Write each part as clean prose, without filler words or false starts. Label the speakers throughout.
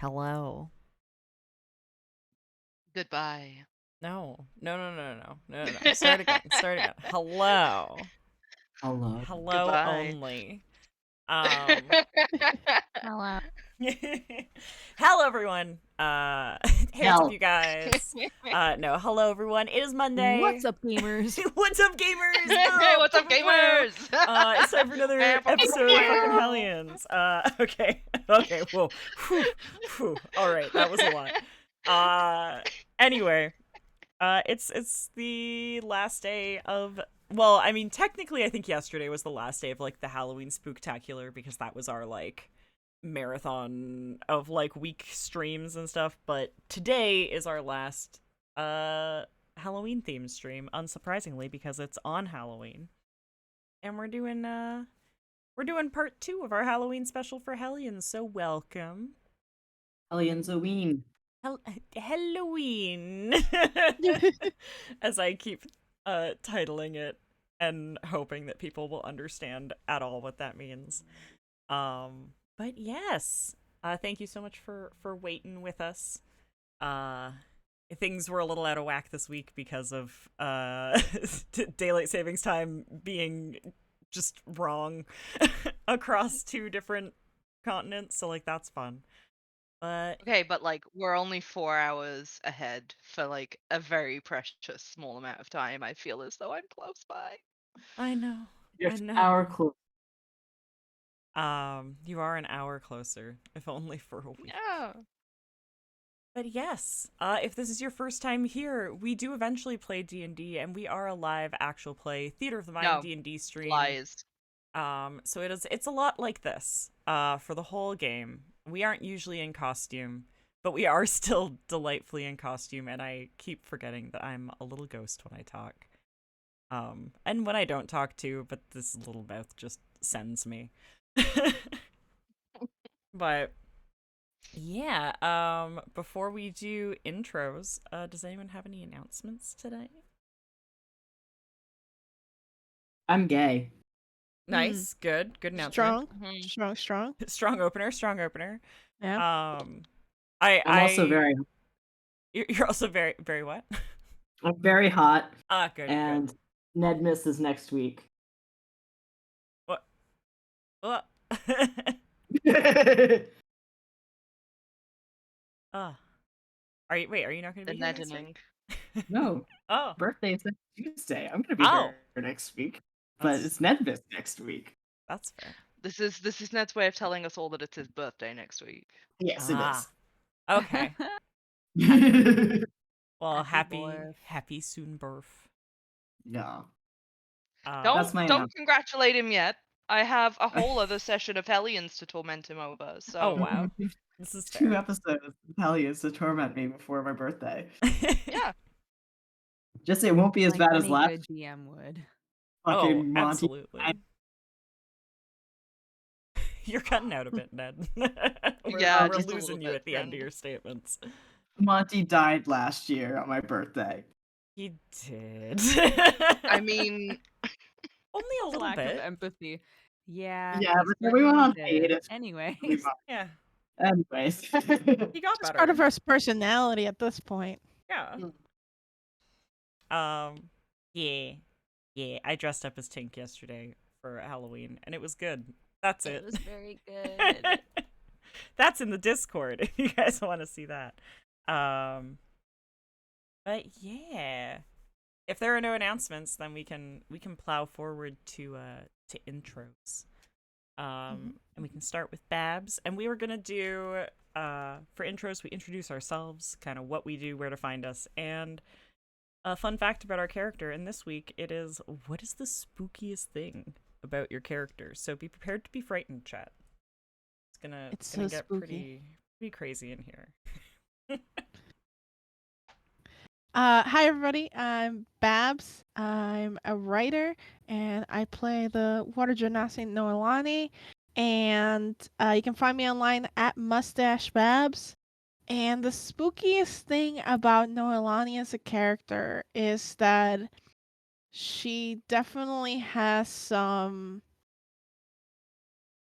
Speaker 1: Hello.
Speaker 2: Goodbye.
Speaker 1: No. No. Start again. Hello.
Speaker 3: Hello.
Speaker 1: Hello
Speaker 2: Goodbye.
Speaker 1: only.
Speaker 4: Hello.
Speaker 1: Hello everyone. Here's up
Speaker 3: Hell.
Speaker 1: you guys. No, hello everyone. It is Monday.
Speaker 4: What's up, gamers?
Speaker 1: What's up, gamers?
Speaker 2: Hey, what's up, gamers?
Speaker 1: It's time for another episode of fucking Hellions. Okay. Whoa. Whew. All right, that was a lot. Anyway, it's the last day of. Well, I mean, technically, I think yesterday was the last day of like the Halloween Spooktacular because that was our like marathon of like week streams and stuff. But today is our last Halloween themed stream, unsurprisingly, because it's on Halloween. And we're doing part 2 of our Halloween special for Hellions, so welcome.
Speaker 3: Hellions a ween.
Speaker 1: Halloween. As I keep titling it and hoping that people will understand at all what that means. But yes, thank you so much for waiting with us. Things were a little out of whack this week because of daylight savings time being just wrong across 2 different continents, so like that's fun. But
Speaker 2: Okay, but like we're only 4 hours ahead for like a very precious small amount of time. I feel as though I'm close by.
Speaker 1: I know.
Speaker 3: Just
Speaker 1: I know.
Speaker 3: hour close.
Speaker 1: You are an hour closer, if only for a week.
Speaker 2: Yeah.
Speaker 1: But yes, if this is your first time here, we do eventually play D&D, and we are a live actual play Theater of the Mind
Speaker 2: No,
Speaker 1: D&D stream.
Speaker 2: lies.
Speaker 1: So it's a lot like this. For the whole game, we aren't usually in costume, but we are still delightfully in costume, and I keep forgetting that I'm a little ghost when I talk. And when I don't talk too, but this little mouth just sends me. But yeah, before we do intros, does anyone have any announcements today?
Speaker 3: I'm gay.
Speaker 1: Nice, good announcement.
Speaker 4: Strong,
Speaker 2: Mhm.
Speaker 4: strong.
Speaker 1: Strong opener.
Speaker 4: Yeah.
Speaker 1: I'm
Speaker 3: also very.
Speaker 1: You're also very, very what?
Speaker 3: I'm very hot.
Speaker 1: Good.
Speaker 3: And Ned misses next week.
Speaker 1: What? Are you not going to
Speaker 2: The
Speaker 1: be here next
Speaker 2: neddening.
Speaker 1: week?
Speaker 3: No.
Speaker 1: Oh.
Speaker 3: Birthday is next Tuesday. I'm gonna be here next week. But it's Ned miss next week.
Speaker 1: That's fair.
Speaker 2: This is Ned's way of telling us all that it's his birthday next week.
Speaker 3: Yes, it is.
Speaker 1: Okay. Well,
Speaker 4: Happy
Speaker 1: happy soon birth.
Speaker 3: Yeah.
Speaker 2: Don't
Speaker 3: announcement.
Speaker 2: congratulate him yet. I have a whole other session of Hellions to torment him over. So
Speaker 1: Oh wow, this is
Speaker 3: 2
Speaker 1: fair.
Speaker 3: episodes of Hellions to torment me before my birthday.
Speaker 2: yeah.
Speaker 3: Just it won't be as bad as
Speaker 4: any
Speaker 3: last.
Speaker 4: good GM would.
Speaker 3: Fucking Monty.
Speaker 1: Absolutely. You're cutting out a bit, Ned.
Speaker 2: Yeah,
Speaker 1: we're
Speaker 2: just a
Speaker 1: losing
Speaker 2: little
Speaker 1: you
Speaker 2: bit,
Speaker 1: at the end of
Speaker 2: friend.
Speaker 1: your statements.
Speaker 3: Monty died last year on my birthday.
Speaker 1: He did.
Speaker 2: I mean,
Speaker 1: only a little
Speaker 4: Lack
Speaker 1: bit.
Speaker 4: of empathy. Yeah.
Speaker 3: Yeah, but then we went on hiatus.
Speaker 4: Anyways.
Speaker 1: Yeah.
Speaker 3: Anyways.
Speaker 1: He got better.
Speaker 5: It's part of her personality at this point.
Speaker 1: Yeah. Yeah. I dressed up as Tink yesterday for Halloween, and it was good. That's it.
Speaker 4: It was very good.
Speaker 1: That's in the Discord if you guys want to see that. But yeah, if there are no announcements, then we can plow forward to intros. And we can start with Babs. And we were gonna do for intros, we introduce ourselves, kind of what we do, where to find us, and a fun fact about our character. And this week it is, what is the spookiest thing about your character? So be prepared to be frightened, chat. It's gonna
Speaker 5: so
Speaker 1: get
Speaker 5: spooky.
Speaker 1: pretty crazy in here.
Speaker 5: Hi everybody, I'm Babs. I'm a writer and I play the Water Genasi Noelani. And you can find me online at Mustache Babs. And the spookiest thing about Noelani as a character is that she definitely has some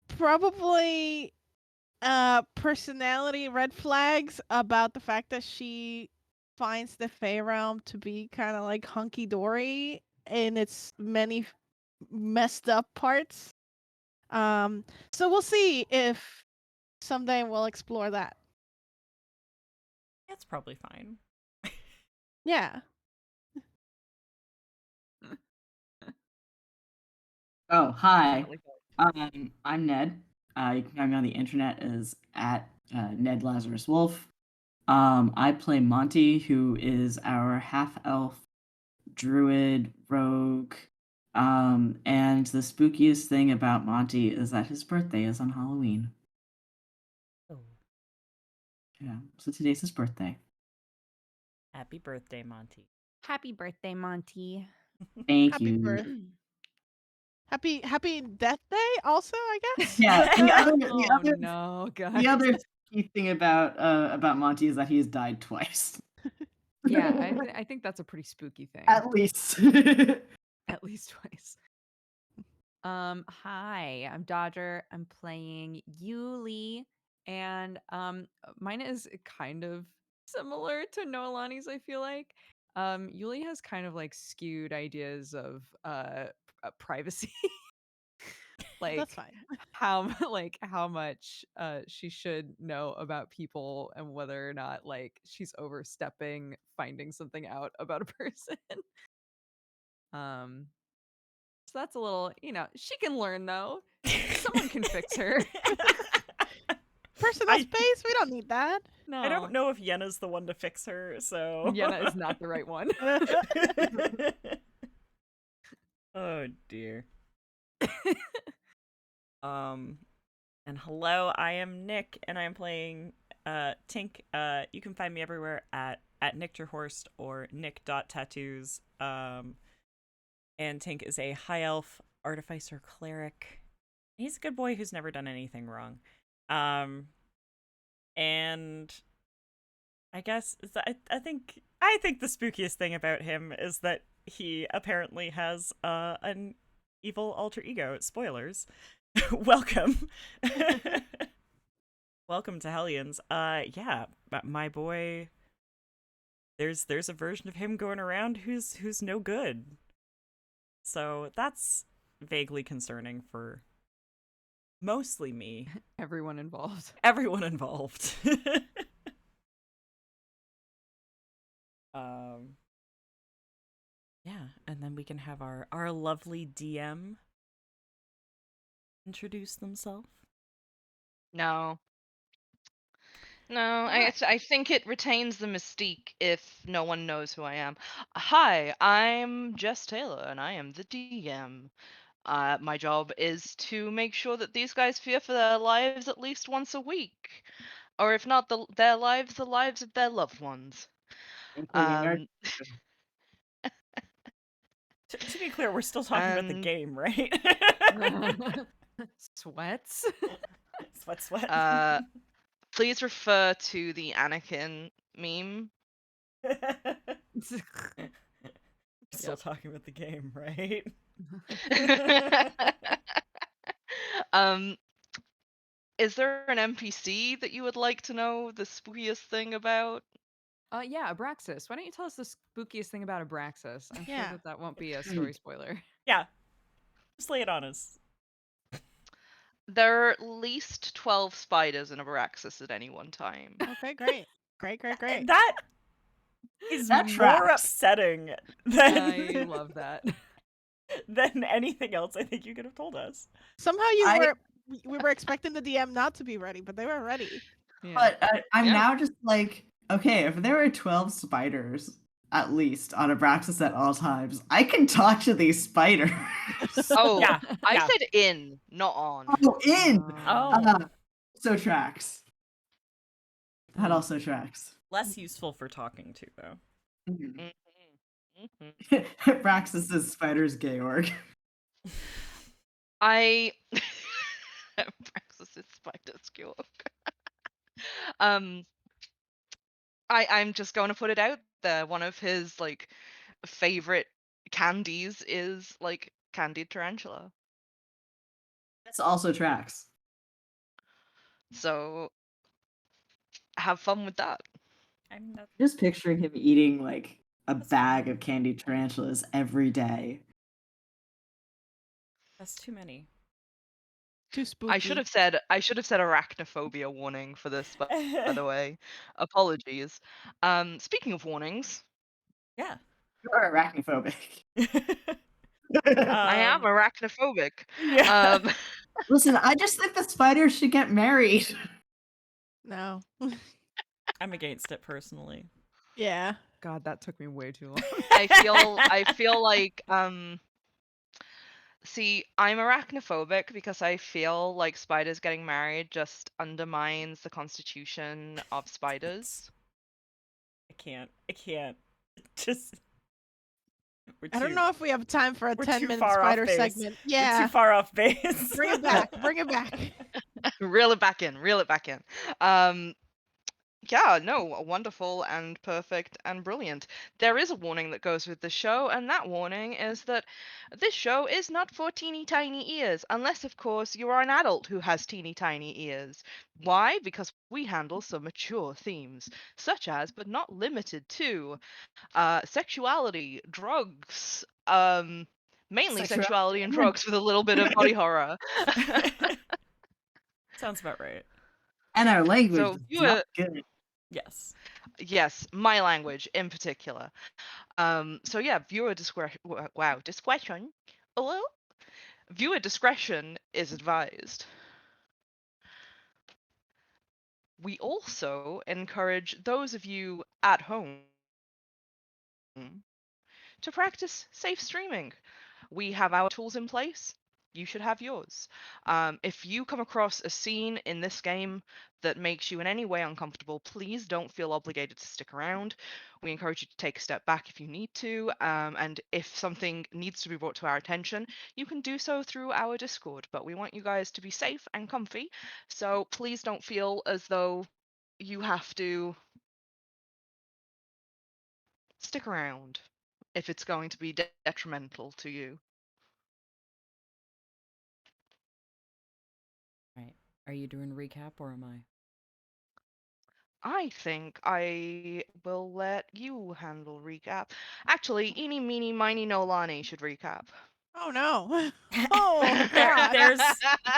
Speaker 5: probably personality red flags about the fact that she finds the Fey realm to be kind of like hunky dory in its many messed up parts. So we'll see if someday we'll explore that.
Speaker 1: That's probably fine.
Speaker 5: Yeah.
Speaker 3: Oh, hi.
Speaker 2: Definitely.
Speaker 3: I'm Ned. You can find me on the internet as at Ned Lazarus Wolf. I play Monty, who is our half-elf druid rogue. And the spookiest thing about Monty is that his birthday is on Halloween.
Speaker 1: Oh,
Speaker 3: Yeah, so today's his birthday.
Speaker 1: happy birthday, Monty.
Speaker 4: Happy birthday, Monty.
Speaker 3: Thank
Speaker 5: Happy
Speaker 3: you.
Speaker 5: birth. Happy Death Day also, I guess.
Speaker 3: Yeah,
Speaker 4: Oh no, guys.
Speaker 3: the other key thing about Monty is that he has died twice.
Speaker 4: Yeah, I think that's a pretty spooky thing.
Speaker 3: At least.
Speaker 4: At least twice. Hi, I'm Dodger. I'm playing Yuli, and mine is kind of similar to Noelani's, I feel like. Yuli has kind of like skewed ideas of privacy. Like
Speaker 5: That's fine.
Speaker 4: how much she should know about people and whether or not like she's overstepping finding something out about a person. So that's a little, she can learn though. Someone can fix her.
Speaker 5: Personal
Speaker 1: I-
Speaker 5: space, we don't need that.
Speaker 4: No.
Speaker 1: I don't know if Yenna's the one to fix her, so
Speaker 4: Yenna is not the right one.
Speaker 1: Oh dear. And hello, I am Nick, and I'm playing Tink. You can find me everywhere at Nickterhorst or nick.tattoos. And Tink is a high elf artificer cleric. He's a good boy who's never done anything wrong. And I guess I think the spookiest thing about him is that he apparently has an evil alter ego. Spoilers. Welcome. Welcome to Hellions. Yeah, my boy, there's a version of him going around who's no good. So that's vaguely concerning for mostly me.
Speaker 4: Everyone involved.
Speaker 1: Everyone involved. Yeah, and then we can have our lovely DM introduce themselves.
Speaker 2: No. No,
Speaker 1: Why?
Speaker 2: I think it retains the mystique if no one knows who I am. Hi, I'm Jess Taylor, and I am the DM. My job is to make sure that these guys fear for their lives at least once a week, or if not their lives, the lives of their loved ones.
Speaker 3: Including our
Speaker 2: Um,
Speaker 1: To be clear, we're still talking about the
Speaker 2: And-
Speaker 1: game, right?
Speaker 4: Sweats.
Speaker 1: Sweat.
Speaker 2: Please refer to the Anakin meme.
Speaker 1: Still talking about the game, right?
Speaker 2: Is there an NPC that you would like to know the spookiest thing about?
Speaker 4: Yeah, Abraxas. Why don't you tell us the spookiest thing about Abraxas? I'm
Speaker 5: Yeah.
Speaker 4: sure that won't be a story spoiler.
Speaker 1: Yeah. Just lay it on us.
Speaker 2: There are at least 12 spiders in Abraxas at any one time.
Speaker 5: Okay, great. Great.
Speaker 1: That is
Speaker 3: That
Speaker 1: more
Speaker 3: tracks.
Speaker 1: upsetting
Speaker 4: I
Speaker 1: than
Speaker 4: love that.
Speaker 1: than anything else I think you could have told us.
Speaker 5: Somehow we were expecting the DM not to be ready, but they were ready.
Speaker 4: Yeah.
Speaker 3: But I'm
Speaker 2: Yeah.
Speaker 3: now just like, okay, if there are 12 spiders at least on Abraxas at all times, I can talk to these spiders.
Speaker 2: Oh,
Speaker 1: Yeah.
Speaker 2: I
Speaker 1: yeah.
Speaker 2: said in, not on.
Speaker 3: Oh, in!
Speaker 1: Oh.
Speaker 3: So tracks. That also tracks.
Speaker 1: Less useful for talking to, though.
Speaker 3: Mhm.
Speaker 2: Mhm.
Speaker 3: Abraxas is spiders Georg.
Speaker 2: I Abraxas is spiders cure. I'm just going to put it out there. One of his like favorite candies is like candied tarantula.
Speaker 3: That's also tracks.
Speaker 2: So have fun with that.
Speaker 1: I'm not.
Speaker 3: Just picturing him eating like a
Speaker 1: That's
Speaker 3: bag
Speaker 1: fine.
Speaker 3: of candied tarantulas every day.
Speaker 1: That's too many.
Speaker 5: Too spooky.
Speaker 2: I should have said arachnophobia warning for this, by the way. Apologies. Speaking of warnings,
Speaker 1: Yeah.
Speaker 3: You're arachnophobic.
Speaker 2: I am
Speaker 1: Um,
Speaker 2: arachnophobic.
Speaker 1: yeah.
Speaker 3: Listen, I just think the spiders should get married.
Speaker 5: No.
Speaker 1: I'm against it personally.
Speaker 5: Yeah.
Speaker 4: God, that took me way too long.
Speaker 2: I feel like see, I'm arachnophobic because I feel like spiders getting married just undermines the constitution of spiders.
Speaker 1: I can't. I can't. Just we're
Speaker 5: I don't
Speaker 1: too
Speaker 5: know if we have time for a
Speaker 1: we're
Speaker 5: 10-minute
Speaker 1: too far off
Speaker 5: spider
Speaker 1: base.
Speaker 5: segment.
Speaker 1: We're too
Speaker 5: Yeah.
Speaker 1: far off base.
Speaker 5: Bring it back. Bring it back.
Speaker 2: Reel it back in, reel it back in. Yeah, no, wonderful and perfect and brilliant. There is a warning that goes with the show, and that warning is that this show is not for teeny tiny ears, unless, of course, you are an adult who has teeny tiny ears. Why? Because we handle some mature themes, such as, but not limited to, sexuality, drugs, mainly sexuality and drugs with a little bit of body horror.
Speaker 1: Sounds about right.
Speaker 3: And our language
Speaker 2: So
Speaker 3: is
Speaker 2: viewer,
Speaker 3: not good.
Speaker 1: Yes.
Speaker 2: yes, my language in particular. So yeah, viewer discretion. Wow, discretion. Hello. Viewer discretion is advised. We also encourage those of you at home to practice safe streaming. We have our tools in place. You should have yours. If you come across a scene in this game that makes you in any way uncomfortable, please don't feel obligated to stick around. We encourage you to take a step back if you need to. And if something needs to be brought to our attention, you can do so through our Discord. But we want you guys to be safe and comfy. So please don't feel as though you have to stick around if it's going to be detrimental to you.
Speaker 1: Right. Are you doing recap or am I?
Speaker 2: I think I will let you handle recap. Actually, eeny, meeny, miny, no, Lonnie should recap.
Speaker 5: Oh no. Oh
Speaker 1: there
Speaker 5: God.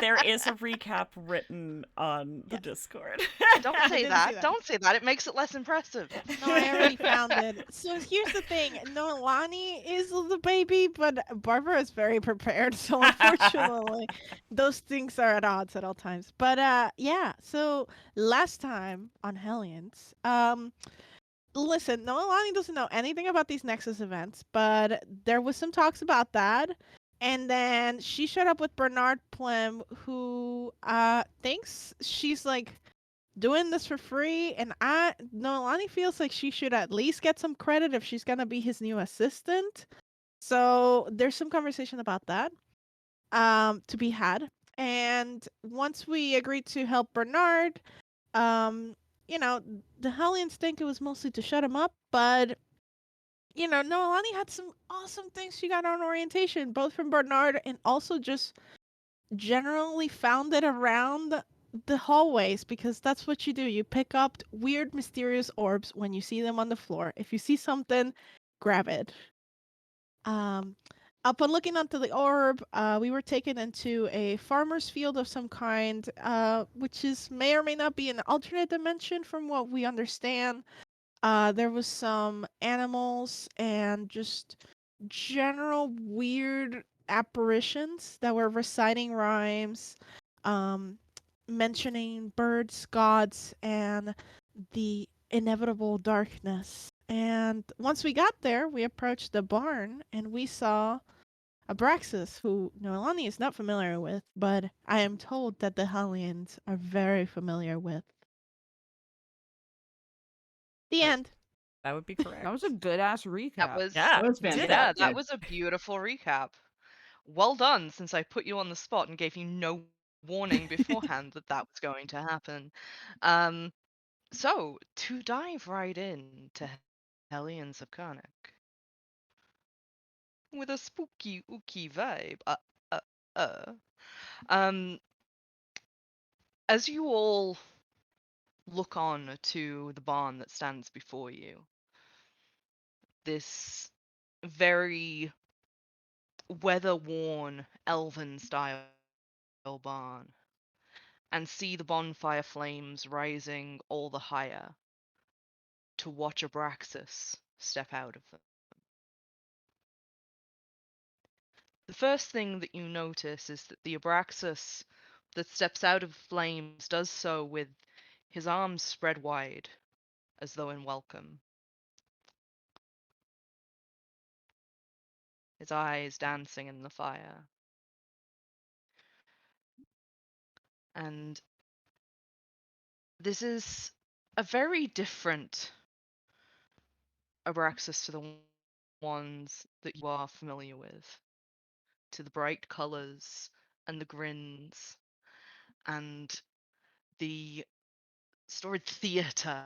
Speaker 1: there is a recap written on the
Speaker 5: Yes.
Speaker 1: Discord.
Speaker 2: Don't
Speaker 5: I
Speaker 2: say
Speaker 5: didn't see
Speaker 2: that.
Speaker 5: that.
Speaker 2: Don't say that. It makes it less impressive.
Speaker 5: No, I already found it. So here's the thing. Noelani is the baby, but Barbara is very prepared. So unfortunately, those things are at odds at all times. But yeah. So last time on Hellions, listen, Noelani doesn't know anything about these Nexus events, but there was some talks about that. And then she showed up with Bernard Plem, who thinks she's like doing this for free, and Noelani feels like she should at least get some credit if she's gonna be his new assistant. So there's some conversation about that to be had. And once we agreed to help Bernard, um, you know, the Hellions think it was mostly to shut him up, but Noelani had some awesome things she got on orientation, both from Bernard and also just generally found it around the hallways, because that's what you do. You pick up weird, mysterious orbs when you see them on the floor. If you see something, grab it. Um, Upon looking onto the orb, we were taken into a farmer's field of some kind, which may or may not be an alternate dimension from what we understand. There was some animals and just general weird apparitions that were reciting rhymes, um, mentioning birds, gods, and the inevitable darkness. And once we got there, we approached the barn and we saw Abraxas, who Noelani is not familiar with, but I am told that the Hellions are very familiar with. The end.
Speaker 1: That would be correct.
Speaker 4: That was a good ass recap.
Speaker 2: That was
Speaker 1: Yeah,
Speaker 3: That was
Speaker 1: you did
Speaker 2: yeah,
Speaker 1: it.
Speaker 2: that was a beautiful recap. Well done, since I put you on the spot and gave you no warning beforehand that that was going to happen. So to dive right into Hellions of Carnocht with a spooky ooky vibe. Uh. Um, as you all look on to the barn that stands before you, this very weather-worn, elven-style barn, and see the bonfire flames rising all the higher to watch Abraxas step out of them. The first thing that you notice is that the Abraxas that steps out of flames does so with his arms spread wide, as though in welcome. His eyes dancing in the fire. And this is a very different Abraxas to the ones that you are familiar with. To the bright colors and the grins and the storied theater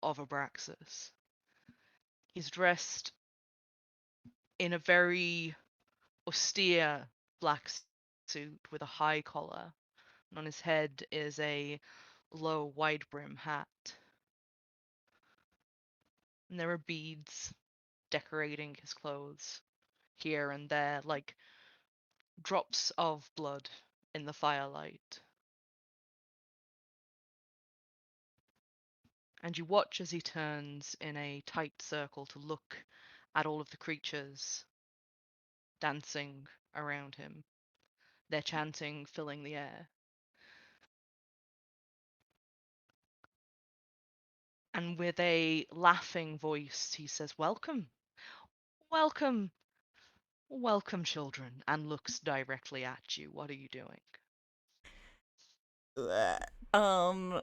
Speaker 2: of Abraxas. He's dressed in a very austere black suit with a high collar, and on his head is a low wide brim hat. And there are beads decorating his clothes here and there, like drops of blood in the firelight. And you watch as he turns in a tight circle to look at all of the creatures dancing around him, their chanting filling the air. And with a laughing voice, he says, "Welcome, welcome, welcome, children," and looks directly at you. What are you doing?
Speaker 1: Um,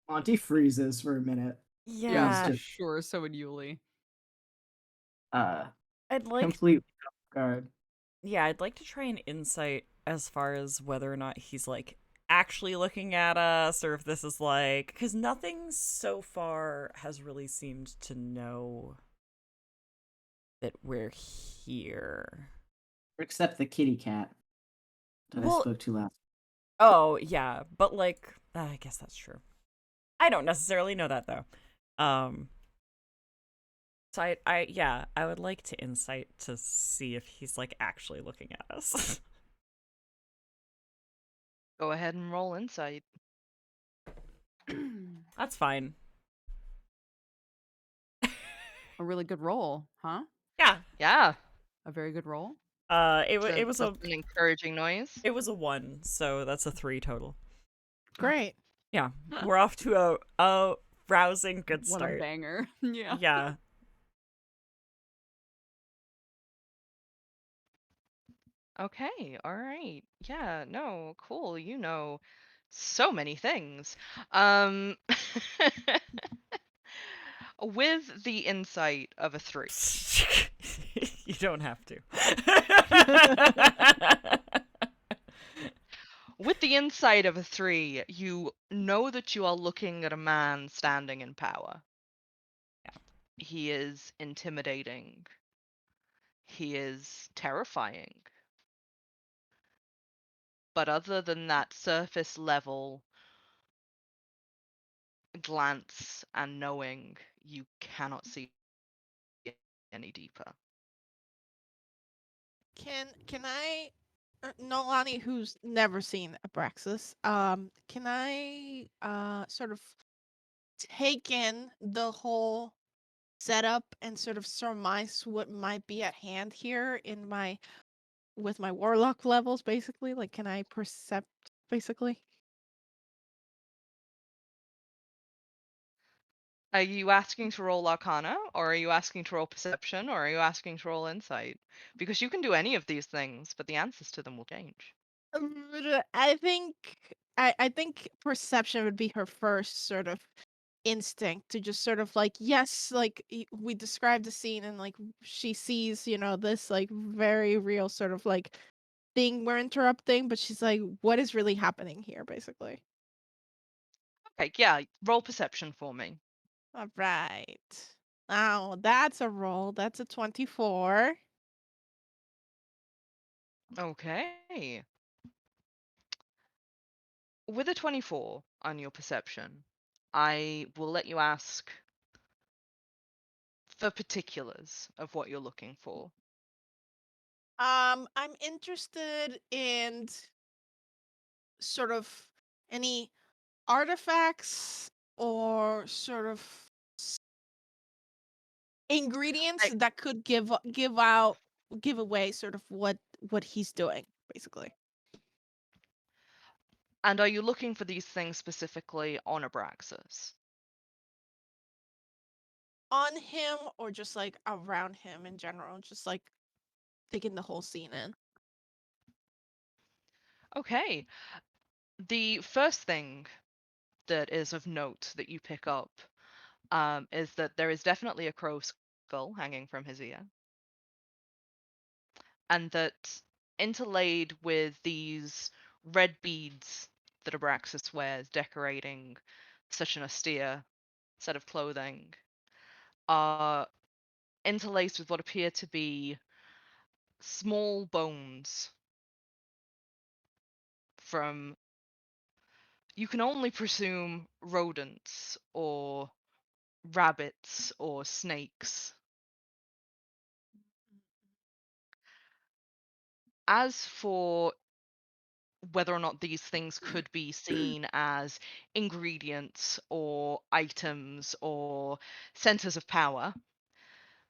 Speaker 3: Monty freezes for a minute.
Speaker 1: yeah,
Speaker 3: just-
Speaker 4: sure. So would Yuli.
Speaker 1: I'd like,
Speaker 3: Completely off guard.
Speaker 1: yeah, I'd like to try an insight as far as whether or not he's like actually looking at us, or if this is like, because nothing so far has really seemed to know that we're here.
Speaker 3: Except the kitty cat that I
Speaker 1: Well-
Speaker 3: spoke to last.
Speaker 1: Oh, yeah, but like, I guess that's true. I don't necessarily know that though. So I would like to insight to see if he's like actually looking at us.
Speaker 2: Go ahead and roll insight.
Speaker 1: That's fine.
Speaker 4: A really good roll, huh?
Speaker 1: Yeah.
Speaker 2: Yeah.
Speaker 4: A very good roll.
Speaker 1: It was
Speaker 2: That's an encouraging noise.
Speaker 1: a 1, so that's a 3 total.
Speaker 5: Great.
Speaker 1: Yeah, we're off to a rousing good
Speaker 4: What
Speaker 1: start.
Speaker 4: a banger. Yeah.
Speaker 1: Yeah.
Speaker 2: Okay, all right. Yeah, no, cool. You know so many things. Um with the insight of a 3.
Speaker 1: You don't have to.
Speaker 2: With the insight of a 3, you know that you are looking at a man standing in power.
Speaker 1: Yeah.
Speaker 2: He is intimidating. He is terrifying. But other than that surface level glance and knowing, you cannot see any deeper.
Speaker 5: Can I, Nolani, who's never seen Abraxas, can I sort of take in the whole setup and sort of surmise what might be at hand here in my with my warlock levels, basically? Like, can I percept, basically?
Speaker 2: Are you asking to roll Arcana, or are you asking to roll Perception, or are you asking to roll Insight? Because you can do any of these things, but the answers to them will change.
Speaker 5: I think I think perception would be her first sort of instinct to just sort of like, yes, like we described the scene and like she sees, this like very real sort of like thing we're interrupting, but she's like, what is really happening here, basically?
Speaker 2: Okay, yeah, roll Perception for me.
Speaker 5: All right. Now that's a roll. That's a 24.
Speaker 2: Okay. With a 24 on your perception, I will let you ask the particulars of what you're looking for.
Speaker 5: I'm interested in sort of any artifacts or sort of ingredients
Speaker 2: I,
Speaker 5: that could give away sort of what he's doing, basically.
Speaker 2: and are you looking for these things specifically on Abraxas?
Speaker 5: On him or just like around him in general, just like taking the whole scene in.
Speaker 2: Okay. The first thing that is of note that you pick up is that there is definitely a crow skull hanging from his ear, and that interlaid with these red beads that Abraxas wears, decorating such an austere set of clothing, are interlaced with what appear to be small bones from, you can only presume, rodents or rabbits or snakes. As for whether or not these things could be seen as ingredients or items or centers of power,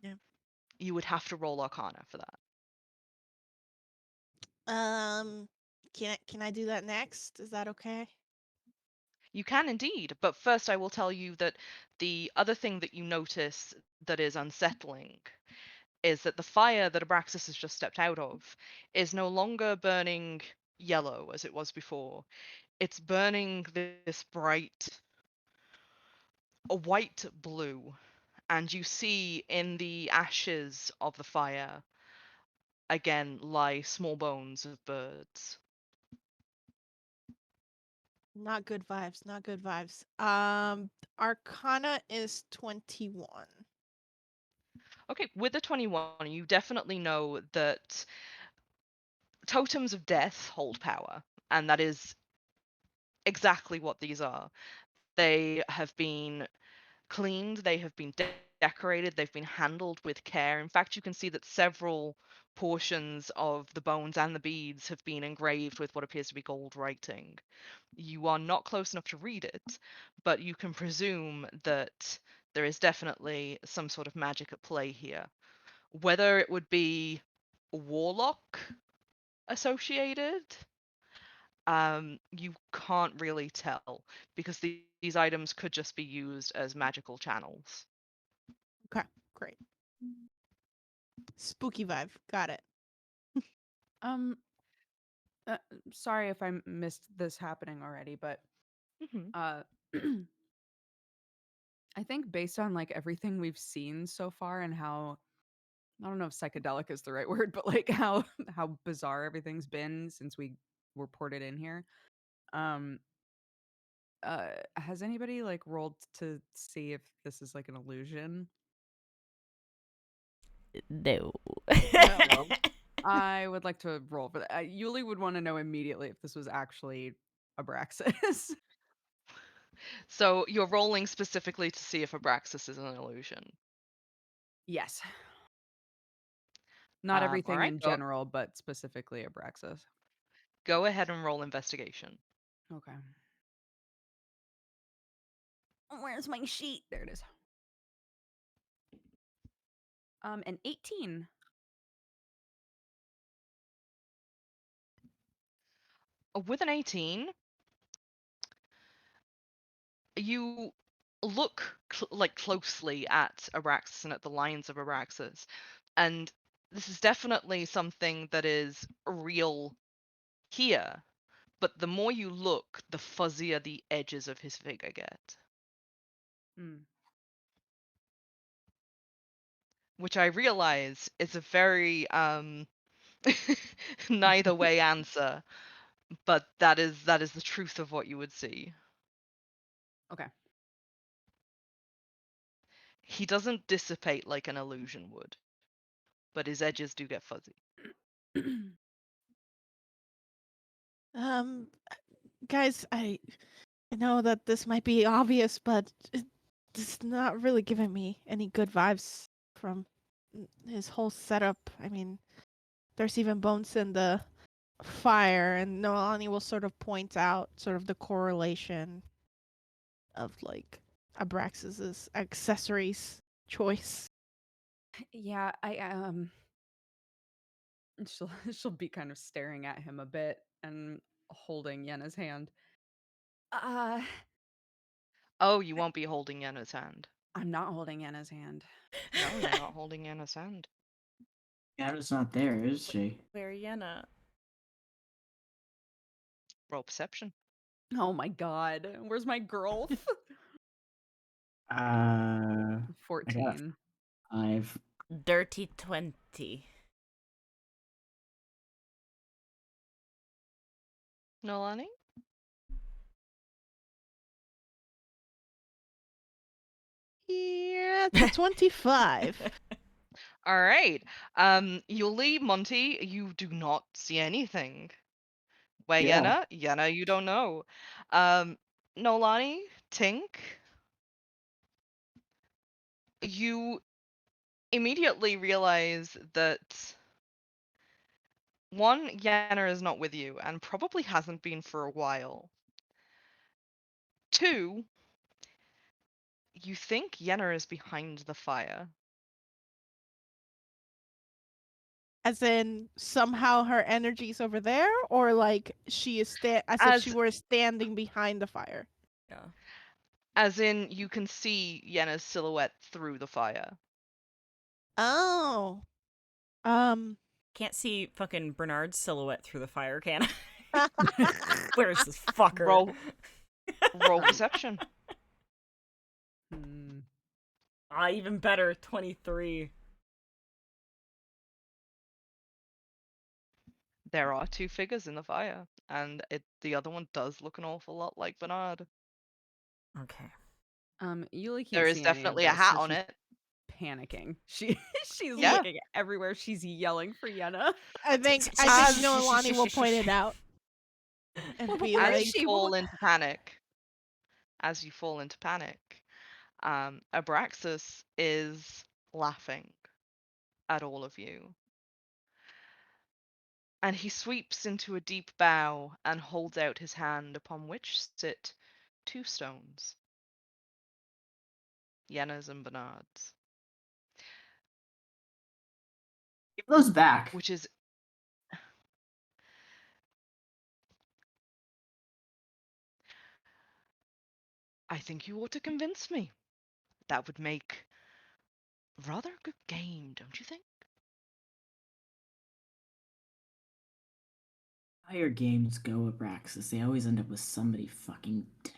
Speaker 5: Yeah.
Speaker 2: you would have to roll Arcana for that.
Speaker 5: Um, can I do that next? Is that okay?
Speaker 2: You can indeed, but first I will tell you that the other thing that you notice that is unsettling is that the fire that Abraxas has just stepped out of is no longer burning yellow as it was before. It's burning this bright, a white blue, and you see in the ashes of the fire again lie small bones of birds.
Speaker 5: Not good vibes, not good vibes. Arcana is 21.
Speaker 2: Okay, with the 21, you definitely know that totems of death hold power, and that is exactly what these are. They have been cleaned, they have been decorated, they've been handled with care. In fact, you can see that several portions of the bones and the beads have been engraved with what appears to be gold writing. You are not close enough to read it, but you can presume that there is definitely some sort of magic at play here. Whether it would be a warlock associated, you can't really tell because these items could just be used as magical channels.
Speaker 5: Okay, great. Spooky vibe. Got it.
Speaker 4: Um, sorry if I missed this happening already, but
Speaker 2: Hmm.
Speaker 4: uh, I think based on like everything we've seen so far and how I don't know if psychedelic is the right word, but like how bizarre everything's been since we were ported in here. Um, has anybody like rolled to see if this is like an illusion?
Speaker 1: No.
Speaker 4: No. I would like to roll for that. Yuli would want to know immediately if this was actually Abraxas.
Speaker 2: So you're rolling specifically to see if Abraxas is an illusion.
Speaker 4: Yes. Not
Speaker 2: All
Speaker 4: everything
Speaker 2: right,
Speaker 4: in general, but specifically Abraxas.
Speaker 2: go ahead and roll investigation.
Speaker 4: Okay. Where's my sheet? There it is. An 18.
Speaker 2: With an 18, you look like closely at Abraxas and at the lines of Abraxas, and this is definitely something that is real here. But the more you look, the fuzzier the edges of his figure get,
Speaker 4: Hmm.
Speaker 2: which I realize is a very neither way answer, but that is the truth of what you would see.
Speaker 4: Okay.
Speaker 2: He doesn't dissipate like an illusion would, but his edges do get fuzzy.
Speaker 5: Um, guys, I know that this might be obvious, but it's not really giving me any good vibes from his whole setup. I mean, there's even bones in the fire, and Noelani will sort of point out sort of the correlation of like Abraxas's accessories choice.
Speaker 4: Yeah, she'll be kind of staring at him a bit and holding Yenna's hand.
Speaker 2: Oh, you won't be holding Yenna's hand.
Speaker 4: I'm not holding Yenna's hand.
Speaker 2: No, you're not holding Yenna's hand.
Speaker 3: Yana's not there, is she?
Speaker 1: Where Yenna?
Speaker 2: Roll perception.
Speaker 4: Oh my god. Where's my girl?
Speaker 3: I got
Speaker 4: 14.
Speaker 3: 5.
Speaker 1: Dirty 20.
Speaker 2: Nolani?
Speaker 5: Yeah, it's a 25.
Speaker 2: All right. Yuli, Monty, you do not see anything. Where
Speaker 3: Yeah.
Speaker 2: Yenna, you don't know. Nolani, Tink, you immediately realize that one, Yenna is not with you and probably hasn't been for a while. Two, you think Yenna is behind the fire.
Speaker 5: As in, somehow her energy's over there, or like she is as if she
Speaker 2: As
Speaker 5: were standing behind the fire.
Speaker 1: Yeah.
Speaker 2: as in you can see Yenna's silhouette through the fire.
Speaker 5: Oh.
Speaker 1: Can't see fucking Bernard's silhouette through the fire, can I? Where's this fucker?
Speaker 2: Roll perception.
Speaker 4: Hmm.
Speaker 1: Even better, 23.
Speaker 2: There are two figures in the fire, and the other one does look an awful lot like Bernard.
Speaker 1: Okay.
Speaker 4: Yuli can't
Speaker 2: There is
Speaker 4: see any of
Speaker 2: definitely a
Speaker 4: this,
Speaker 2: hat
Speaker 4: so
Speaker 2: on
Speaker 4: she's
Speaker 2: it.
Speaker 4: panicking. She's
Speaker 2: Yeah.
Speaker 4: looking everywhere. She's yelling for Yenna.
Speaker 5: I think
Speaker 2: As-
Speaker 5: Noelani will point it out and be
Speaker 2: As
Speaker 5: like,
Speaker 2: you fall into panic, Abraxas is laughing at all of you. And he sweeps into a deep bow and holds out his hand upon which sit two stones. Yenna's and Bernard's.
Speaker 3: Give those back.
Speaker 2: Which is I think you ought to convince me. That would make rather a good game, don't you think?
Speaker 3: How your games go, Abraxas, they always end up with somebody fucking dead.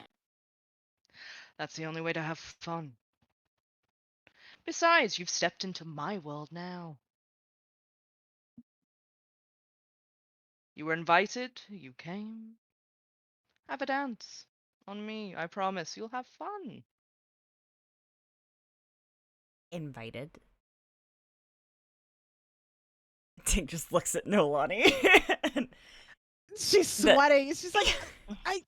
Speaker 2: That's the only way to have fun. Besides, you've stepped into my world now. You were invited, you came. Have a dance. On me, I promise, you'll have fun.
Speaker 1: Invited. Tink just looks at Nolani. and
Speaker 5: she's sweating. She's like, I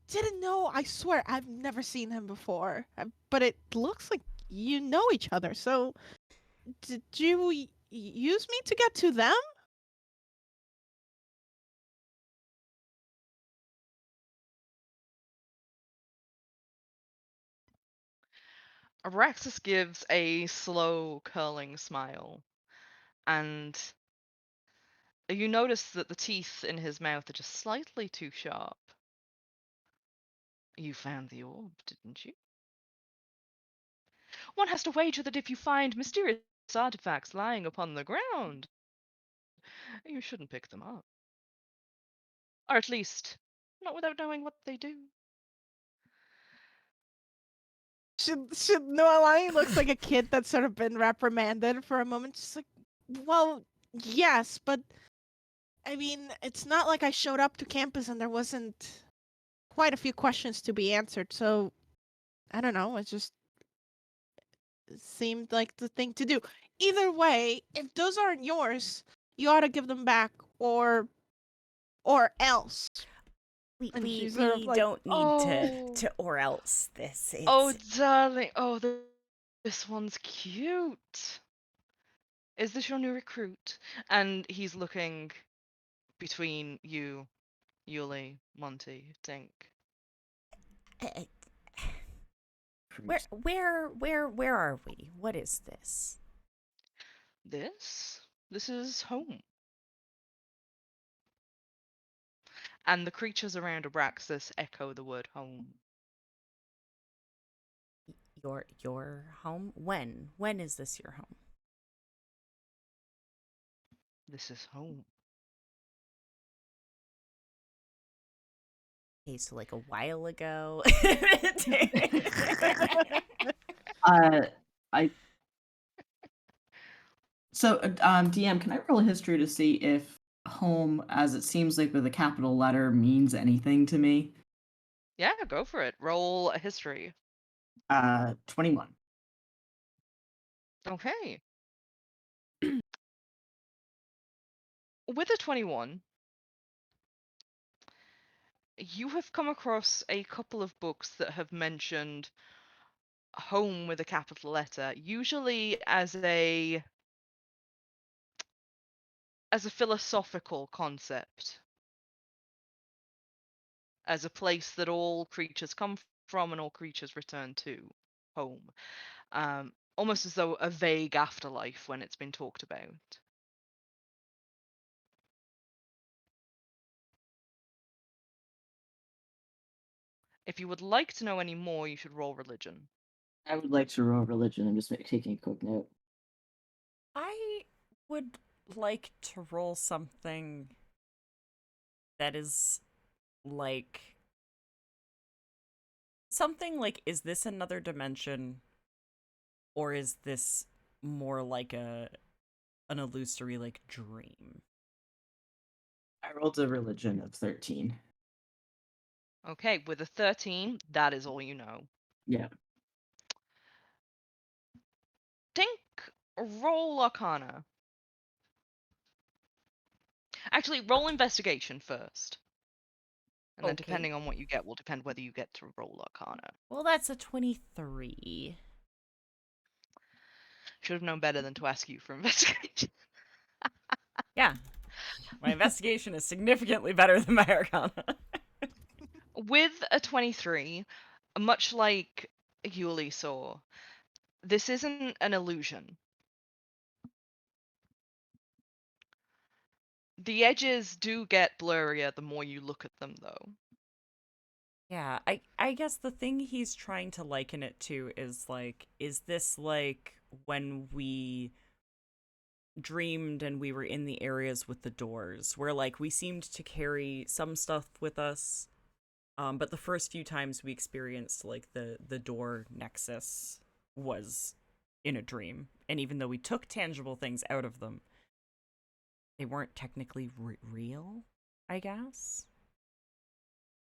Speaker 5: didn't know. I swear, I've never seen him before. But it looks like you know each other. So, did you use me to get to them?
Speaker 2: Araxis gives a slow, curling smile, and you notice that the teeth in his mouth are just slightly too sharp. You found the orb, didn't you? One has to wager that if you find mysterious artifacts lying upon the ground, you shouldn't pick them up. Or at least, not without knowing what they do.
Speaker 5: Should Noelani looks like a kid that's sort of been reprimanded for a moment. She's like, well, yes, but I mean, it's not like I showed up to campus and there wasn't quite a few questions to be answered. So I don't know. It just seemed like the thing to do. Either way, if those aren't yours, you ought to give them back, or else.
Speaker 4: And
Speaker 1: we
Speaker 4: she's sort of like,
Speaker 1: don't need
Speaker 2: Oh.
Speaker 1: to or else this.
Speaker 2: Oh,
Speaker 1: It's
Speaker 2: darling. Oh, this one's cute. Is this your new recruit? And he's looking between you, Yuli, Monty, Tink.
Speaker 1: uh, where are we? What is this?
Speaker 2: This is home. And the creatures around Abraxas echo the word home.
Speaker 1: Your home? When is this your home?
Speaker 2: This is home.
Speaker 1: Okay, so like a while ago.
Speaker 3: I DM, can I roll a history to see if home, as it seems like with a capital letter, means anything to me?
Speaker 2: Yeah, go for it. Roll a history.
Speaker 3: 21.
Speaker 2: Okay. With a 21, you have come across a couple of books that have mentioned home with a capital letter, usually as a philosophical concept, as a place that all creatures come from and all creatures return to, home. Almost as though a vague afterlife when it's been talked about. If you would like to know any more, you should roll religion.
Speaker 3: I would like to roll religion. I'm just taking a quick note.
Speaker 1: I would like to roll something that is like something like, is this another dimension, or is this more like an illusory like dream?
Speaker 3: I rolled a religion of 13.
Speaker 2: Okay, with a 13, that is all you know.
Speaker 3: Yeah.
Speaker 2: Think roll Arcana. Actually, roll investigation first. And then
Speaker 1: Okay.
Speaker 2: depending on what you get will depend whether you get to roll Arcana.
Speaker 1: Well, that's a 23.
Speaker 2: Should have known better than to ask you for investigation.
Speaker 1: Yeah. My investigation is significantly better than my Arcana.
Speaker 2: With a 23, much like Yuli saw, this isn't an illusion. The edges do get blurrier the more you look at them, though.
Speaker 1: Yeah, I guess the thing he's trying to liken it to is like, is this like when we dreamed and we were in the areas with the doors, where like we seemed to carry some stuff with us, but the first few times we experienced like the door nexus was in a dream, and even though we took tangible things out of them, they weren't technically real, I guess.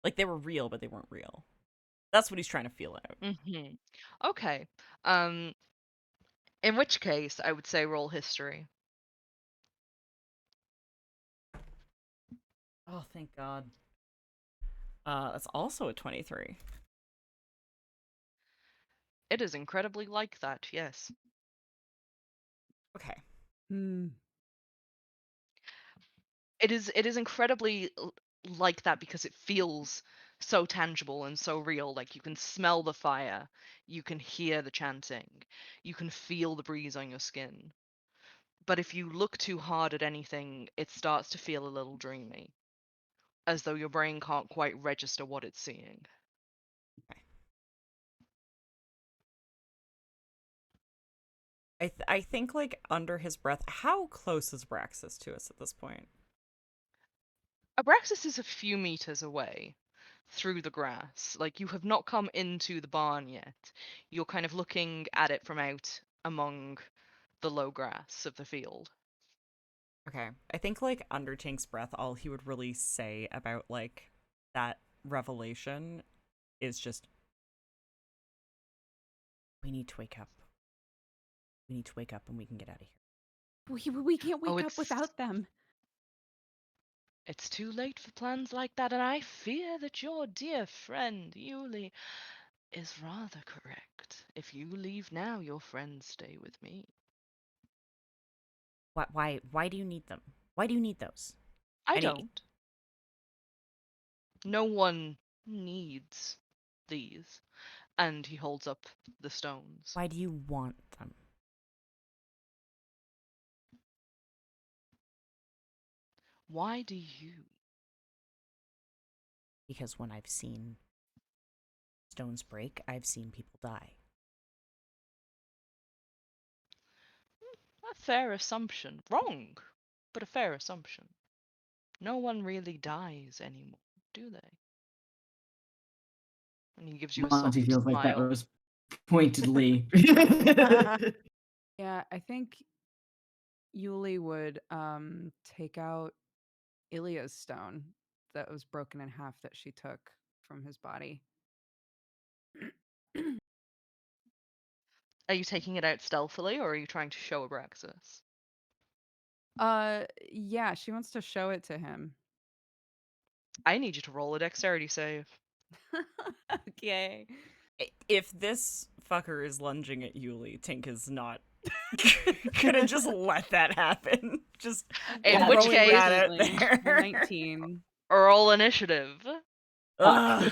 Speaker 1: Like they were real, but they weren't real. That's what he's trying to feel out.
Speaker 2: Mm-hmm. Okay. In which case, I would say roll history.
Speaker 1: Oh, thank God. That's also a 23.
Speaker 2: It is incredibly like that, yes.
Speaker 1: Okay.
Speaker 2: It is incredibly like that because it feels so tangible and so real. Like you can smell the fire, you can hear the chanting, you can feel the breeze on your skin. But if you look too hard at anything, it starts to feel a little dreamy, as though your brain can't quite register what it's seeing.
Speaker 1: I think like under his breath, how close is Braxis to us at this point?
Speaker 2: Abraxas is a few meters away through the grass. Like you have not come into the barn yet. You're kind of looking at it from out among the low grass of the field.
Speaker 1: Okay. I think like under Tink's breath, all he would really say about like that revelation is just, we need to wake up. We need to wake up and we can get out of here.
Speaker 4: We can't
Speaker 2: Oh,
Speaker 4: wake up without them.
Speaker 2: It's too late for plans like that, and I fear that your dear friend Yuli is rather correct. If you leave now, your friends stay with me.
Speaker 1: Why do you need them? Why do you need those?
Speaker 2: I
Speaker 1: Any-
Speaker 2: don't. No one needs these. And he holds up the stones.
Speaker 1: Why do you want them?
Speaker 2: Why do you?
Speaker 1: Because when I've seen stones break, I've seen people die.
Speaker 2: A fair assumption. Wrong, but a fair assumption. No one really dies anymore, do they? And he gives you a soft
Speaker 3: Monty feels like that
Speaker 2: smile.
Speaker 3: was pointedly.
Speaker 4: Yeah, I think Yuli would take out Ilya's stone that was broken in half that she took from his body.
Speaker 2: Are you taking it out stealthily, or are you trying to show Abraxas?
Speaker 4: Yeah, she wants to show it to him.
Speaker 2: I need you to roll a dexterity save.
Speaker 4: Okay.
Speaker 1: If this fucker is lunging at Yuli, Tink is not gonna just let that happen. Just
Speaker 2: In
Speaker 3: Yeah,
Speaker 2: which
Speaker 1: throwing
Speaker 2: case,
Speaker 1: that out
Speaker 4: Definitely.
Speaker 1: there.
Speaker 4: 19.
Speaker 2: roll initiative.
Speaker 1: Ugh.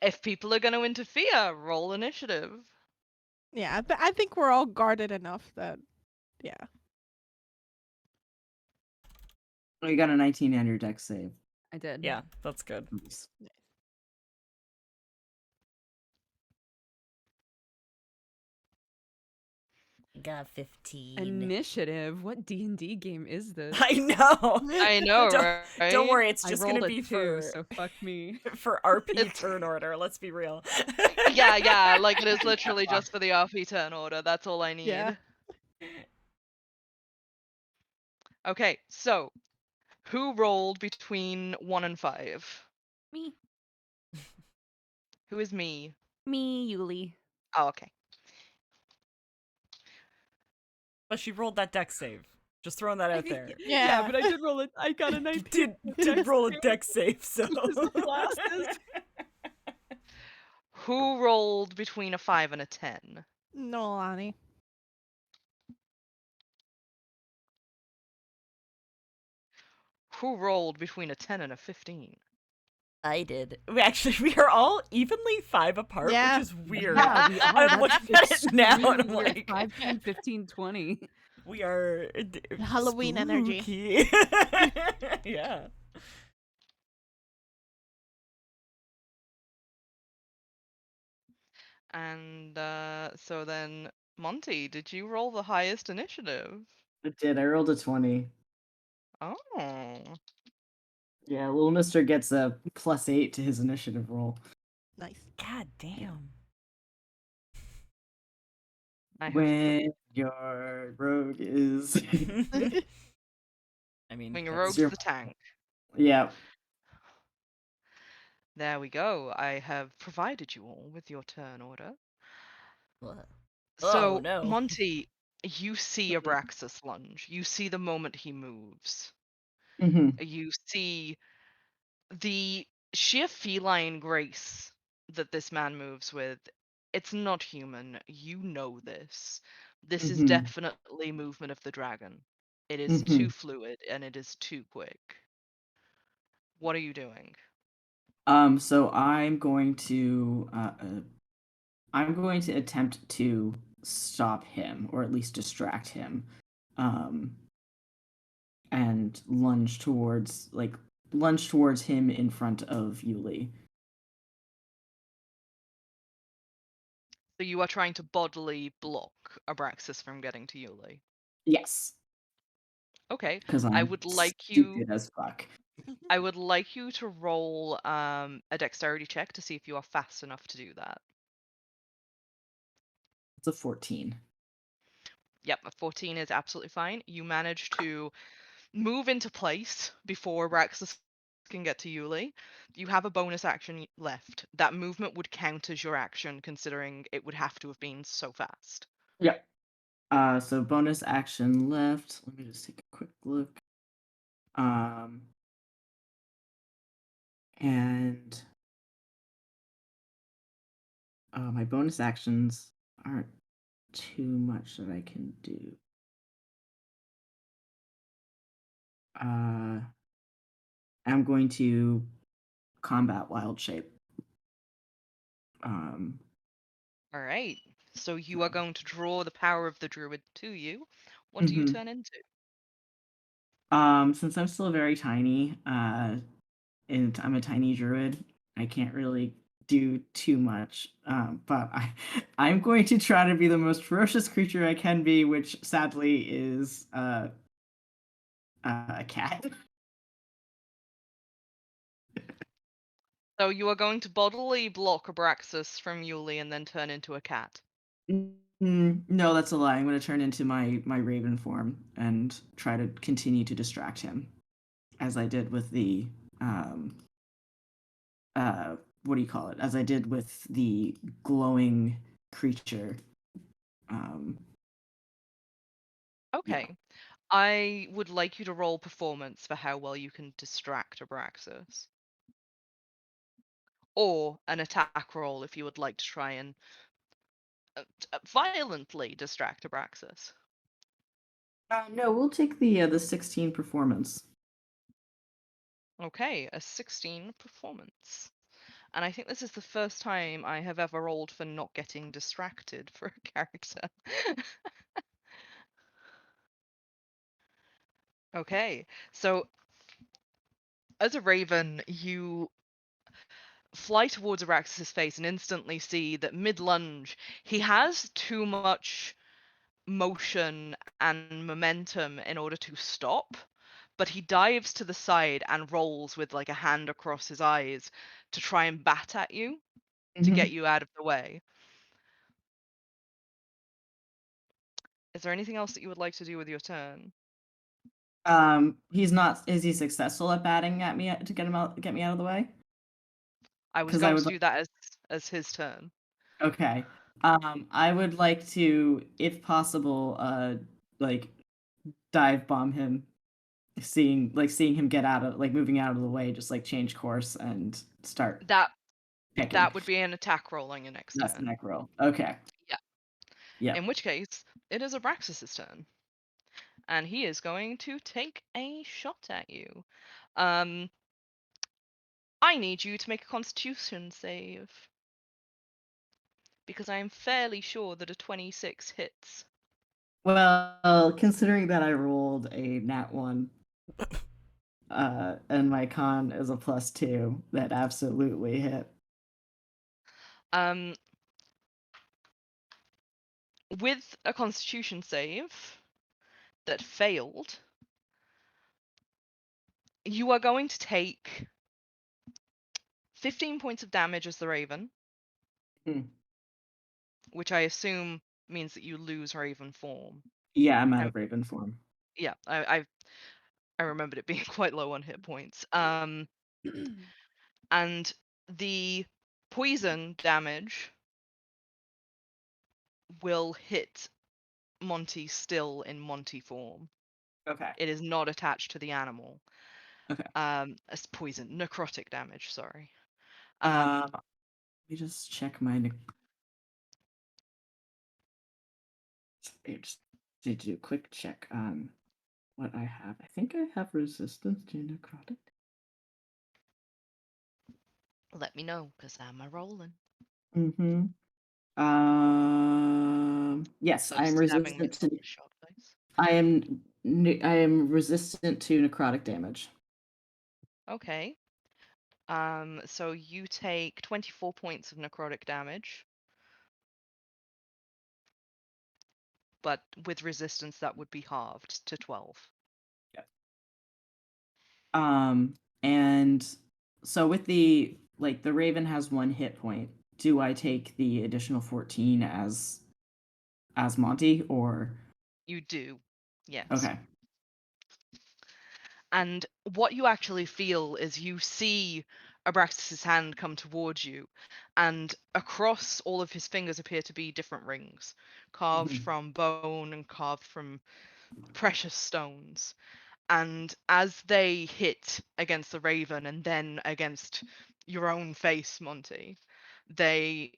Speaker 2: If people are going to interfere, roll initiative.
Speaker 5: Yeah, I think we're all guarded enough that, yeah.
Speaker 3: Oh, you got a 19 on your dex save.
Speaker 4: I did.
Speaker 1: Yeah, that's good.
Speaker 3: Nice.
Speaker 1: Got 15.
Speaker 4: Initiative? What D&D game is this?
Speaker 1: I know.
Speaker 2: I know,
Speaker 1: Don't
Speaker 2: right?
Speaker 1: worry, it's
Speaker 4: I
Speaker 1: just
Speaker 4: rolled
Speaker 1: gonna
Speaker 4: a
Speaker 1: be
Speaker 4: 2,
Speaker 1: for
Speaker 4: so fuck me.
Speaker 1: for RP
Speaker 2: It's-
Speaker 1: turn order. Let's be real.
Speaker 2: Yeah, like it is literally just for the RP turn order. That's all I need.
Speaker 5: Yeah.
Speaker 2: Okay, so who rolled between 1 and 5?
Speaker 4: Me.
Speaker 2: Who is me?
Speaker 4: Me, Yuli.
Speaker 2: Oh, okay.
Speaker 1: But she rolled that deck save. Just throwing that out there.
Speaker 4: Yeah,
Speaker 5: Yeah.
Speaker 4: but I did roll it. I got a
Speaker 1: You
Speaker 4: 19.
Speaker 1: did roll a deck save, so.
Speaker 4: Is the fastest.
Speaker 2: Who rolled between a 5 and a 10?
Speaker 5: No, Lonnie.
Speaker 2: Who rolled between a 10 and a 15?
Speaker 1: I did. We are all evenly 5 apart,
Speaker 5: Yeah.
Speaker 1: which is weird.
Speaker 4: Yeah, we are.
Speaker 1: I'm looking at it now and I'm
Speaker 4: extremely weird.
Speaker 1: like,
Speaker 4: 5, 10, 15, 20.
Speaker 1: we are
Speaker 5: Halloween energy.
Speaker 1: spooky. Yeah.
Speaker 2: And so then, Monty, did you roll the highest initiative?
Speaker 3: I did. I rolled a 20.
Speaker 2: Oh.
Speaker 3: Yeah, little mister gets a +8 to his initiative roll.
Speaker 5: Nice.
Speaker 1: God damn.
Speaker 2: I have
Speaker 3: When your rogue is.
Speaker 1: I mean,
Speaker 2: when your
Speaker 1: that's-
Speaker 2: rogue's
Speaker 3: your-
Speaker 2: the tank.
Speaker 3: Yeah.
Speaker 2: There we go. I have provided you all with your turn order.
Speaker 1: What?
Speaker 2: So,
Speaker 1: Oh, no.
Speaker 2: Monty, you see
Speaker 3: Mhm.
Speaker 2: Abraxas lunge. You see the moment he moves.
Speaker 3: hmm
Speaker 2: You see the sheer feline grace that this man moves with. It's not human. You know this. This is
Speaker 3: Mhm.
Speaker 2: definitely movement of the dragon. It is too fluid and it is too quick. What are you doing?
Speaker 3: So I'm going to attempt to stop him, or at least distract him, and lunge towards him in front of Yuli.
Speaker 2: So you are trying to bodily block Abraxas from getting to Yuli.
Speaker 3: Yes,
Speaker 2: Okay.
Speaker 3: because
Speaker 2: I
Speaker 3: I'm
Speaker 2: would like
Speaker 3: stupid
Speaker 2: you
Speaker 3: as fuck.
Speaker 2: I would like you to roll a dexterity check to see if you are fast enough to do that.
Speaker 3: It's a 14.
Speaker 2: Yep, a 14 is absolutely fine. You manage to move into place before Abraxas can get to Yuli. You have a bonus action left. That movement would count as your action, considering it would have to have been so fast.
Speaker 3: Yep. So bonus action left. Let me just take a quick look. Um, and my bonus actions aren't too much that I can do. I'm going to combat wild shape. Um,
Speaker 2: All right. So you are going to draw the power of the druid to you. What do you
Speaker 3: mhm.
Speaker 2: turn into?
Speaker 3: Since I'm still very tiny, and I'm a tiny druid, I can't really do too much. But I'm going to try to be the most ferocious creature I can be, which sadly is a cat.
Speaker 2: So you are going to bodily block Abraxas from Yuli and then turn into a cat.
Speaker 3: No, that's a lie. I'm going to turn into my raven form and try to continue to distract him, as I did with the what do you call it? As I did with the glowing creature. Um, yeah.
Speaker 2: Okay. I would like you to roll performance for how well you can distract Abraxas. Or an attack roll if you would like to try and violently distract Abraxas.
Speaker 3: No, we'll take the 16 performance.
Speaker 2: Okay, a 16 performance. And I think this is the first time I have ever rolled for not getting distracted for a character. Okay, so as a raven, you fly towards Araxis' face and instantly see that mid-lunge, he has too much motion and momentum in order to stop, but he dives to the side and rolls with like a hand across his eyes to try and bat at you to get you out of the way. Is there anything else that you would like to do with your turn?
Speaker 3: He's not. Is he successful at batting at me to get me out of the way?
Speaker 2: I was
Speaker 3: Because I
Speaker 2: going
Speaker 3: would.
Speaker 2: to do that as his turn.
Speaker 3: Okay. I would like to, if possible, like dive bomb him, seeing him get out of moving out of the way, just like change course and start
Speaker 2: That
Speaker 3: picking.
Speaker 2: that would be an attack roll on your next
Speaker 3: That's the
Speaker 2: turn.
Speaker 3: neck roll. Okay.
Speaker 2: Yeah.
Speaker 3: Yeah.
Speaker 2: In which case, it is Abraxas' turn. And he is going to take a shot at you. Um, I need you to make a constitution save. Because I am fairly sure that a 26 hits.
Speaker 3: Well, considering that I rolled a nat 1, and my con is a +2, that absolutely hit.
Speaker 2: Um, with a constitution save that failed, you are going to take 15 points of damage as the Raven,
Speaker 3: Hmm.
Speaker 2: which I assume means that you lose Raven form.
Speaker 3: Yeah, I'm out
Speaker 2: Um,
Speaker 3: of Raven form.
Speaker 2: yeah, I remembered it being quite low on hit points. And the poison damage will hit Monty still in Monty form.
Speaker 3: Okay.
Speaker 2: It is not attached to the animal.
Speaker 3: Okay.
Speaker 2: As poison, necrotic damage. Sorry.
Speaker 3: Let me just check my. I just need to do a quick check on what I have. I think I have resistance to necrotic.
Speaker 2: Let me know, cause I'm a rolling.
Speaker 3: Mm-hmm. Yes,
Speaker 2: So
Speaker 3: I am
Speaker 2: stabbing me
Speaker 3: resistant
Speaker 2: on
Speaker 3: to.
Speaker 2: the shot face.
Speaker 3: I am resistant to necrotic damage.
Speaker 2: Okay. So you take 24 points of necrotic damage, but with resistance that would be halved to 12.
Speaker 3: And so with the the Raven has 1 hit point. Do I take the additional 14 as Monty or
Speaker 2: You do, yes.
Speaker 3: okay?
Speaker 2: And what you actually feel is you see Abraxas' hand come towards you, and across all of his fingers appear to be different rings, carved
Speaker 3: Mhm.
Speaker 2: from bone and carved from precious stones. And as they hit against the raven and then against your own face, Monty, they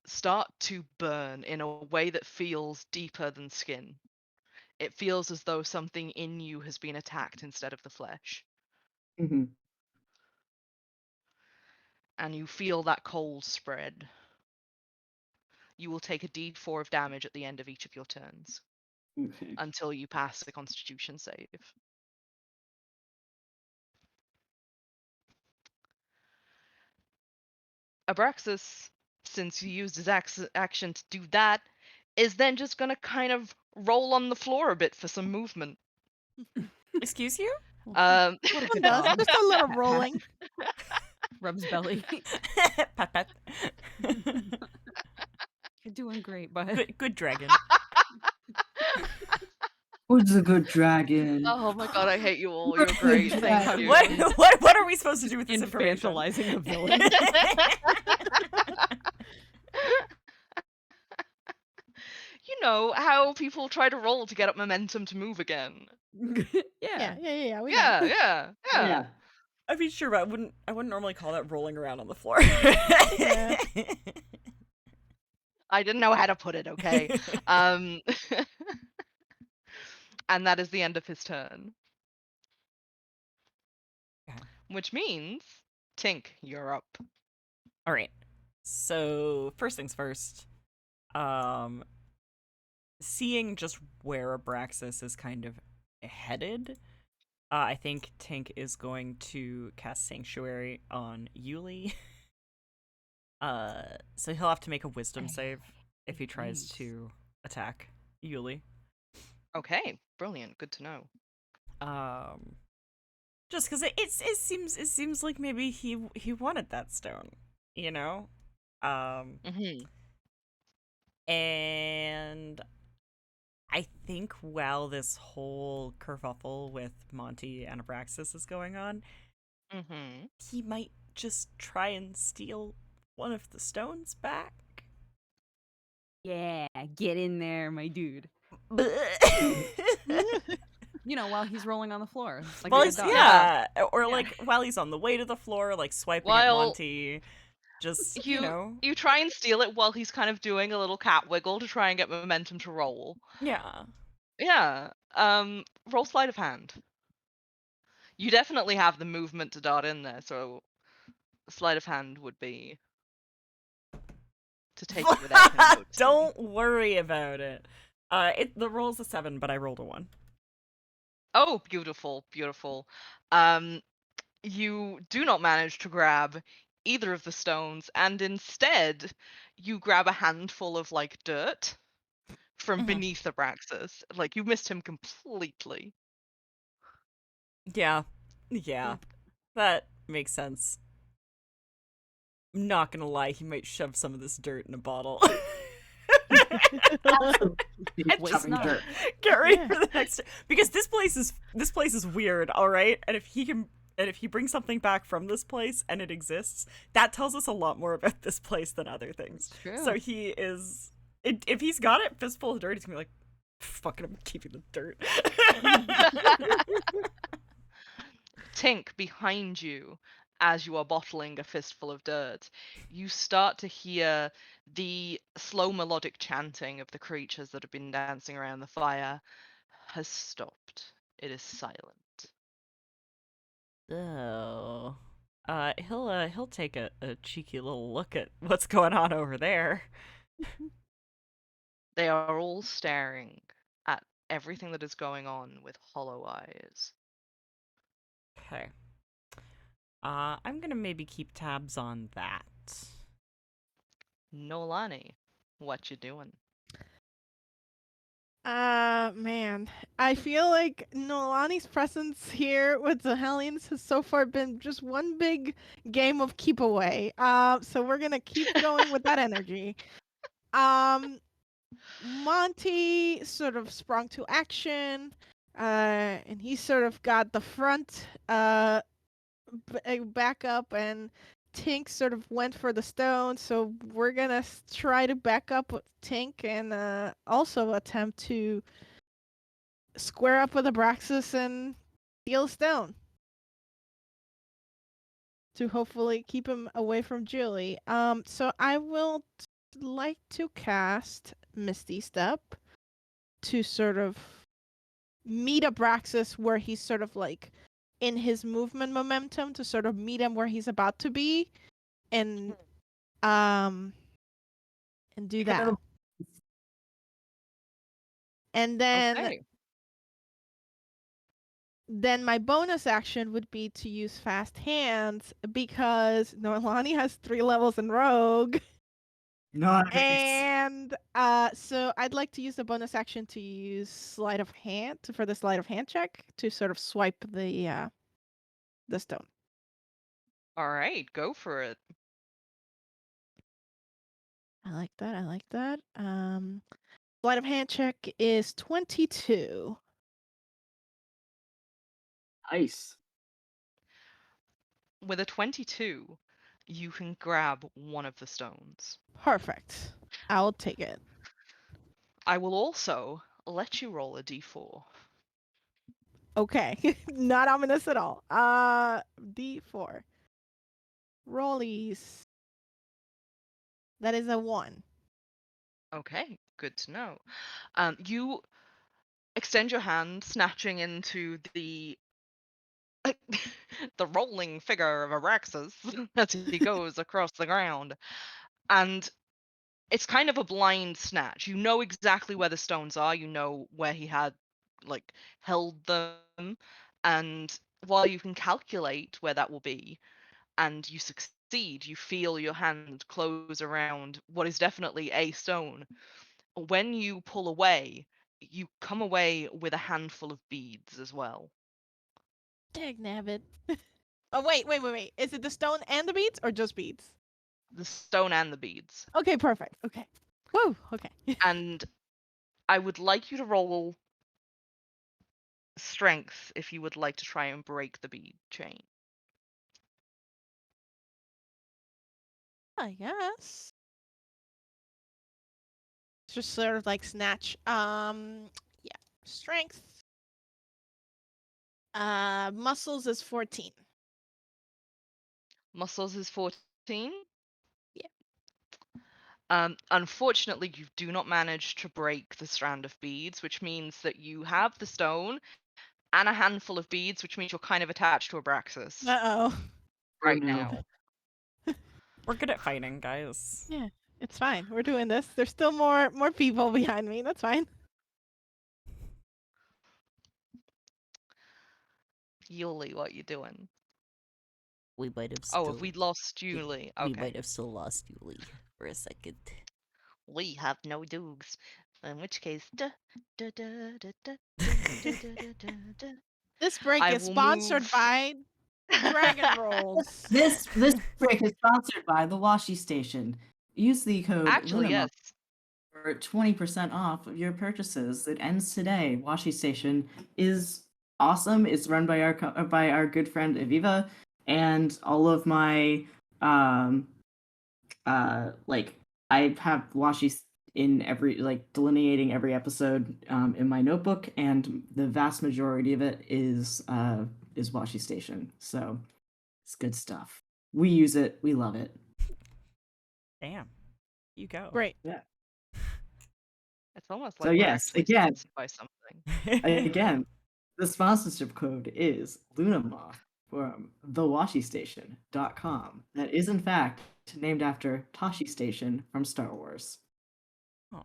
Speaker 2: start to burn in a way that feels deeper than skin. It feels as though something in you has been attacked instead of the flesh.
Speaker 3: Mm-hmm.
Speaker 2: And you feel that cold spread. You will take a d4 of damage at the end of each of your turns
Speaker 3: Okay.
Speaker 2: until you pass the Constitution save. Abraxas, since you used his action to do that, is then just gonna kind of roll on the floor a bit for some movement.
Speaker 1: Excuse you?
Speaker 2: Um,
Speaker 4: What a
Speaker 5: One
Speaker 4: good
Speaker 5: does.
Speaker 4: dog.
Speaker 5: Just a little
Speaker 4: Pat, pat.
Speaker 5: rolling.
Speaker 4: Rubs belly.
Speaker 1: Pat pat.
Speaker 4: You're doing great, bud.
Speaker 1: Good dragon.
Speaker 3: What's a good dragon?
Speaker 2: oh my god, I hate you all.
Speaker 3: We're
Speaker 2: You're great.
Speaker 3: good
Speaker 2: Thank
Speaker 3: dragon.
Speaker 2: you.
Speaker 1: What are we supposed to do with this information?
Speaker 4: Infantilizing the villain.
Speaker 2: You know how people try to roll to get up momentum to move again.
Speaker 5: Yeah. We
Speaker 2: Yeah,
Speaker 5: know.
Speaker 2: yeah.
Speaker 3: Yeah.
Speaker 1: I mean, sure, but I wouldn't normally call that rolling around on the floor.
Speaker 5: Yeah.
Speaker 2: I didn't know how to put it, okay? And that is the end of his turn.
Speaker 1: Okay.
Speaker 2: Which means, Tink, you're up.
Speaker 1: All right. So first things first. Seeing just where Abraxas is kind of headed, I think Tink is going to cast Sanctuary on Yuli. So he'll have to make a Wisdom save if he tries
Speaker 4: Nice.
Speaker 1: to attack Yuli.
Speaker 2: Okay, brilliant. Good to know.
Speaker 1: Just because it seems like maybe he wanted that stone, you know.
Speaker 2: Mm-hmm.
Speaker 1: And I think while this whole kerfuffle with Monty and Abraxas is going on,
Speaker 2: Mm-hmm.
Speaker 1: he might just try and steal one of the stones back.
Speaker 4: Yeah, get in there, my dude. You know, while he's rolling on the floor. Like
Speaker 1: Well,
Speaker 4: a good dog.
Speaker 1: yeah, or
Speaker 2: Yeah.
Speaker 1: like while he's on the way to the floor, like swiping at
Speaker 2: While
Speaker 1: Monty. Just, you know.
Speaker 2: You try and steal it while he's kind of doing a little cat wiggle to try and get momentum to roll.
Speaker 1: Yeah.
Speaker 2: Yeah. Roll sleight of hand. You definitely have the movement to dart in there, so sleight of hand would be to take it without him noticing.
Speaker 1: Don't worry about it. The roll's a 7, but I rolled a 1.
Speaker 2: Oh, beautiful, beautiful. You do not manage to grab either of the stones, and instead you grab a handful of like dirt from
Speaker 1: Mhm.
Speaker 2: beneath Abraxas. Like you missed him completely.
Speaker 1: Yeah. That makes sense. I'm not gonna lie, he might shove some of this dirt in a bottle.
Speaker 4: Waste
Speaker 3: Shoving
Speaker 4: not.
Speaker 3: dirt.
Speaker 1: Get ready
Speaker 5: Yeah.
Speaker 1: for the next, because this place is weird, all right? And if he brings something back from this place and it exists, that tells us a lot more about this place than other things.
Speaker 4: It's true.
Speaker 1: So he is, if he's got it fistful of dirt, he's gonna be like, fucking, I'm keeping the dirt.
Speaker 2: Tink, behind you, as you are bottling a fistful of dirt, you start to hear the slow melodic chanting of the creatures that have been dancing around the fire has stopped. It is silent.
Speaker 1: Oh. He'll take a cheeky little look at what's going on over there.
Speaker 2: They are all staring at everything that is going on with hollow eyes.
Speaker 1: Okay. I'm gonna maybe keep tabs on that.
Speaker 2: Nolani, what you doing?
Speaker 5: Man. I feel like Nolani's presence here with the Hellions has so far been just one big game of keep away. So we're gonna keep going with that energy. Monty sort of sprung to action, and he sort of got the front back up, and Tink sort of went for the stone. So we're gonna try to back up with Tink and also attempt to square up with Abraxas and steal a stone to hopefully keep him away from Julie. So I will like to cast Misty Step to sort of meet Abraxas where he's sort of like in his movement momentum to sort of meet him where he's about to be, and do that. And
Speaker 2: Okay.
Speaker 5: then my bonus action would be to use Fast Hands because Noelani has 3 levels in Rogue.
Speaker 3: Nice.
Speaker 5: And so I'd like to use the bonus action to use Sleight of Hand for the Sleight of Hand check to sort of swipe the stone.
Speaker 2: All right, go for it.
Speaker 5: I like that. I like that. Sleight of Hand check is 22.
Speaker 3: Nice.
Speaker 2: With a 22, you can grab one of the stones.
Speaker 5: Perfect. I'll take it.
Speaker 2: I will also let you roll a d4.
Speaker 5: Okay. Not ominous at all. D4. Rollies. That is a 1.
Speaker 2: Okay, good to know. You extend your hand, snatching into the the rolling figure of Araxes as he goes across the ground, and it's kind of a blind snatch. You know exactly where the stones are. You know where he had like held them, and while you can calculate where that will be, and you succeed, you feel your hand close around what is definitely a stone. When you pull away, you come away with a handful of beads as well.
Speaker 5: Dag nabbit. Oh, wait. Is it the stone and the beads or just beads?
Speaker 2: The stone and the beads.
Speaker 5: Okay, perfect. Okay. Woo, okay.
Speaker 2: And I would like you to roll strength if you would like to try and break the bead chain.
Speaker 5: I guess. Just sort of like snatch. Yeah. Strength. Muscles is 14.
Speaker 2: Muscles is 14.
Speaker 5: Yeah.
Speaker 2: Unfortunately, you do not manage to break the strand of beads, which means that you have the stone and a handful of beads, which means you're kind of attached to Abraxas
Speaker 5: Uh-oh.
Speaker 2: right
Speaker 3: Oh, no.
Speaker 2: now.
Speaker 1: We're good at fighting, guys.
Speaker 5: Yeah, it's fine. We're doing this. There's still more people behind me. That's fine.
Speaker 2: Yuli, what you doing?
Speaker 6: We might have
Speaker 2: Oh,
Speaker 6: still.
Speaker 2: have we lost Yuli?
Speaker 6: We
Speaker 2: Okay.
Speaker 6: might have still lost Yuli for a second.
Speaker 2: We have no doogs. In which case,
Speaker 5: This break
Speaker 2: I
Speaker 5: is
Speaker 2: will
Speaker 5: sponsored
Speaker 2: move.
Speaker 5: by Dragon Rolls.
Speaker 3: This break is sponsored by the Washi Station. Use the code
Speaker 2: Actually,
Speaker 3: LUNAMA
Speaker 2: yes.
Speaker 3: for 20% off of your purchases. It ends today. Washi Station is awesome. It's run by our good friend Aviva, and all of my like I have Washi in every like delineating every episode in my notebook, and the vast majority of it is Washi Station. So it's good stuff. We use it. We love it.
Speaker 1: Damn. You go.
Speaker 5: Great.
Speaker 3: Yeah.
Speaker 2: It's almost
Speaker 3: So
Speaker 2: like we're
Speaker 3: yes,
Speaker 2: actually
Speaker 3: again,
Speaker 2: sponsored by something.
Speaker 3: again, the sponsorship code is Lunama from thewashystation.com. That is in fact named after Tashi Station from Star Wars.
Speaker 1: Oh.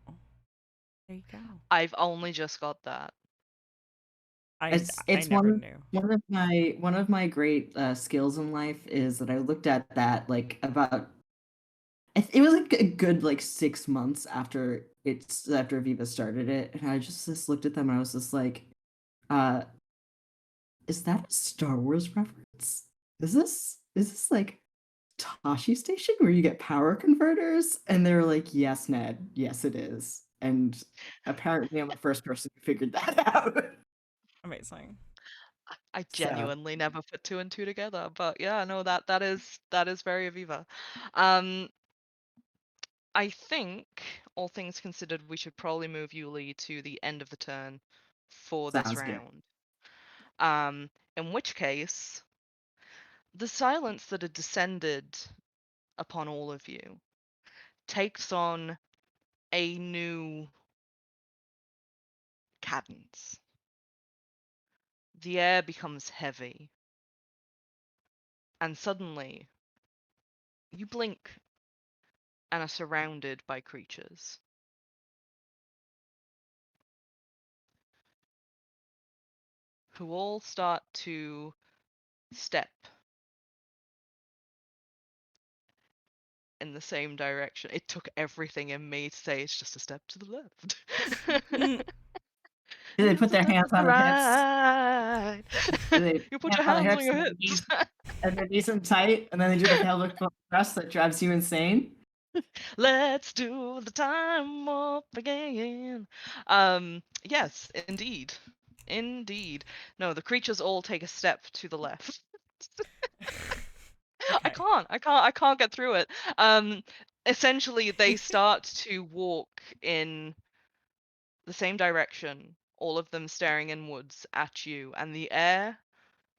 Speaker 1: There you go.
Speaker 2: I've only just got that.
Speaker 1: I
Speaker 3: It's
Speaker 1: never
Speaker 3: one
Speaker 1: knew.
Speaker 3: one of my great skills in life is that I looked at that like about it was like a good like 6 months after Viva started it, and I just looked at them and I was just like, is that a Star Wars reference? Is this like Tashi Station where you get power converters? And they were like, yes, Ned, yes it is. And apparently I'm the first person who figured that out.
Speaker 1: Amazing.
Speaker 2: I
Speaker 3: So-
Speaker 2: genuinely never put two and two together, but yeah, no, that is very Aviva. I think, all things considered, we should probably move Yuli to the end of the turn for this
Speaker 3: Sounds good.
Speaker 2: In which case, the silence that had descended upon all of you takes on a new cadence. The air becomes heavy, and suddenly you blink and are surrounded by creatures. Who all start to step in the same direction. It took everything in me to say it's just a step to the left.
Speaker 3: Do they
Speaker 2: It's
Speaker 3: put
Speaker 2: a
Speaker 3: their
Speaker 2: step
Speaker 3: hands
Speaker 2: to the
Speaker 3: on their hips?
Speaker 2: right.
Speaker 3: Do they
Speaker 2: You put
Speaker 3: hands
Speaker 2: your
Speaker 3: on their
Speaker 2: hands on
Speaker 3: hips
Speaker 2: your
Speaker 3: and
Speaker 2: hips.
Speaker 3: they're decent tight, and then they do the pelvic thrust that drives you insane?
Speaker 2: Let's do the time up again. Yes, indeed. Indeed. No, the creatures all take a step to the left. I
Speaker 1: Okay.
Speaker 2: can't get through it. Essentially they start to walk in the same direction, all of them staring inwards at you, and the air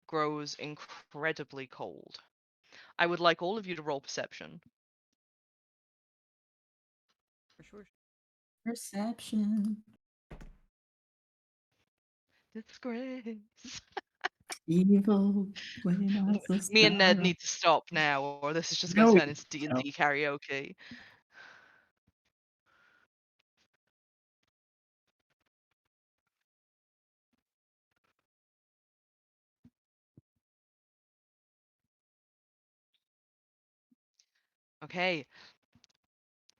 Speaker 2: grows incredibly cold. I would like all of you to roll perception.
Speaker 1: For sure.
Speaker 3: Perception.
Speaker 2: Disgrace.
Speaker 3: Evil when I the
Speaker 2: Me and Ned
Speaker 3: star.
Speaker 2: need to stop now, or this is just going to
Speaker 3: No.
Speaker 2: turn into D&D karaoke. Okay,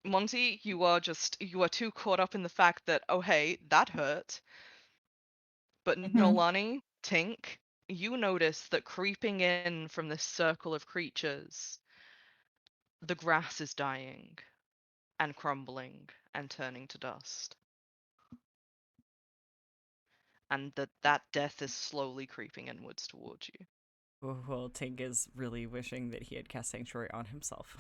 Speaker 2: Monty, you are too caught up in the fact that, oh hey, that hurt. But
Speaker 3: Mhm.
Speaker 2: Nolani, Tink, you notice that creeping in from this circle of creatures, the grass is dying and crumbling and turning to dust. And that death is slowly creeping inwards towards you.
Speaker 1: Well, Tink is really wishing that he had cast Sanctuary on himself.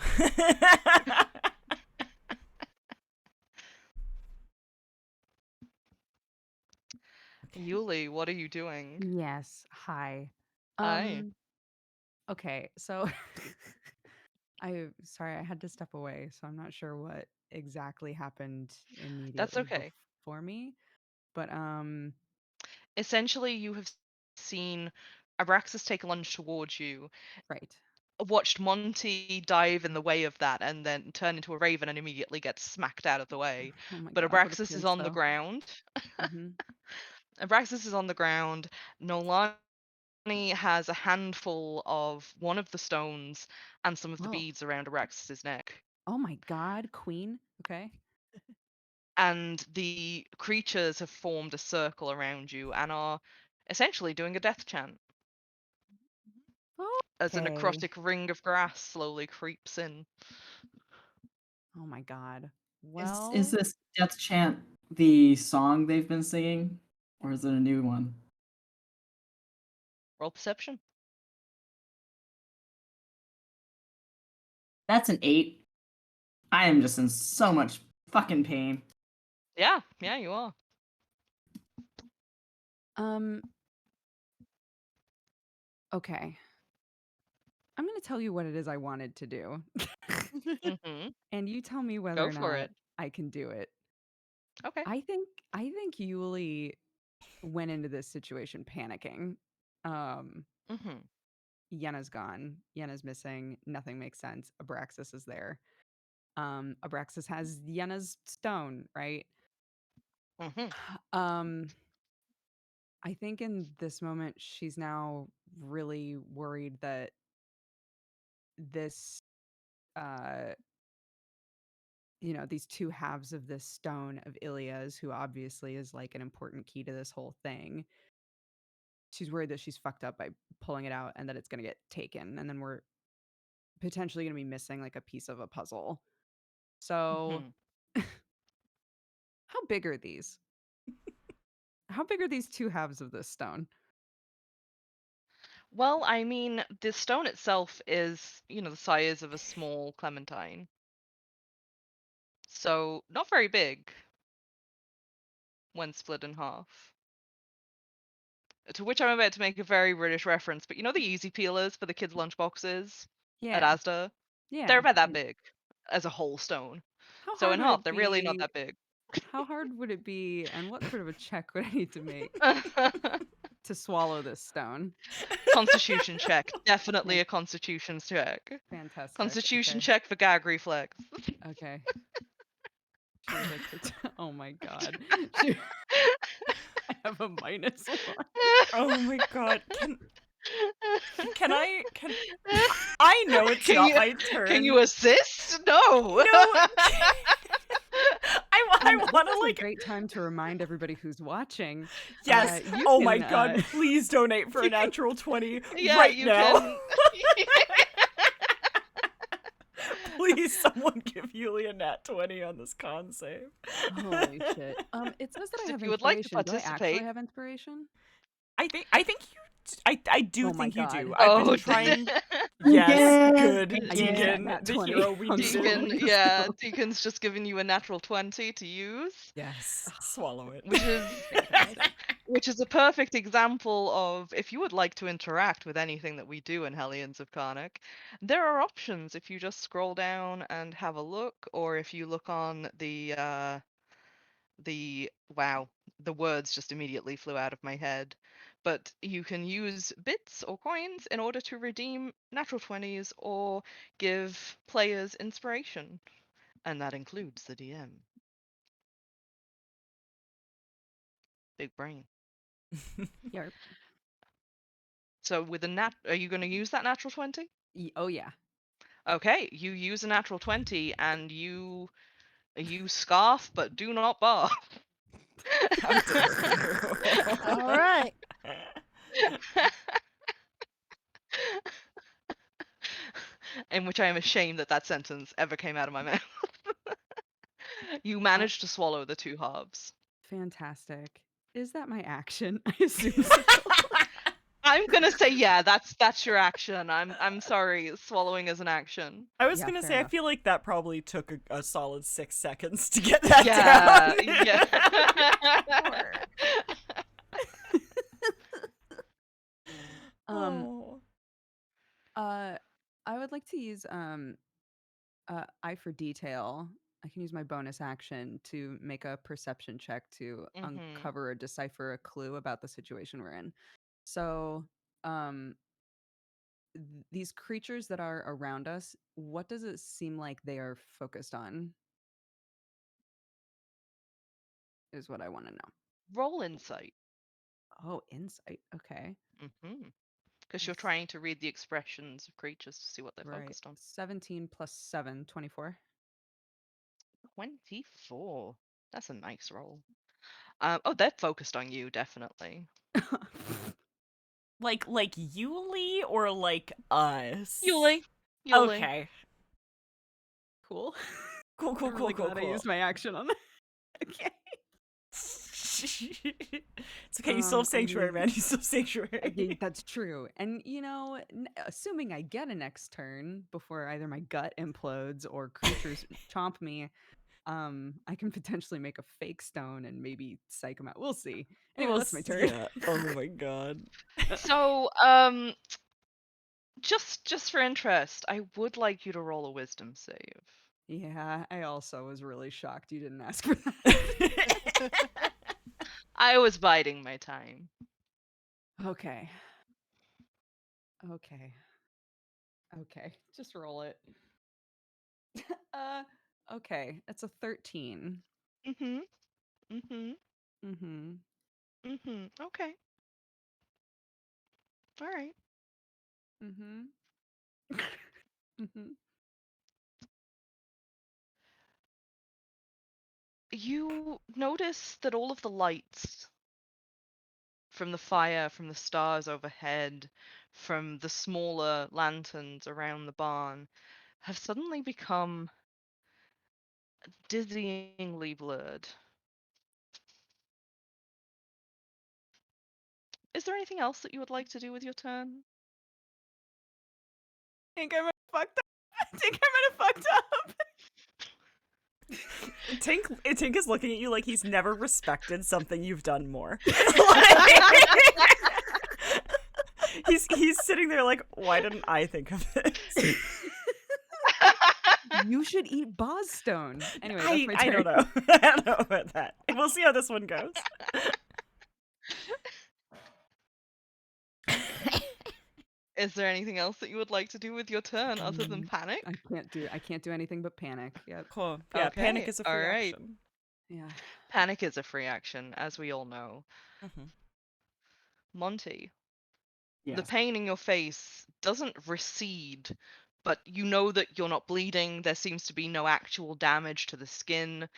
Speaker 1: Okay.
Speaker 2: Yuli, what are you doing?
Speaker 4: Yes. Hi.
Speaker 2: Hi.
Speaker 4: Okay, so sorry, I had to step away, so I'm not sure what exactly happened
Speaker 2: That's
Speaker 4: immediately
Speaker 2: okay.
Speaker 4: before me. But
Speaker 2: Essentially, you have seen Abraxas take a lunge towards you,
Speaker 4: right.
Speaker 2: watched Monty dive in the way of that, and then turn into a raven and immediately get smacked out of the way.
Speaker 4: Oh my
Speaker 2: But
Speaker 4: god, what a
Speaker 2: Abraxas is
Speaker 4: pinch
Speaker 2: on the
Speaker 4: though.
Speaker 2: ground.
Speaker 4: Mhm.
Speaker 2: Abraxas is on the ground. Nolani has a handful of one of the stones and some of the
Speaker 4: Oh.
Speaker 2: beads around Abraxas's neck.
Speaker 4: Oh my god, queen. Okay.
Speaker 2: And the creatures have formed a circle around you and are essentially doing a death chant as a
Speaker 4: Okay.
Speaker 2: necrotic ring of grass slowly creeps in.
Speaker 4: Oh my god.
Speaker 3: Is
Speaker 4: Well,
Speaker 3: this death chant the song they've been singing, or is it a new one?
Speaker 2: Roll perception.
Speaker 3: That's an 8. I am just in so much fucking pain.
Speaker 2: Yeah, you are.
Speaker 4: um okay. I'm going to tell you what it is I wanted to do.
Speaker 2: Mm-hmm.
Speaker 4: And you tell me whether
Speaker 2: Go
Speaker 4: or
Speaker 2: for
Speaker 4: not
Speaker 2: it.
Speaker 4: I can do it.
Speaker 2: Okay.
Speaker 4: I think Yuli went into this situation panicking. Um
Speaker 2: Mm-hmm.
Speaker 4: Yenna's gone. Yenna's missing. Nothing makes sense. Abraxas is there. Abraxas has Yenna's stone, right?
Speaker 2: Mm-hmm.
Speaker 4: Um, I think in this moment she's now really worried that this uh these two halves of this stone of Ilia's, who obviously is like an important key to this whole thing. She's worried that she's fucked up by pulling it out and that it's gonna get taken, and then we're potentially gonna be missing like a piece of a puzzle. So
Speaker 2: Mm-hmm.
Speaker 4: how big are these? How big are these two halves of this stone?
Speaker 2: Well, I mean, the stone itself is, the size of a small clementine. So, not very big when split in half. To which I'm about to make a very British reference, but you know the easy peelers for the kids' lunchboxes at
Speaker 4: Yeah.
Speaker 2: Asda?
Speaker 4: Yeah.
Speaker 2: They're about that big as a whole stone.
Speaker 4: How
Speaker 2: So
Speaker 4: hard
Speaker 2: in
Speaker 4: would
Speaker 2: half,
Speaker 4: it
Speaker 2: they're really not
Speaker 4: be?
Speaker 2: that big.
Speaker 4: How hard would it be, and what sort of a check would I need to make to swallow this stone?
Speaker 2: Constitution check. Definitely a constitution check.
Speaker 4: Fantastic.
Speaker 2: Constitution
Speaker 4: okay.
Speaker 2: check for gag reflex.
Speaker 4: Okay. She would like to. Oh my god. She- I have a -1.
Speaker 1: Oh my god. Can I know it's
Speaker 2: Can
Speaker 1: not
Speaker 2: you-
Speaker 1: my turn.
Speaker 2: Can you assist? No.
Speaker 1: No. I want to
Speaker 4: This is
Speaker 1: like
Speaker 4: a great time to remind everybody who's watching.
Speaker 1: yes.
Speaker 4: you
Speaker 1: Oh my
Speaker 4: can,
Speaker 1: god, please donate for a natural 20
Speaker 2: Yeah,
Speaker 1: right
Speaker 2: you
Speaker 1: now.
Speaker 2: can.
Speaker 1: Please someone give Yuli a nat 20 on this con save.
Speaker 4: Holy shit. It says that I
Speaker 2: If
Speaker 4: have
Speaker 2: you would like to
Speaker 4: inspiration. Do I actually
Speaker 2: participate.
Speaker 4: have inspiration?
Speaker 1: I think you I do
Speaker 4: Oh my
Speaker 1: think you
Speaker 4: God.
Speaker 1: do. I've been trying. Yes,
Speaker 3: Deacon!
Speaker 1: good.
Speaker 3: I
Speaker 4: used that
Speaker 1: Deacon,
Speaker 4: nat
Speaker 1: the
Speaker 4: 20
Speaker 1: hero we
Speaker 4: on
Speaker 1: needed.
Speaker 4: swallowing.
Speaker 2: Deacon, yeah, Deacon's just giving you a natural 20 to use,
Speaker 1: Yes, swallow it.
Speaker 2: which is a perfect example of if you would like to interact with anything that we do in Hellions of Carnocht, there are options if you just scroll down and have a look, or if you look on the wow, the words just immediately flew out of my head. But you can use bits or coins in order to redeem natural 20s or give players inspiration. And that includes the DM. Big brain.
Speaker 4: Yarp.
Speaker 2: So with are you going to use that natural 20?
Speaker 4: Oh yeah.
Speaker 2: Okay, you use a natural 20 and you scarf but do not barf.
Speaker 1: How dare you.
Speaker 5: All right.
Speaker 2: In which I am ashamed that that sentence ever came out of my mouth. You managed to swallow the 2 halves.
Speaker 4: Fantastic. Is that my action? I assume so.
Speaker 2: I'm gonna say yeah. That's your action. I'm sorry. Swallowing is an action.
Speaker 1: I was
Speaker 4: Yeah,
Speaker 1: gonna
Speaker 4: fair
Speaker 1: say, I
Speaker 4: enough.
Speaker 1: feel like that probably took a solid 6 seconds to get that
Speaker 2: Yeah,
Speaker 1: down.
Speaker 2: yeah.
Speaker 1: Oh.
Speaker 4: I would like to use eye for detail. I can use my bonus action to make a perception check to uncover or decipher a clue about the situation we're in. So, these creatures that are around us, what does it seem like they are focused on? Is what I want to know.
Speaker 2: Roll insight.
Speaker 4: Oh, insight. Okay.
Speaker 2: Because you're trying to read the expressions of creatures to see what they're
Speaker 4: Right.
Speaker 2: focused on.
Speaker 4: 17 plus 7, 24.
Speaker 2: 24. That's a nice roll. Oh, they're focused on you, definitely.
Speaker 1: Like Yuli or like us?
Speaker 2: Yuli.
Speaker 1: Okay.
Speaker 4: Cool.
Speaker 1: Cool.
Speaker 4: I'm really glad I used my action on that. Okay.
Speaker 1: It's okay. You still have sanctuary, man. You still have sanctuary.
Speaker 4: That's true. And assuming I get a next turn before either my gut implodes or creatures chomp me, I can potentially make a fake stone and maybe psych them out. We'll see. Anyway, that's my turn.
Speaker 1: Yeah. Oh my god.
Speaker 2: So, just for interest, I would like you to roll a wisdom save.
Speaker 4: Yeah, I also was really shocked you didn't ask for that.
Speaker 2: I was biding my time.
Speaker 4: Okay. Just roll it. Okay. It's a 13.
Speaker 2: Okay. All right. You notice that all of the lights from the fire, from the stars overhead, from the smaller lanterns around the barn, have suddenly become dizzyingly blurred. Is there anything else that you would like to do with your turn?
Speaker 4: I think I'm fucked up.
Speaker 1: Tink is looking at you like he's never respected something you've done more. he's sitting there like, why didn't I think of this?
Speaker 4: You should eat Bosstone. Anyway, that's my
Speaker 1: I
Speaker 4: turn.
Speaker 1: don't know. I don't know about that. We'll see how this one goes.
Speaker 2: Is there anything else that you would like to do with your turn other than panic?
Speaker 4: I can't do anything but panic. Yep.
Speaker 1: Cool. Yeah, panic
Speaker 2: Okay,
Speaker 1: is a free
Speaker 2: alright.
Speaker 1: action.
Speaker 4: Yeah.
Speaker 2: Panic is a free action, as we all know.
Speaker 1: Mhm.
Speaker 2: Monty, the
Speaker 3: Yes.
Speaker 2: pain in your face doesn't recede, but you know that you're not bleeding. There seems to be no actual damage to the skin.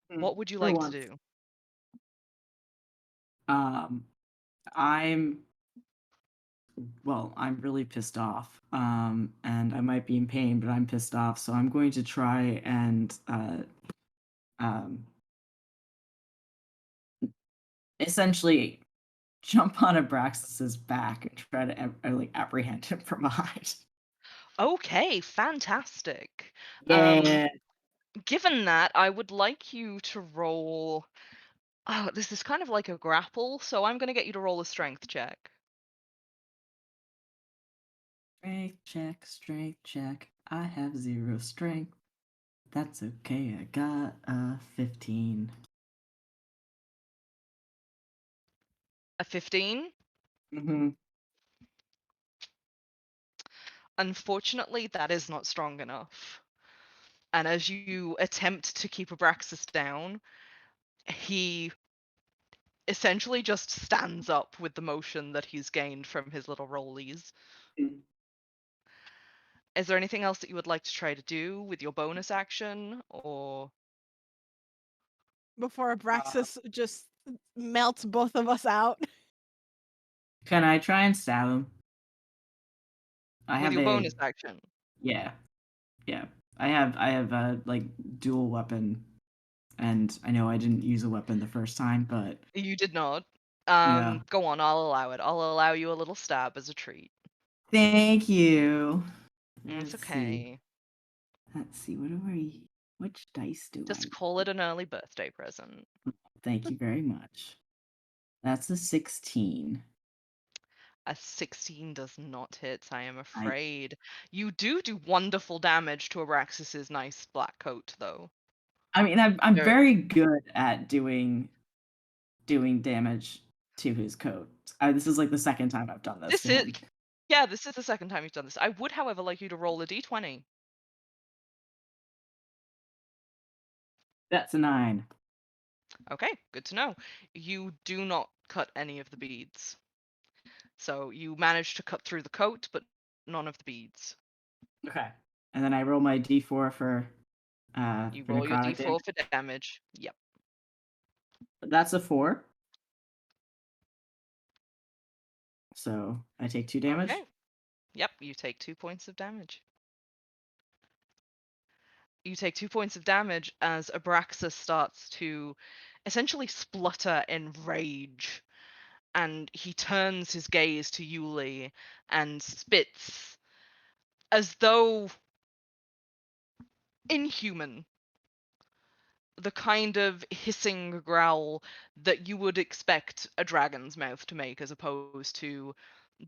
Speaker 2: What would you
Speaker 3: For
Speaker 2: like
Speaker 3: once.
Speaker 2: to do?
Speaker 3: I'm really pissed off. And I might be in pain, but I'm pissed off, so I'm going to try and essentially jump on Abraxas's back and try to apprehend him from behind.
Speaker 2: Okay, fantastic.
Speaker 3: Yeah.
Speaker 2: Given that, I would like you to roll. Oh, this is kind of like a grapple, so I'm going to get you to roll a strength check.
Speaker 3: Strength check. I have 0 strength. That's okay. I got 15.
Speaker 2: A 15?
Speaker 3: Mm-hmm.
Speaker 2: Unfortunately, that is not strong enough. And as you attempt to keep Abraxas down, he essentially just stands up with the motion that he's gained from his little rollies. Is there anything else that you would like to try to do with your bonus action, or
Speaker 5: Before Abraxas just melts both of us out.
Speaker 3: Can I try and stab him? I
Speaker 2: with
Speaker 3: have
Speaker 2: your
Speaker 3: a
Speaker 2: bonus action?
Speaker 3: yeah. I have like dual weapon, and I know I didn't use a weapon the first time, but
Speaker 2: You did not.
Speaker 3: yeah.
Speaker 2: Go on, I'll allow it. I'll allow you a little stab as a treat.
Speaker 3: Thank you.
Speaker 2: It's
Speaker 3: Let's see.
Speaker 2: okay.
Speaker 3: Which dice do I?
Speaker 2: Just call it an early birthday present.
Speaker 3: Thank you very much. That's a 16.
Speaker 2: A 16 does not hit, I am afraid. You do wonderful damage to Abraxas's nice black coat, though.
Speaker 3: I mean, I'm
Speaker 2: Very-
Speaker 3: very good at doing damage to his coat. This is like the second time I've done this.
Speaker 2: This is yeah, this is the second time you've done this. I would, however, like you to roll a d20.
Speaker 3: That's a 9.
Speaker 2: Okay, good to know. You do not cut any of the beads. So you manage to cut through the coat, but none of the beads.
Speaker 3: Okay. And then I roll my d4 for
Speaker 2: You
Speaker 3: for
Speaker 2: roll your
Speaker 3: necrotic
Speaker 2: d4
Speaker 3: damage.
Speaker 2: for damage. Yep.
Speaker 3: That's a 4. So I take 2 damage.
Speaker 2: Okay. Yep, you take 2 points of damage. You take 2 points of damage as Abraxas starts to essentially splutter in rage, and he turns his gaze to Yuli and spits as though inhuman, the kind of hissing growl that you would expect a dragon's mouth to make, as opposed to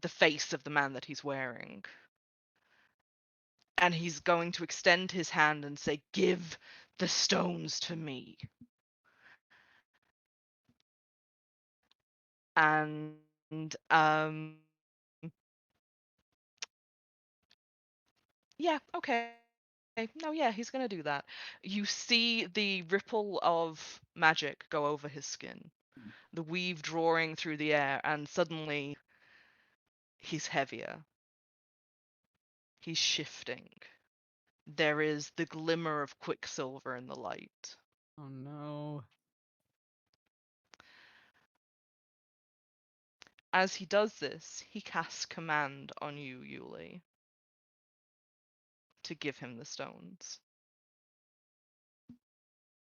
Speaker 2: the face of the man that he's wearing. And he's going to extend his hand and say, "Give the stones to me." And yeah, okay. No, yeah, he's gonna do that. You see the ripple of magic go over his skin, the weave drawing through the air, and suddenly he's heavier. He's shifting. There is the glimmer of quicksilver in the light.
Speaker 4: Oh no.
Speaker 2: As he does this, he casts command on you, Yuli, to give him the stones.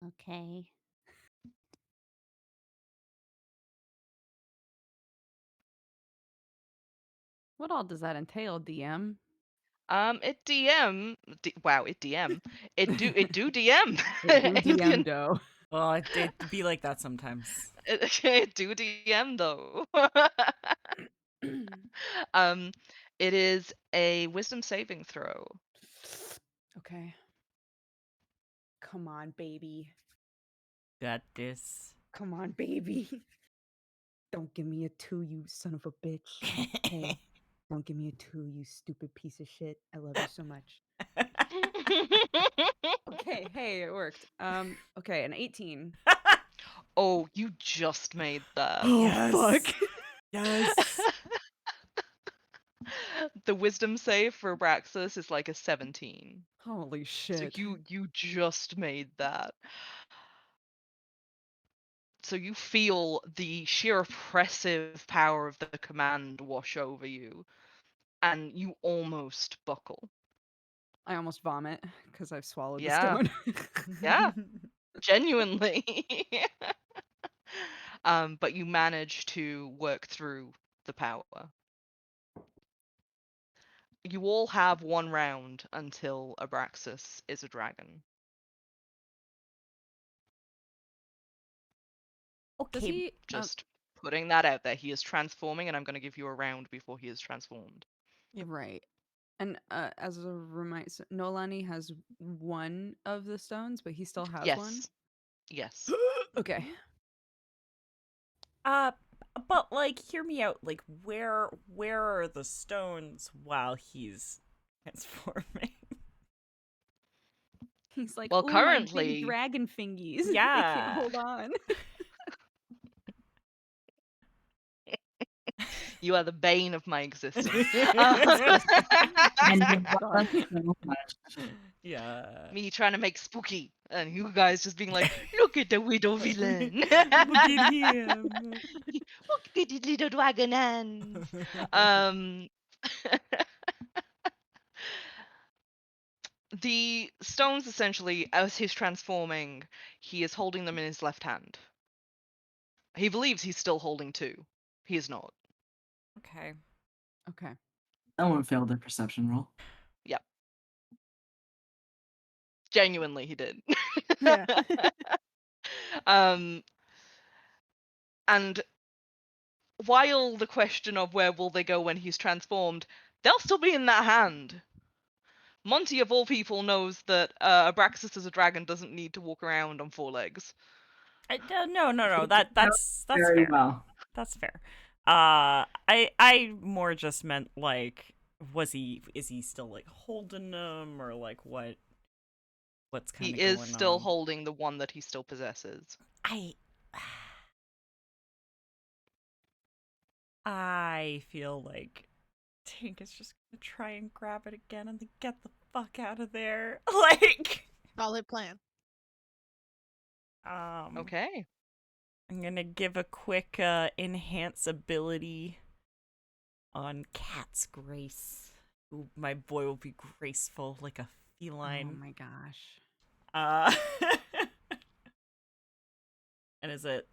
Speaker 6: Okay.
Speaker 4: What all does that entail, DM?
Speaker 2: It DM. Wow, it DM. It do DM.
Speaker 4: It do
Speaker 2: In the
Speaker 4: DM though.
Speaker 1: Well, it'd be like that sometimes.
Speaker 2: It do DM though. It is a wisdom saving throw.
Speaker 4: Okay. Come on, baby.
Speaker 1: Got this.
Speaker 4: Come on, baby. Don't give me a 2, you son of a bitch. Hey, don't give me a 2, you stupid piece of shit. I love you so much. Okay, hey, it worked. Okay, an 18.
Speaker 2: Oh, you just made that.
Speaker 4: Oh,
Speaker 1: Yes.
Speaker 4: fuck.
Speaker 1: Yes.
Speaker 2: The wisdom save for Abraxas is like a 17.
Speaker 4: Holy
Speaker 2: So
Speaker 4: shit.
Speaker 2: you just made that. So you feel the sheer oppressive power of the command wash over you, and you almost buckle.
Speaker 4: I almost vomit because I've swallowed the
Speaker 2: Yeah.
Speaker 4: stone.
Speaker 2: Yeah. Genuinely. But you manage to work through the power. You all have 1 round until Abraxas is a dragon.
Speaker 4: Does
Speaker 1: Okay.
Speaker 4: he?
Speaker 2: Just putting that out there. He is transforming, and I'm going to give you a round before he is transformed.
Speaker 4: Right. And as a reminder, Nolani has 1 of the stones, but he still has 1.
Speaker 2: Yes.
Speaker 4: Okay.
Speaker 1: But like, hear me out. Like, where are the stones while he's transforming?
Speaker 4: He's like,
Speaker 2: Well,
Speaker 4: ooh, my
Speaker 2: currently-
Speaker 4: big dragon fingies. They
Speaker 1: Yeah.
Speaker 4: can't hold on.
Speaker 2: You are the bane of my existence.
Speaker 3: And you
Speaker 4: God.
Speaker 3: love us so much.
Speaker 1: Yeah.
Speaker 2: Me trying to make spooky, and you guys just being like, look at the widow villain.
Speaker 1: Look at him.
Speaker 2: Look at his little dragon hands. Um, the stones, essentially, as he's transforming, he is holding them in his left hand. He believes he's still holding 2. He is not.
Speaker 1: Okay.
Speaker 4: Okay.
Speaker 3: Someone failed their perception roll.
Speaker 2: Genuinely, he did.
Speaker 5: Yeah.
Speaker 2: And while the question of where will they go when he's transformed, they'll still be in that hand. Monty, of all people, knows that Abraxas as a dragon doesn't need to walk around on 4 legs.
Speaker 1: No. That's
Speaker 3: Very
Speaker 1: fair.
Speaker 3: well.
Speaker 1: That's fair. I more just meant like, is he still like holding them, or like what's kind
Speaker 2: He
Speaker 1: of
Speaker 2: is
Speaker 1: going
Speaker 2: still
Speaker 1: on?
Speaker 2: holding the one that he still possesses.
Speaker 1: I feel like Tink is just gonna try and grab it again and then get the fuck out of there. Like,
Speaker 5: Solid plan.
Speaker 2: Okay.
Speaker 1: I'm gonna give a quick enhance ability on Cat's Grace. Ooh, my boy will be graceful like a
Speaker 4: Oh
Speaker 1: feline.
Speaker 4: my gosh.
Speaker 1: And is it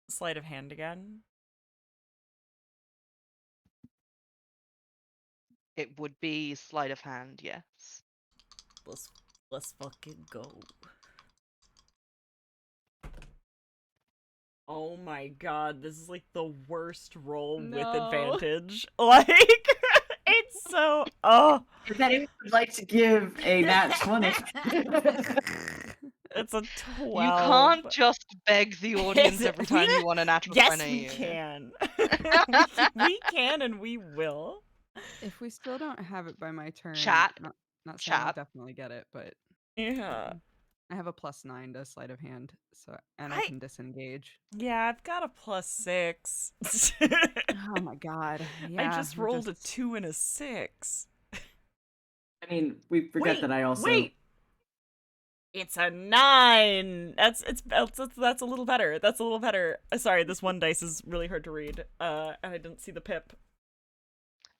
Speaker 1: sleight of hand again?
Speaker 2: It would be sleight of hand, yes.
Speaker 1: Let's fucking go. Oh my god, this is like the worst roll with
Speaker 4: No.
Speaker 1: advantage. Like, it's so. Oh,
Speaker 3: If anyone would like to give a nat 20.
Speaker 1: it's a 12.
Speaker 2: You can't just beg the audience
Speaker 1: Is it-
Speaker 2: every time
Speaker 1: we-
Speaker 2: you want a natural
Speaker 1: Yes,
Speaker 2: 20.
Speaker 1: we can. we can and we will.
Speaker 4: If we still don't have it by my turn,
Speaker 2: Chat.
Speaker 4: not saying I'll
Speaker 2: Chat.
Speaker 4: definitely get it, but
Speaker 1: Yeah.
Speaker 4: I have a +9 to sleight of hand, so and I
Speaker 1: I-
Speaker 4: can disengage.
Speaker 1: Yeah, I've got a +6.
Speaker 4: Oh my god! Yeah,
Speaker 1: I just rolled a 2 and a 6.
Speaker 3: I mean, we forget that I also.
Speaker 1: Wait. It's a 9. That's a little better. That's a little better. Sorry, this one dice is really hard to read. And I didn't see the pip.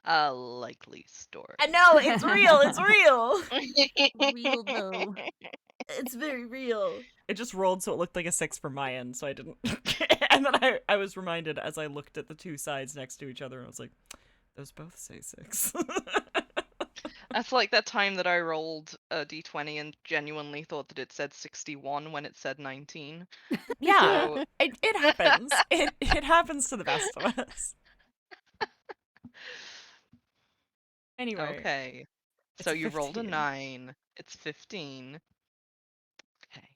Speaker 2: A likely story.
Speaker 1: No, it's real. It's real.
Speaker 4: Real though.
Speaker 1: It's very real. It just rolled so it looked like a 6 from my end, so I didn't. And then I was reminded as I looked at the two sides next to each other, and I was like, those both say 6.
Speaker 2: That's like that time that I rolled a d20 and genuinely thought that it said 61 when it said 19.
Speaker 1: Yeah,
Speaker 2: So-
Speaker 1: it happens. It happens to the best of us. Anyway,
Speaker 2: Okay.
Speaker 1: it's
Speaker 2: So
Speaker 1: a
Speaker 2: you rolled a
Speaker 1: 15.
Speaker 2: 9. It's 15. Okay.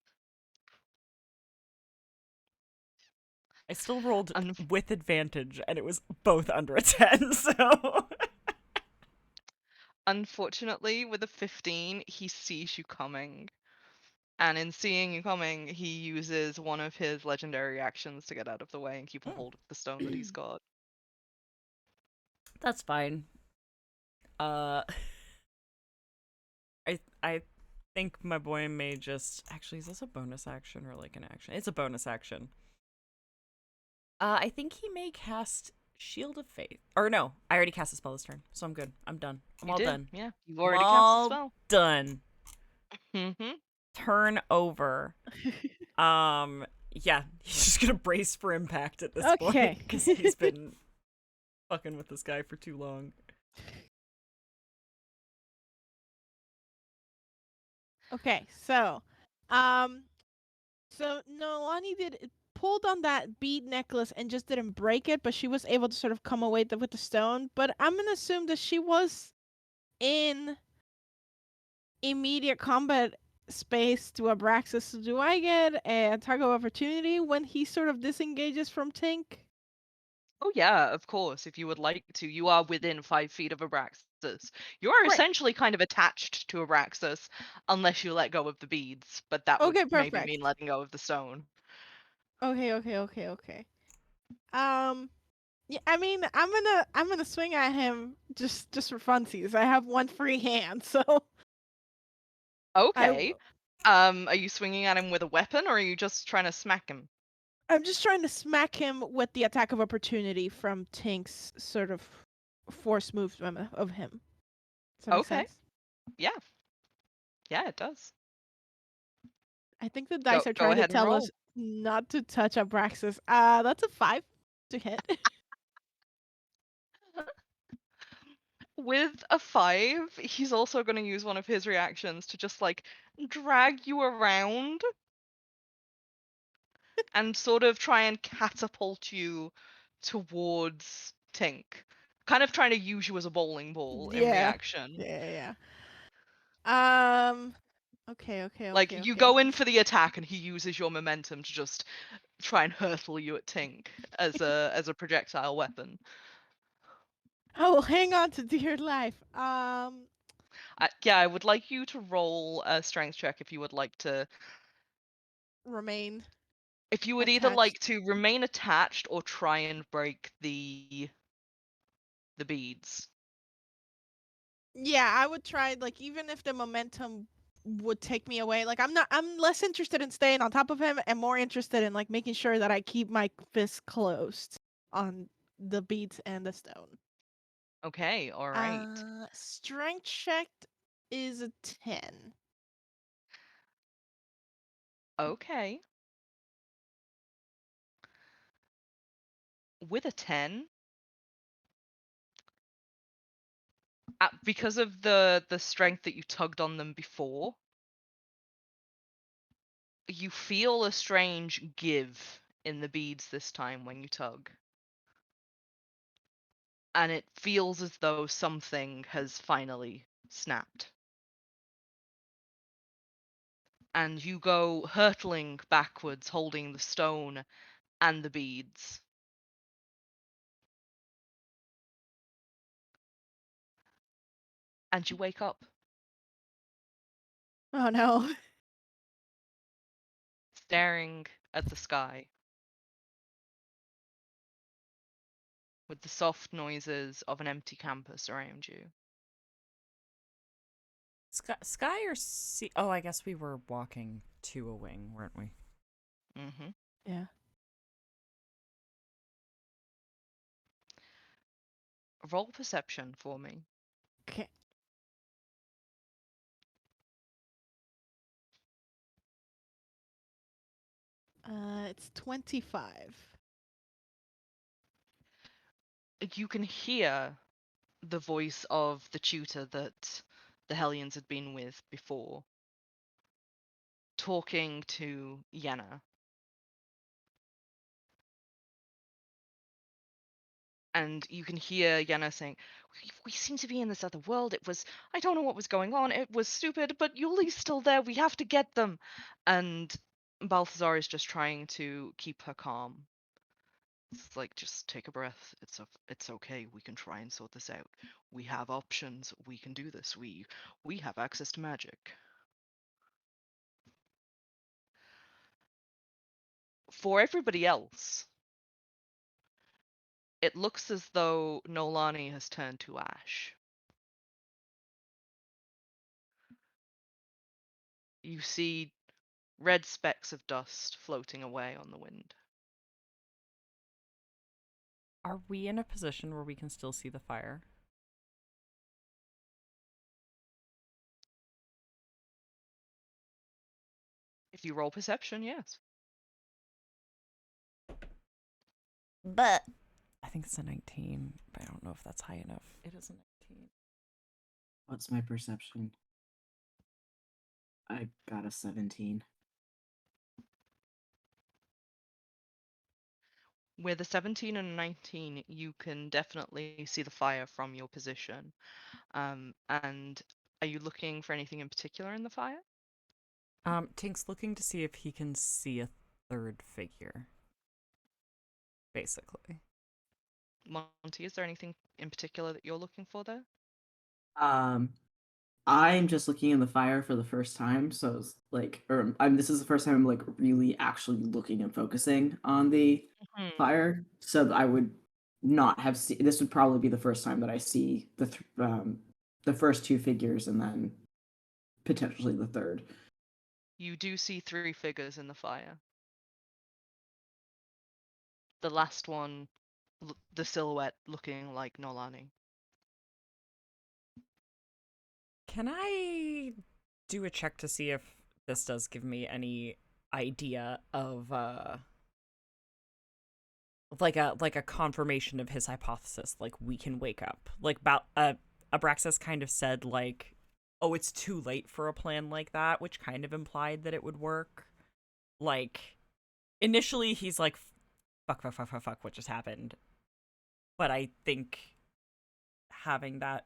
Speaker 1: I still rolled
Speaker 2: Unf-
Speaker 1: with advantage, and it was both under a 10, so...
Speaker 2: Unfortunately, with a 15, he sees you coming. And in seeing you coming, he uses one of his legendary actions to get out of the way and keep a hold of the stone that he's got.
Speaker 1: That's fine. I think my boy may just... Actually, is this a bonus action or like an action? It's a bonus action. I think he may cast Shield of Faith. Or no, I already cast a spell this turn, so I'm good. I'm done. I'm
Speaker 2: You
Speaker 1: all
Speaker 2: did,
Speaker 1: done.
Speaker 2: yeah. You've
Speaker 1: I'm
Speaker 2: already cast a
Speaker 1: all
Speaker 2: spell.
Speaker 1: done.
Speaker 2: Mm-hmm.
Speaker 1: Turn over. Yeah, he's just gonna brace for impact at this
Speaker 5: Okay.
Speaker 1: point because he's been fucking with this guy for too long.
Speaker 5: Okay, so Nolani pulled on that bead necklace and just didn't break it, but she was able to sort of come away with the stone. But I'm gonna assume that she was in immediate combat space to Abraxas. So do I get a target of opportunity when he sort of disengages from Tink?
Speaker 2: Oh yeah, of course. If you would like to, you are within 5 feet of Abraxas. You are
Speaker 5: Great.
Speaker 2: essentially kind of attached to Abraxas, unless you let go of the beads. But that would
Speaker 5: Okay,
Speaker 2: maybe
Speaker 5: perfect.
Speaker 2: mean letting go of the stone.
Speaker 5: Okay. Yeah, I mean, I'm gonna swing at him just for funsies. I have one free hand, so
Speaker 2: Okay. Are you swinging at him with a weapon, or are you just trying to smack him?
Speaker 5: I'm just trying to smack him with the attack of opportunity from Tink's sort of force movement of him. Does that make
Speaker 2: Okay.
Speaker 5: sense?
Speaker 2: Yeah. Yeah, it does.
Speaker 5: I think the
Speaker 2: Go
Speaker 5: dice are
Speaker 2: go
Speaker 5: trying to
Speaker 2: ahead and
Speaker 5: tell
Speaker 2: roll.
Speaker 5: us not to touch Abraxas. That's a 5 to hit.
Speaker 2: With a 5, he's also going to use one of his reactions to just like drag you around and sort of try and catapult you towards Tink. Kind of trying to use you as a bowling ball in
Speaker 5: Yeah.
Speaker 2: reaction.
Speaker 5: Yeah. Okay.
Speaker 2: Like you go in for the attack and he uses your momentum to just try and hurtle you at Tink as a projectile weapon.
Speaker 5: I will hang on to dear life.
Speaker 2: Yeah, I would like you to roll a strength check if you would like to.
Speaker 5: Remain
Speaker 2: If you would either
Speaker 5: attached.
Speaker 2: like to remain attached or try and break the beads.
Speaker 5: Yeah, I would try, like, even if the momentum would take me away. Like, I'm less interested in staying on top of him and more interested in like making sure that I keep my fist closed on the beads and the stone.
Speaker 2: Okay, all right.
Speaker 5: Strength check is a 10.
Speaker 2: Okay. With a 10, because of the strength that you tugged on them before, you feel a strange give in the beads this time when you tug. And it feels as though something has finally snapped. And you go hurtling backwards, holding the stone and the beads. And you wake up,
Speaker 5: Oh no.
Speaker 2: staring at the sky, with the soft noises of an empty campus around you.
Speaker 1: Sky or sea? Oh, I guess we were walking to a wing, weren't we?
Speaker 2: Mm-hmm.
Speaker 5: Yeah.
Speaker 2: Roll perception for me.
Speaker 5: Okay. It's 25.
Speaker 2: You can hear the voice of the tutor that the Hellions had been with before, talking to Yenna. And you can hear Yenna saying, we seem to be in this other world. I don't know what was going on. It was stupid, but Yuli's still there. We have to get them. And Balthazar is just trying to keep her calm. It's like, just take a breath. It's okay. We can try and sort this out. We have options. We can do this. We have access to magic. For everybody else, it looks as though Nolani has turned to ash. You see red specks of dust floating away on the wind.
Speaker 1: Are we in a position where we can still see the fire?
Speaker 2: If you roll perception, yes.
Speaker 6: But
Speaker 1: I think it's a 19, but I don't know if that's high enough. It is a 19.
Speaker 3: What's my perception? I got a 17.
Speaker 2: With a 17 and a 19, you can definitely see the fire from your position. And are you looking for anything in particular in the fire?
Speaker 1: Tink's looking to see if he can see a third figure. Basically.
Speaker 2: Monty, is there anything in particular that you're looking for there?
Speaker 3: I'm just looking in the fire for the first time, so it's like, this is the first time I'm like really actually looking and focusing on the fire. So I would not have seen. This would probably be the first time that I see the first two figures, and then potentially the third.
Speaker 2: You do see 3 figures in the fire. The last one, the silhouette looking like Nolani.
Speaker 1: Can I do a check to see if this does give me any idea of like a confirmation of his hypothesis, like we can wake up? Like Abraxas kind of said like, oh, it's too late for a plan like that, which kind of implied that it would work. Like initially he's like, fuck, what just happened? But I think having that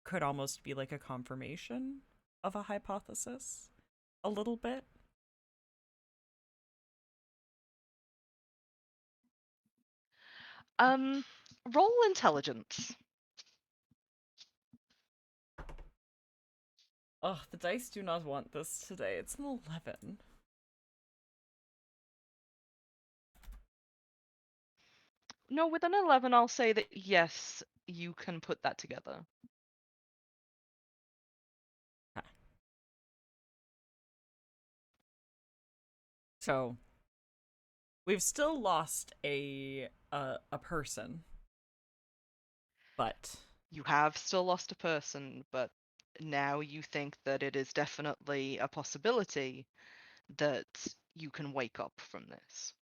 Speaker 1: could almost be like a confirmation of a hypothesis a little bit.
Speaker 2: Roll intelligence.
Speaker 1: Oh, the dice do not want this today. It's an 11.
Speaker 2: No, with an 11, I'll say that yes, you can put that together.
Speaker 1: Okay. So, we've still lost a person, but
Speaker 2: You have still lost a person, but now you think that it is definitely a possibility that you can wake up from this.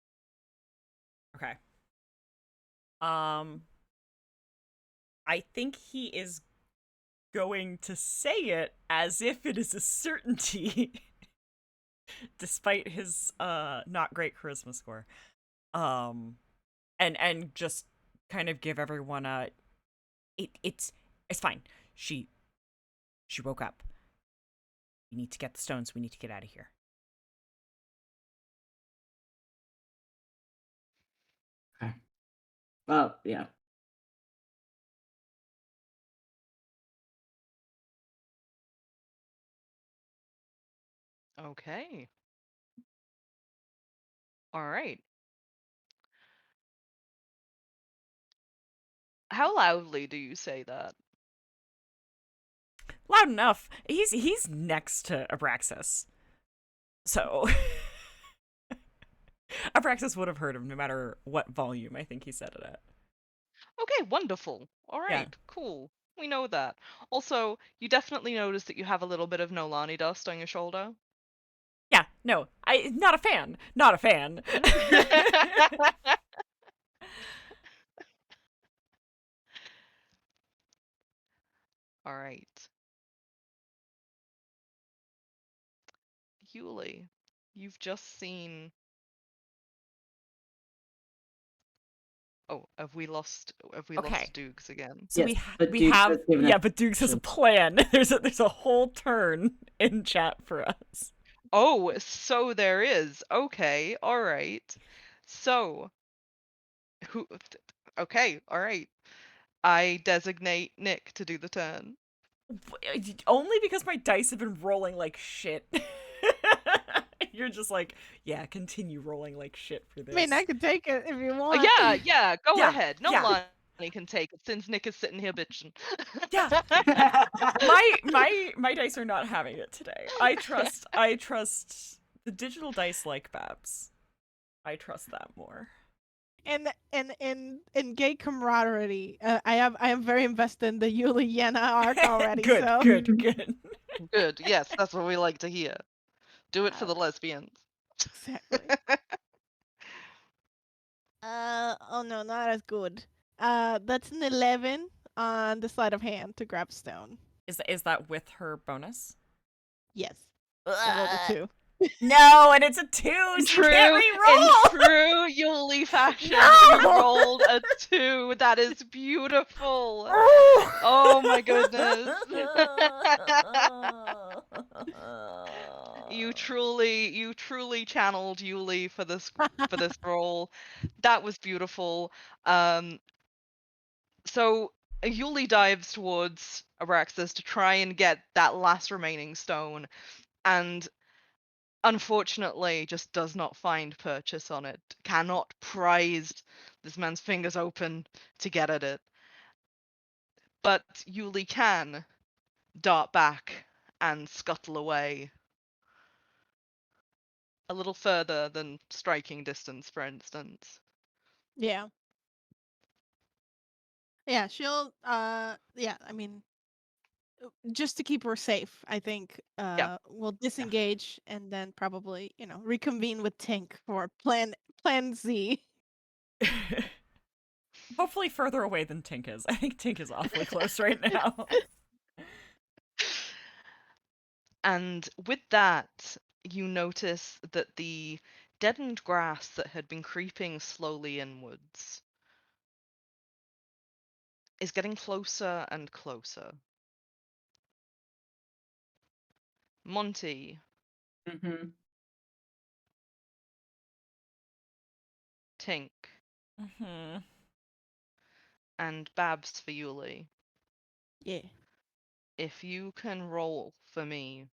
Speaker 1: okay. I think he is going to say it as if it is a certainty, despite his not great charisma score. And just kind of give everyone a it's fine. She woke up. We need to get the stones. We need to get out of here.
Speaker 3: Okay. Well, yeah.
Speaker 2: Okay. All right. How loudly do you say that?
Speaker 1: Loud enough. He's next to Abraxas. So Abraxas would have heard him no matter what volume I think he said it at.
Speaker 2: Okay, wonderful. All right,
Speaker 1: Yeah.
Speaker 2: cool. We know that. Also, you definitely notice that you have a little bit of Nolani dust on your shoulder.
Speaker 1: Yeah, no. Not a fan. Not a fan.
Speaker 2: All right. Yuli, you've just seen Oh, have we lost
Speaker 1: Okay.
Speaker 2: Dukes again?
Speaker 1: So
Speaker 3: Yes, but
Speaker 1: we
Speaker 3: Dukes
Speaker 1: have
Speaker 3: has given
Speaker 1: yeah,
Speaker 3: us
Speaker 1: but Dukes has a
Speaker 3: options.
Speaker 1: plan. There's a whole turn in chat for us.
Speaker 2: Oh, so there is. Okay, all right. So, who? Okay, all right. I designate Nick to do the turn.
Speaker 1: Only because my dice have been rolling like shit. You're just like, yeah, continue rolling like shit for
Speaker 5: I
Speaker 1: this.
Speaker 5: mean, I could take it if you want.
Speaker 2: Yeah, go
Speaker 1: Yeah,
Speaker 2: ahead. No
Speaker 1: yeah.
Speaker 2: Lonnie can take it since Nick is sitting here bitching.
Speaker 1: Yeah. My dice are not having it today. I trust the digital dice like Babs. I trust that more.
Speaker 5: And in gay camaraderie, I am very invested in the Yuli Yena arc already.
Speaker 1: Good,
Speaker 5: so
Speaker 1: good.
Speaker 2: Good. Yes, that's what we like to hear. Do it for the
Speaker 1: Okay.
Speaker 2: lesbians.
Speaker 5: exactly. Oh no, not as good. That's an 11 on the sleight of hand to grab stone.
Speaker 1: Is that with her bonus?
Speaker 5: Yes, I rolled a 2.
Speaker 1: No, and it's a 2, so you can't
Speaker 2: In
Speaker 1: re-roll.
Speaker 2: true Yuli fashion,
Speaker 1: No!
Speaker 2: you rolled a 2. That is beautiful. Oh my goodness. You truly channeled Yuli for this role. That was beautiful. So Yuli dives towards Araxis to try and get that last remaining stone, and unfortunately just does not find purchase on it. Cannot prise this man's fingers open to get at it. But Yuli can dart back and scuttle away a little further than striking distance, for instance.
Speaker 5: Yeah. Yeah, she'll yeah, I mean just to keep her safe, I think
Speaker 2: Yeah.
Speaker 5: we'll disengage and then probably, reconvene with Tink for plan Z.
Speaker 1: Hopefully further away than Tink is. I think Tink is awfully close right now.
Speaker 2: And with that, you notice that the deadened grass that had been creeping slowly inwards is getting closer and closer. Monty,
Speaker 3: Mm-hmm.
Speaker 2: Tink,
Speaker 1: Mhm.
Speaker 2: and Babs for Yuli.
Speaker 5: Yeah.
Speaker 2: If you can roll for me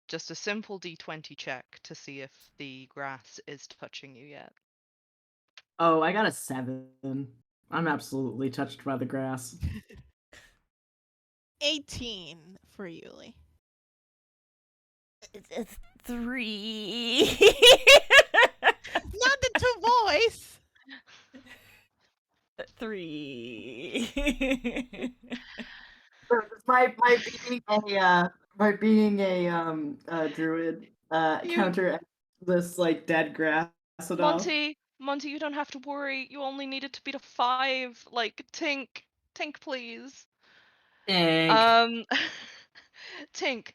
Speaker 2: just a simple d20 check to see if the grass is touching you yet.
Speaker 3: Oh, I got a 7. I'm absolutely touched by the grass.
Speaker 5: 18 for Yuli.
Speaker 6: It's 3.
Speaker 5: Not the two boys.
Speaker 1: 3.
Speaker 3: By being a druid
Speaker 2: You,
Speaker 3: counter this like dead grass at all.
Speaker 2: Monty, you don't have to worry. You only needed to beat a 5. Like, Tink, please.
Speaker 3: Dang.
Speaker 2: Tink,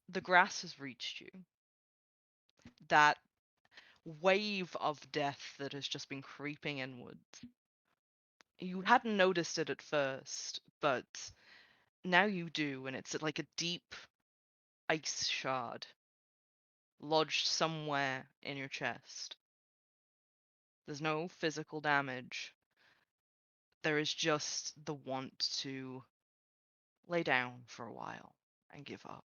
Speaker 2: the grass has reached you. That wave of death that has just been creeping inwards. You hadn't noticed it at first, but now you do, and it's like a deep ice shard lodged somewhere in your chest. There's no physical damage. There is just the want to lay down for a while and give up.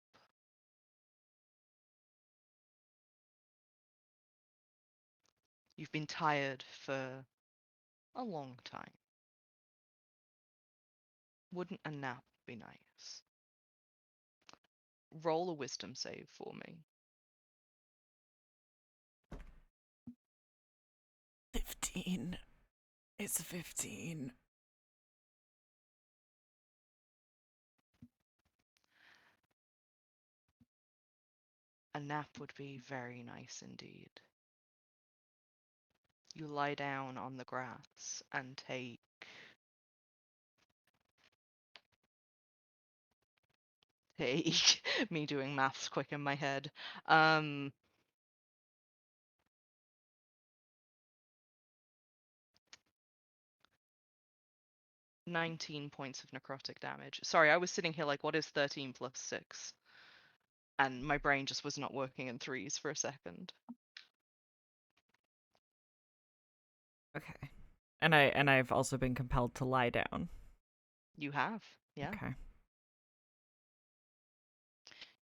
Speaker 2: You've been tired for a long time. Wouldn't a nap be nice? Roll a wisdom save for me.
Speaker 1: 15. It's 15.
Speaker 2: A nap would be very nice indeed. You lie down on the grass and take me doing maths quick in my head. 19 points of necrotic damage. Sorry, I was sitting here like, what is 13 plus 6? And my brain just was not working in threes for a second.
Speaker 1: Okay. And I've also been compelled to lie down.
Speaker 2: You have, yeah.
Speaker 1: Okay.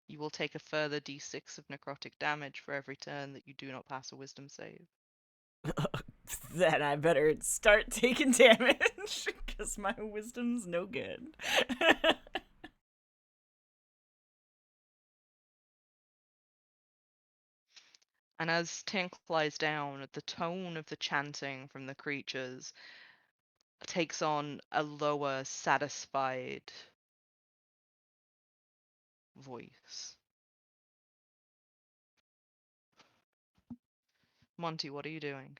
Speaker 2: You will take a further d6 of necrotic damage for every turn that you do not pass a wisdom save.
Speaker 1: Then I better start taking damage, because my wisdom's no good.
Speaker 2: And as Tink lies down, the tone of the chanting from the creatures takes on a lower, satisfied voice. Monty, what are you doing?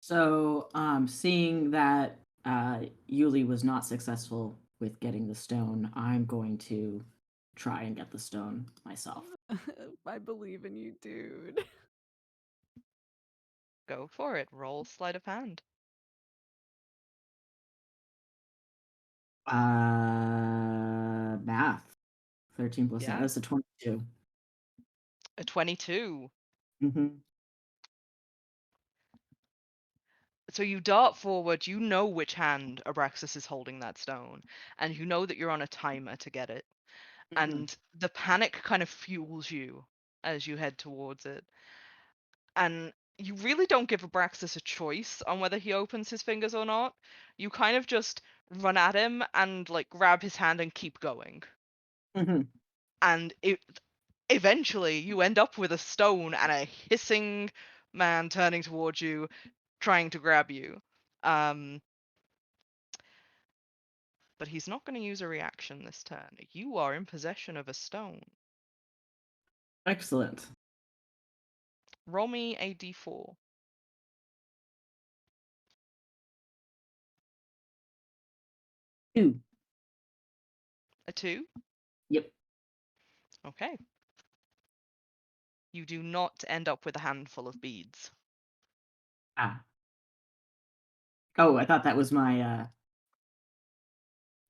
Speaker 3: So, seeing that Yuli was not successful with getting the stone, I'm going to try and get the stone myself.
Speaker 4: I believe in you, dude.
Speaker 2: Go for it. Roll sleight of hand.
Speaker 3: Math. 13 plus 9.
Speaker 2: Yeah.
Speaker 3: That's a 22.
Speaker 2: A 22.
Speaker 3: Mm-hmm.
Speaker 2: So you dart forward, you know which hand Abraxas is holding that stone, and you know that you're on a timer to get it.
Speaker 3: Mm-hmm.
Speaker 2: And the panic kind of fuels you as you head towards it. And you really don't give Abraxas a choice on whether he opens his fingers or not. You kind of just run at him and like grab his hand and keep going.
Speaker 3: Mm-hmm.
Speaker 2: And eventually you end up with a stone and a hissing man turning towards you, trying to grab you. But he's not going to use a reaction this turn. You are in possession of a stone.
Speaker 3: Excellent.
Speaker 2: Roll me a d4.
Speaker 3: 2.
Speaker 2: A 2?
Speaker 3: Yep.
Speaker 2: Okay. You do not end up with a handful of beads.
Speaker 3: Ah. Oh, I thought that was my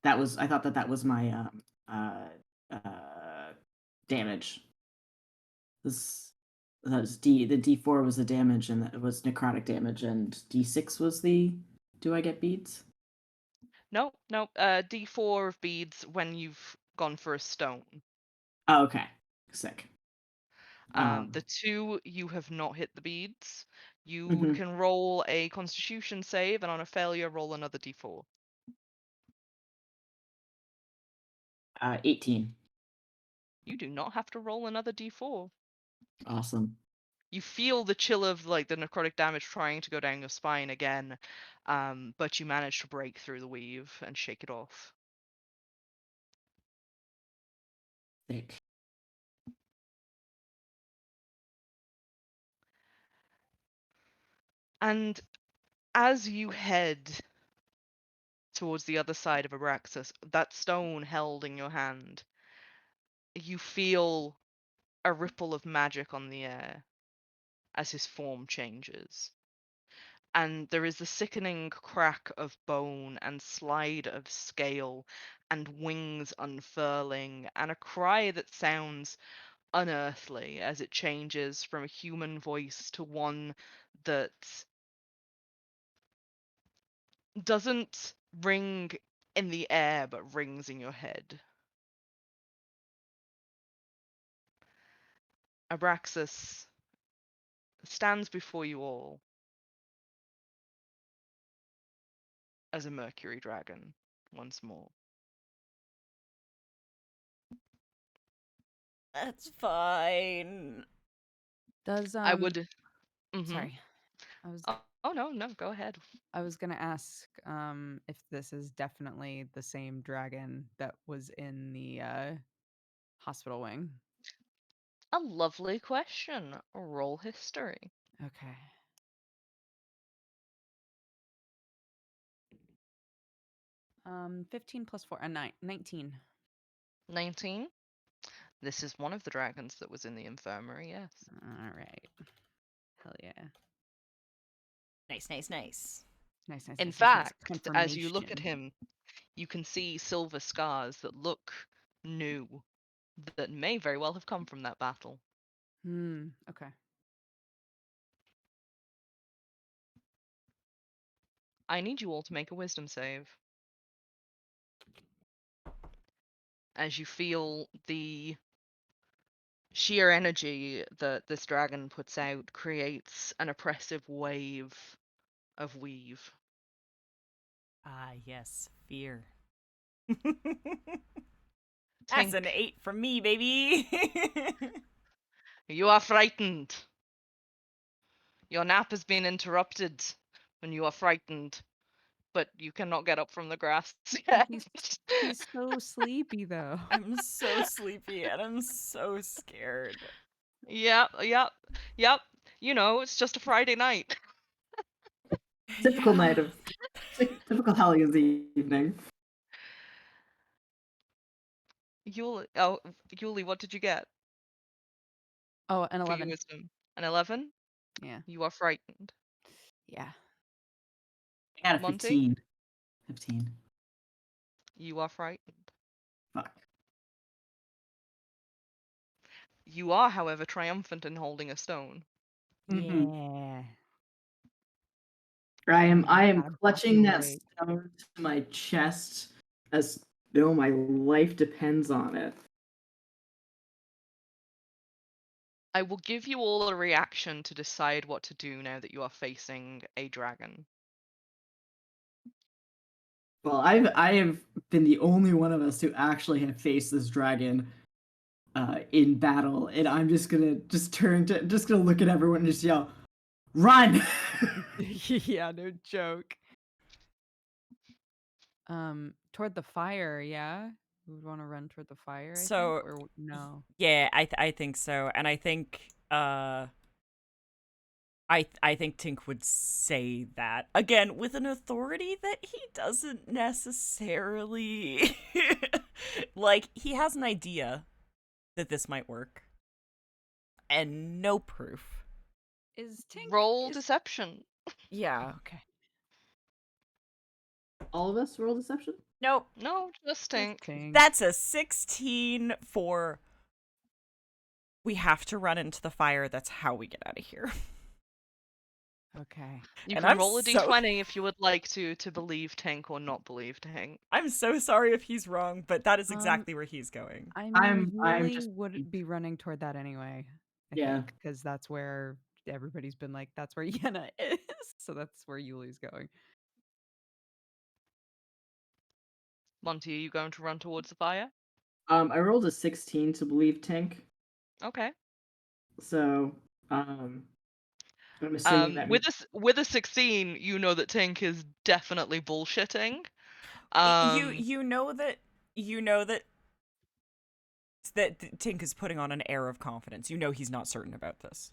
Speaker 3: I thought that was my damage. This that was the D4 was the damage, and that was necrotic damage, and D6 was the do I get beads?
Speaker 2: No, d4 of beads when you've gone for a stone.
Speaker 3: Oh, okay. Sick.
Speaker 2: The 2, you have not hit the beads. You
Speaker 3: Mhm.
Speaker 2: can roll a constitution save, and on a failure, roll another d4.
Speaker 3: 18.
Speaker 2: You do not have to roll another d4.
Speaker 3: Awesome.
Speaker 2: You feel the chill of like the necrotic damage trying to go down your spine again, but you manage to break through the weave and shake it off.
Speaker 3: Sick.
Speaker 2: And as you head towards the other side of Abraxas, that stone held in your hand, you feel a ripple of magic on the air as his form changes. And there is the sickening crack of bone and slide of scale and wings unfurling and a cry that sounds unearthly as it changes from a human voice to one that doesn't ring in the air but rings in your head. Abraxas stands before you all as a mercury dragon once more.
Speaker 6: That's fine.
Speaker 4: Does
Speaker 2: I would.
Speaker 4: sorry. I was
Speaker 2: Oh no, go ahead.
Speaker 4: I was gonna ask if this is definitely the same dragon that was in the hospital wing.
Speaker 2: A lovely question. Roll history.
Speaker 4: Okay. 15 plus 4, 19.
Speaker 2: 19. This is one of the dragons that was in the infirmary, yes.
Speaker 4: All right. Hell yeah.
Speaker 6: Nice.
Speaker 4: Nice, nice,
Speaker 2: In
Speaker 4: nice, nice, nice.
Speaker 2: fact, as you look at
Speaker 4: Confirmation.
Speaker 2: him, you can see silver scars that look new, that may very well have come from that battle.
Speaker 4: Okay.
Speaker 2: I need you all to make a wisdom save. As you feel the sheer energy that this dragon puts out creates an oppressive wave of weave.
Speaker 1: Ah, yes, fear. That's an
Speaker 2: Tink,
Speaker 1: 8 from me, baby.
Speaker 2: you are frightened. Your nap has been interrupted when you are frightened, but you cannot get up from the grass yet.
Speaker 4: He's so sleepy though.
Speaker 1: I'm so sleepy and I'm so scared.
Speaker 2: Yep. You know, it's just a Friday night.
Speaker 3: Typical
Speaker 1: Yeah.
Speaker 3: night of typical Hellions evening.
Speaker 2: Yuli, what did you get
Speaker 4: Oh, an
Speaker 2: for your
Speaker 4: 11.
Speaker 2: wisdom? An 11?
Speaker 4: Yeah.
Speaker 2: You are frightened.
Speaker 4: Yeah.
Speaker 3: I got a
Speaker 2: Monty?
Speaker 3: 15. 15.
Speaker 2: You are frightened.
Speaker 3: Fuck.
Speaker 2: You are, however, triumphant in holding a stone.
Speaker 3: Mhm.
Speaker 4: Yeah.
Speaker 3: I am
Speaker 4: Gotta back
Speaker 3: clutching
Speaker 4: you
Speaker 3: that
Speaker 4: awake.
Speaker 3: stone to my chest as though my life depends on it.
Speaker 2: I will give you all a reaction to decide what to do now that you are facing a dragon.
Speaker 3: Well, I have been the only one of us to actually have faced this dragon in battle, and I'm just gonna look at everyone and just yell, "Run!"
Speaker 4: Yeah, no joke. Toward the fire, yeah? We would want to run toward the fire, I think,
Speaker 1: So,
Speaker 4: or no?
Speaker 1: yeah, I think so. And I think I think Tink would say that again with an authority that he doesn't necessarily like. He has an idea that this might work, and no proof.
Speaker 4: Is Tink
Speaker 2: Roll
Speaker 4: is
Speaker 2: deception.
Speaker 1: Yeah.
Speaker 4: okay?
Speaker 3: All of us roll deception.
Speaker 1: Nope.
Speaker 2: No, just
Speaker 4: Just
Speaker 2: Tink.
Speaker 4: Tink.
Speaker 1: That's a 16 for. We have to run into the fire. That's how we get out of here.
Speaker 4: Okay.
Speaker 2: You
Speaker 1: And
Speaker 2: can
Speaker 1: I'm
Speaker 2: roll a
Speaker 1: so-
Speaker 2: d20 if you would like to believe Tink or not believe Tink.
Speaker 1: I'm so sorry if he's wrong, but that is exactly where he's going.
Speaker 4: I
Speaker 3: I'm
Speaker 4: mean, Yuli
Speaker 3: just-
Speaker 4: would be running toward that anyway. I
Speaker 3: Yeah.
Speaker 4: think, because that's where everybody's been like, that's where Yenna is. So that's where Yuli's going.
Speaker 2: Monty, are you going to run towards the fire?
Speaker 3: I rolled a 16 to believe Tink,
Speaker 2: Okay.
Speaker 3: so I'm assuming that
Speaker 2: With a 16, you know that Tink is definitely bullshitting.
Speaker 1: You know that Tink is putting on an air of confidence. You know he's not certain about this.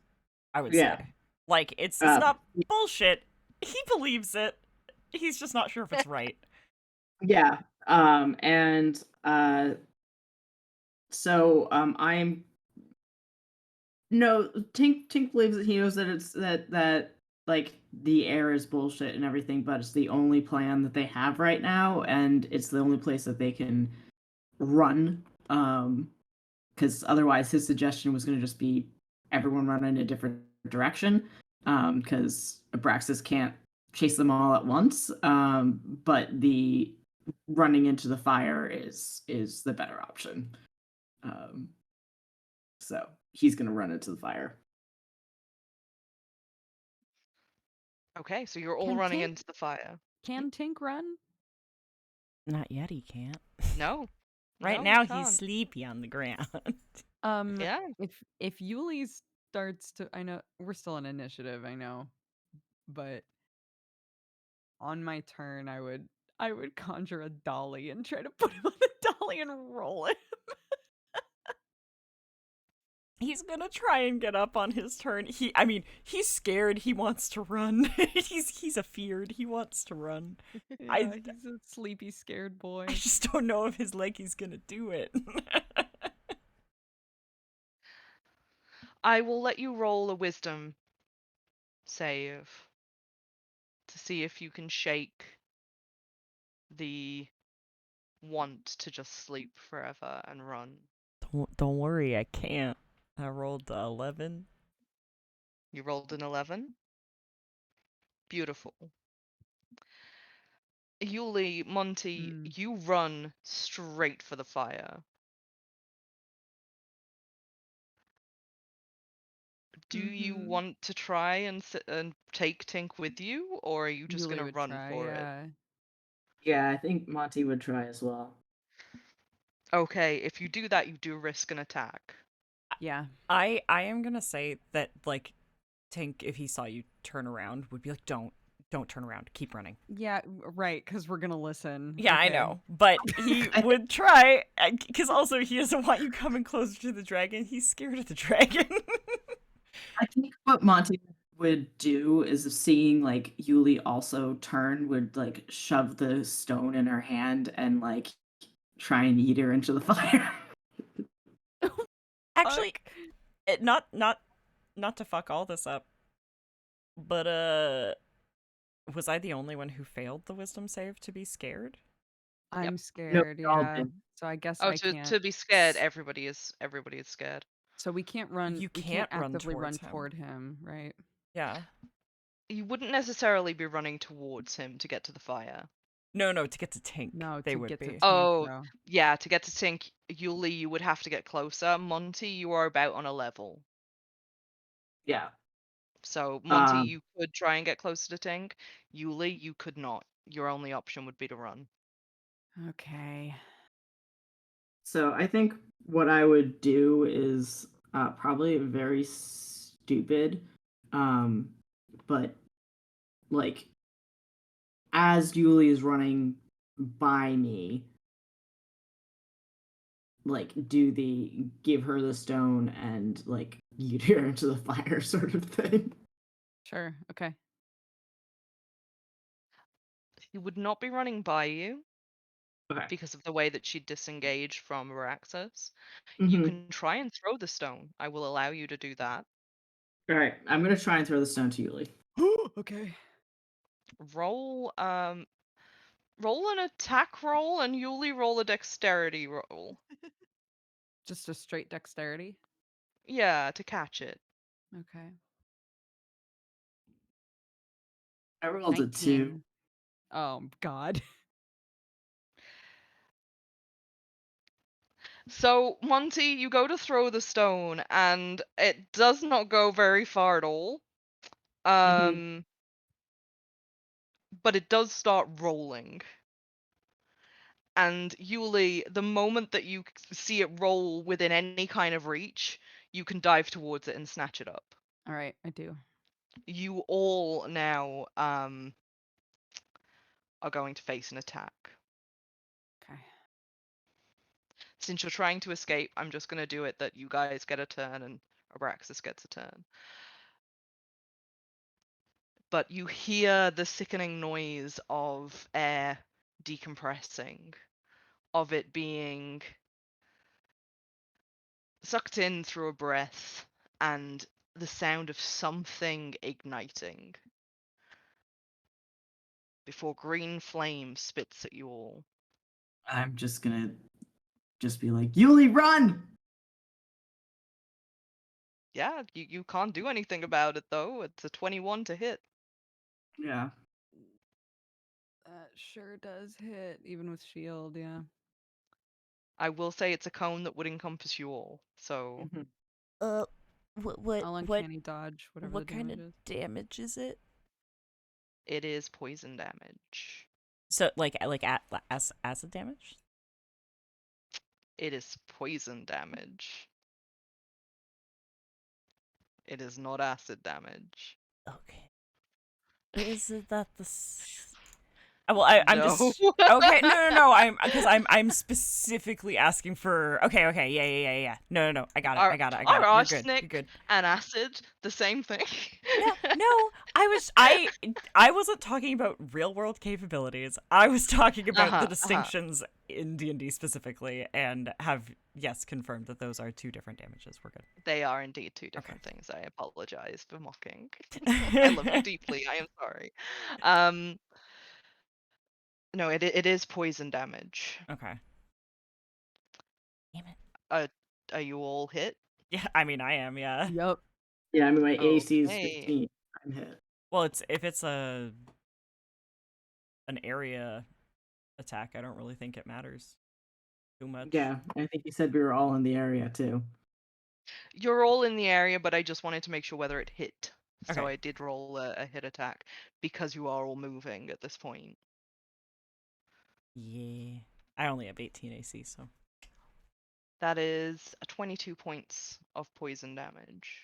Speaker 1: I would
Speaker 3: Yeah.
Speaker 1: say. Like it's not bullshit. He believes it. He's just not sure if it's right.
Speaker 3: Yeah. And so I'm no Tink believes that he knows that it's that like the air is bullshit and everything, but it's the only plan that they have right now, and it's the only place that they can run. Because otherwise his suggestion was going to just be everyone run in a different direction. Because Abraxas can't chase them all at once. But the running into the fire is the better option. So he's gonna run into the fire.
Speaker 2: Okay, so you're all
Speaker 4: Can
Speaker 2: running
Speaker 4: Tink-
Speaker 2: into the fire.
Speaker 4: Can Tink run?
Speaker 1: Not yet. He can't.
Speaker 2: No.
Speaker 1: Right
Speaker 2: No,
Speaker 1: now
Speaker 2: he
Speaker 1: he's
Speaker 2: can't.
Speaker 1: sleepy on the ground.
Speaker 2: Yeah.
Speaker 4: If Yuli starts to, I know we're still in initiative, I know, but on my turn, I would conjure a dolly and try to put him on the dolly and roll it.
Speaker 1: He's gonna try and get up on his turn. He's scared. He wants to run. he's afeared. He wants to run.
Speaker 4: Yeah, he's a sleepy, scared boy.
Speaker 1: I just don't know if his leggy's gonna do it.
Speaker 2: I will let you roll a wisdom save to see if you can shake the want to just sleep forever and run.
Speaker 1: Don't worry, I can't. I rolled 11.
Speaker 2: You rolled an 11. Beautiful. Yuli, Monty, you run straight for the fire. Do you want to try and take Tink with you, or are you just
Speaker 4: Yuli
Speaker 2: gonna
Speaker 4: would
Speaker 2: run
Speaker 4: try,
Speaker 2: for it?
Speaker 4: yeah.
Speaker 3: Yeah, I think Monty would try as well.
Speaker 2: Okay, if you do that, you do risk an attack.
Speaker 4: Yeah.
Speaker 1: I am gonna say that, like, Tink, if he saw you turn around, would be like, don't turn around, keep running.
Speaker 4: Yeah, right, because we're gonna listen.
Speaker 1: Yeah, I
Speaker 4: Okay.
Speaker 1: know, but he would try, because also he doesn't want you coming closer to the dragon. He's scared of the dragon.
Speaker 3: I think what Monty would do is seeing like Yuli also turn would like shove the stone in her hand and like try and eat her into the fire.
Speaker 1: Actually, not to fuck all this up, but was I the only one who failed the wisdom save to be scared?
Speaker 4: I'm
Speaker 3: No,
Speaker 4: scared,
Speaker 3: we all
Speaker 4: yeah.
Speaker 3: did.
Speaker 4: So I guess
Speaker 2: Oh,
Speaker 4: I can't.
Speaker 2: to be scared, everybody is scared.
Speaker 4: So we can't run.
Speaker 1: You
Speaker 4: we
Speaker 1: can't
Speaker 4: can't
Speaker 1: run
Speaker 4: actively run
Speaker 1: towards him.
Speaker 4: toward him, right?
Speaker 1: Yeah.
Speaker 2: You wouldn't necessarily be running towards him to get to the fire.
Speaker 1: No, to get to Tink,
Speaker 4: No,
Speaker 1: they
Speaker 4: to
Speaker 1: would
Speaker 4: get to
Speaker 1: be.
Speaker 4: Tink,
Speaker 2: Oh,
Speaker 4: though.
Speaker 2: yeah, to get to Tink, Yuli, you would have to get closer. Monty, you are about on a level.
Speaker 3: Yeah.
Speaker 2: So, Monty,
Speaker 3: Um,
Speaker 2: you could try and get closer to Tink. Yuli, you could not. Your only option would be to run.
Speaker 4: Okay.
Speaker 3: So I think what I would do is probably very stupid, but like as Julie is running by me, like do the give her the stone and like eat her into the fire sort of thing.
Speaker 4: Sure. Okay.
Speaker 2: She would not be running by you
Speaker 3: Okay.
Speaker 2: because of the way that she disengaged from Araxos. You
Speaker 3: Mm-hmm.
Speaker 2: can try and throw the stone. I will allow you to do that.
Speaker 3: All right, I'm gonna try and throw the stone to Yuli.
Speaker 4: Okay.
Speaker 2: Roll roll an attack roll, and Yuli roll a dexterity roll.
Speaker 4: Just a straight dexterity.
Speaker 2: Yeah, to catch it.
Speaker 4: Okay.
Speaker 3: I rolled a 2.
Speaker 4: 19. Oh God.
Speaker 2: So, Monty, you go to throw the stone, and it does not go very far at all. But it does start rolling. And Yuli, the moment that you see it roll within any kind of reach, you can dive towards it and snatch it up.
Speaker 4: All right, I do.
Speaker 2: You all now are going to face an attack.
Speaker 4: Okay.
Speaker 2: Since you're trying to escape, I'm just going to do it that you guys get a turn and Abraxas gets a turn. But you hear the sickening noise of air decompressing, of it being sucked in through a breath, and the sound of something igniting before green flame spits at you all.
Speaker 3: I'm just gonna be like, Yuli, run!
Speaker 2: Yeah, you can't do anything about it though. It's a 21 to hit.
Speaker 3: Yeah.
Speaker 4: That sure does hit, even with shield. Yeah.
Speaker 2: I will say it's a cone that would encompass you all. So
Speaker 6: What
Speaker 4: I'll uncanny dodge whatever
Speaker 6: what
Speaker 4: the
Speaker 6: kind
Speaker 4: damage
Speaker 6: of
Speaker 4: is.
Speaker 6: damage is it?
Speaker 2: it is poison damage.
Speaker 1: So like acid damage?
Speaker 2: It is poison damage. It is not acid damage.
Speaker 6: Okay. Is it that the
Speaker 1: Well, I'm
Speaker 2: No.
Speaker 1: just okay. No. I'm specifically asking for. Okay. Yeah. No. I got it. I got it.
Speaker 2: Are
Speaker 1: You're good.
Speaker 2: arsenic
Speaker 1: You're good.
Speaker 2: and acid the same thing?
Speaker 1: No, I wasn't talking about real world capabilities. I was talking about the distinctions in D&D specifically, and have confirmed that those are 2 different damages. We're good.
Speaker 2: They are indeed 2 different things. I apologize for mocking. I love you deeply. I am sorry. No, it is poison damage.
Speaker 1: Okay. Damn it.
Speaker 2: Are you all hit?
Speaker 1: Yeah, I mean I am, yeah.
Speaker 4: Yup.
Speaker 3: Yeah, I mean my AC is
Speaker 2: Okay.
Speaker 3: 15. I'm hit.
Speaker 1: Well, if it's an area attack, I don't really think it matters too much.
Speaker 3: Yeah, I think you said we were all in the area too.
Speaker 2: You're all in the area, but I just wanted to make sure whether it hit. So
Speaker 1: Okay.
Speaker 2: I did roll a hit attack because you are all moving at this point.
Speaker 1: Yeah. I only have 18 AC, so.
Speaker 2: That is 22 points of poison damage.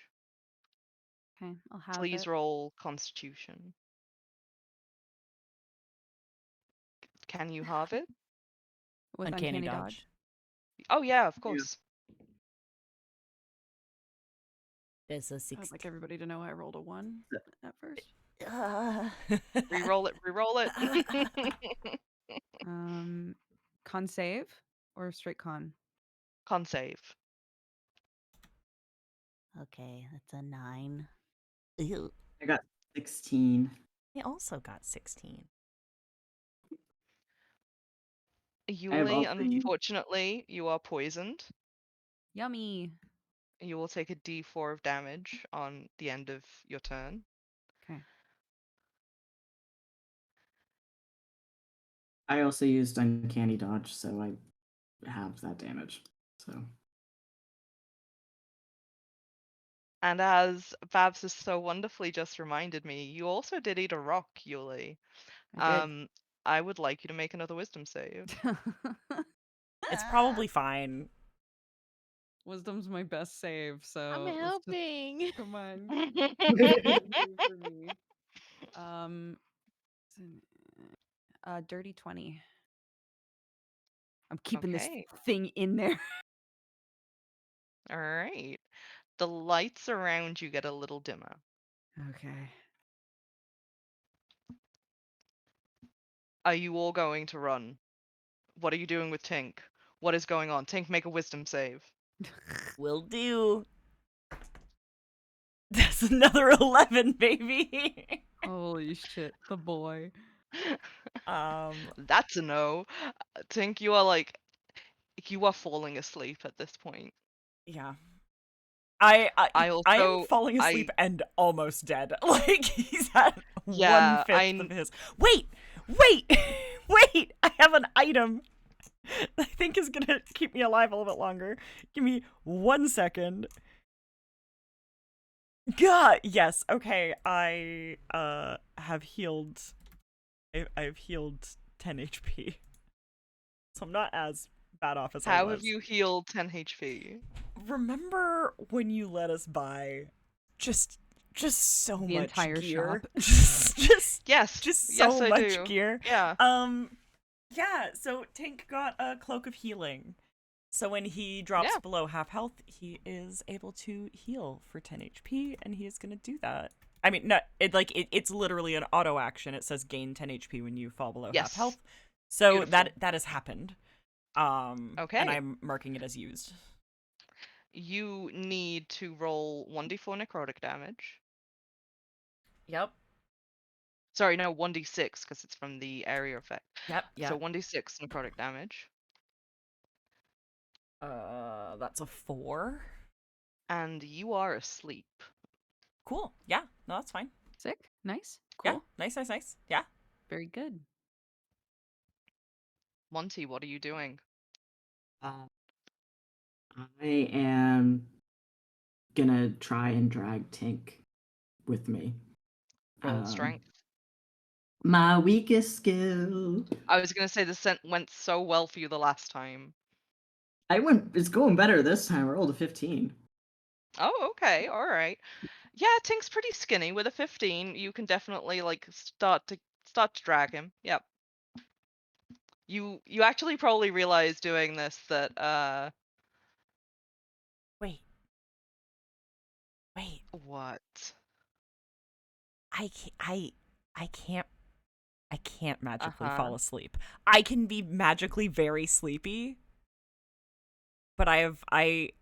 Speaker 4: Okay, I'll have
Speaker 2: Please
Speaker 4: it.
Speaker 2: roll Constitution. Can you have it?
Speaker 4: With
Speaker 1: Uncanny dodge.
Speaker 2: Oh yeah, of course.
Speaker 6: There's a
Speaker 4: I'd
Speaker 6: 16.
Speaker 4: like everybody to know I rolled a 1 at first.
Speaker 2: Reroll it.
Speaker 4: Con save or straight con?
Speaker 2: Con save.
Speaker 6: Okay, that's a 9.
Speaker 3: I got 16.
Speaker 1: I also got 16.
Speaker 2: Yuli, unfortunately, you are poisoned.
Speaker 4: Yummy.
Speaker 2: You will take a d4 of damage on the end of your turn.
Speaker 4: Okay.
Speaker 3: I also used uncanny dodge, so I have that damage. So.
Speaker 2: And as Babs has so wonderfully just reminded me, you also did eat a rock, Yuli.
Speaker 4: I did.
Speaker 2: I would like you to make another wisdom save.
Speaker 1: It's probably fine.
Speaker 4: Wisdom's my best save, so
Speaker 5: I'm
Speaker 4: let's just-
Speaker 5: helping.
Speaker 4: come on. For me. Dirty 20. I'm keeping this
Speaker 2: Okay.
Speaker 4: thing in there.
Speaker 2: All right. The lights around you get a little dimmer.
Speaker 4: Okay.
Speaker 2: Are you all going to run? What are you doing with Tink? What is going on? Tink, make a wisdom save.
Speaker 6: Will do.
Speaker 1: That's another 11, baby.
Speaker 4: Holy shit, the boy.
Speaker 2: That's a no. Tink, you are falling asleep at this point.
Speaker 1: Yeah. I
Speaker 2: also-
Speaker 1: am falling asleep and almost dead. Like he's at
Speaker 2: Yeah,
Speaker 1: 1/5 of his. Wait. Wait. I have an item I think is gonna keep me alive a little bit longer. Give me 1 second. God, yes. Okay, I have healed. I've healed 10 HP, so I'm not as bad off as I was.
Speaker 2: How have you healed 10 HP?
Speaker 1: Remember when you let us buy just so
Speaker 4: The
Speaker 1: much
Speaker 4: entire
Speaker 1: gear?
Speaker 4: shop.
Speaker 2: Yes.
Speaker 1: Just
Speaker 2: Yes,
Speaker 1: so
Speaker 2: I
Speaker 1: much
Speaker 2: do.
Speaker 1: gear.
Speaker 2: Yeah.
Speaker 1: Yeah, so Tink got a cloak of healing. So when he drops below half health, he is able to heal for 10 HP, and he is going to do that. I mean, no, it's literally an auto action. It says gain 10 HP when you fall below half health. So
Speaker 2: Beautiful.
Speaker 1: that has happened.
Speaker 2: Okay.
Speaker 1: And I'm marking it as used.
Speaker 2: You need to roll 1d4 necrotic damage.
Speaker 1: Yep.
Speaker 2: Sorry, no, 1d6 because it's from the area effect.
Speaker 1: Yep.
Speaker 2: So 1d6 necrotic damage.
Speaker 1: That's a 4.
Speaker 2: And you are asleep.
Speaker 1: Cool. Yeah. No, that's fine.
Speaker 4: Sick. Nice. Cool.
Speaker 1: Yeah. Nice. Yeah.
Speaker 4: Very good.
Speaker 2: Monty, what are you doing?
Speaker 3: I am gonna try and drag Tink with me.
Speaker 2: Roll strength.
Speaker 3: My weakest skill.
Speaker 2: I was gonna say the scent went so well for you the last time.
Speaker 3: It's going better this time. I rolled a 15.
Speaker 2: Oh, okay, all right. Yeah, Tink's pretty skinny. With a 15, you can definitely start to drag him. Yep. You actually probably realize doing this that
Speaker 1: Wait.
Speaker 2: What?
Speaker 1: I can't magically
Speaker 2: Uh-huh.
Speaker 1: fall asleep. I can be magically very sleepy, but I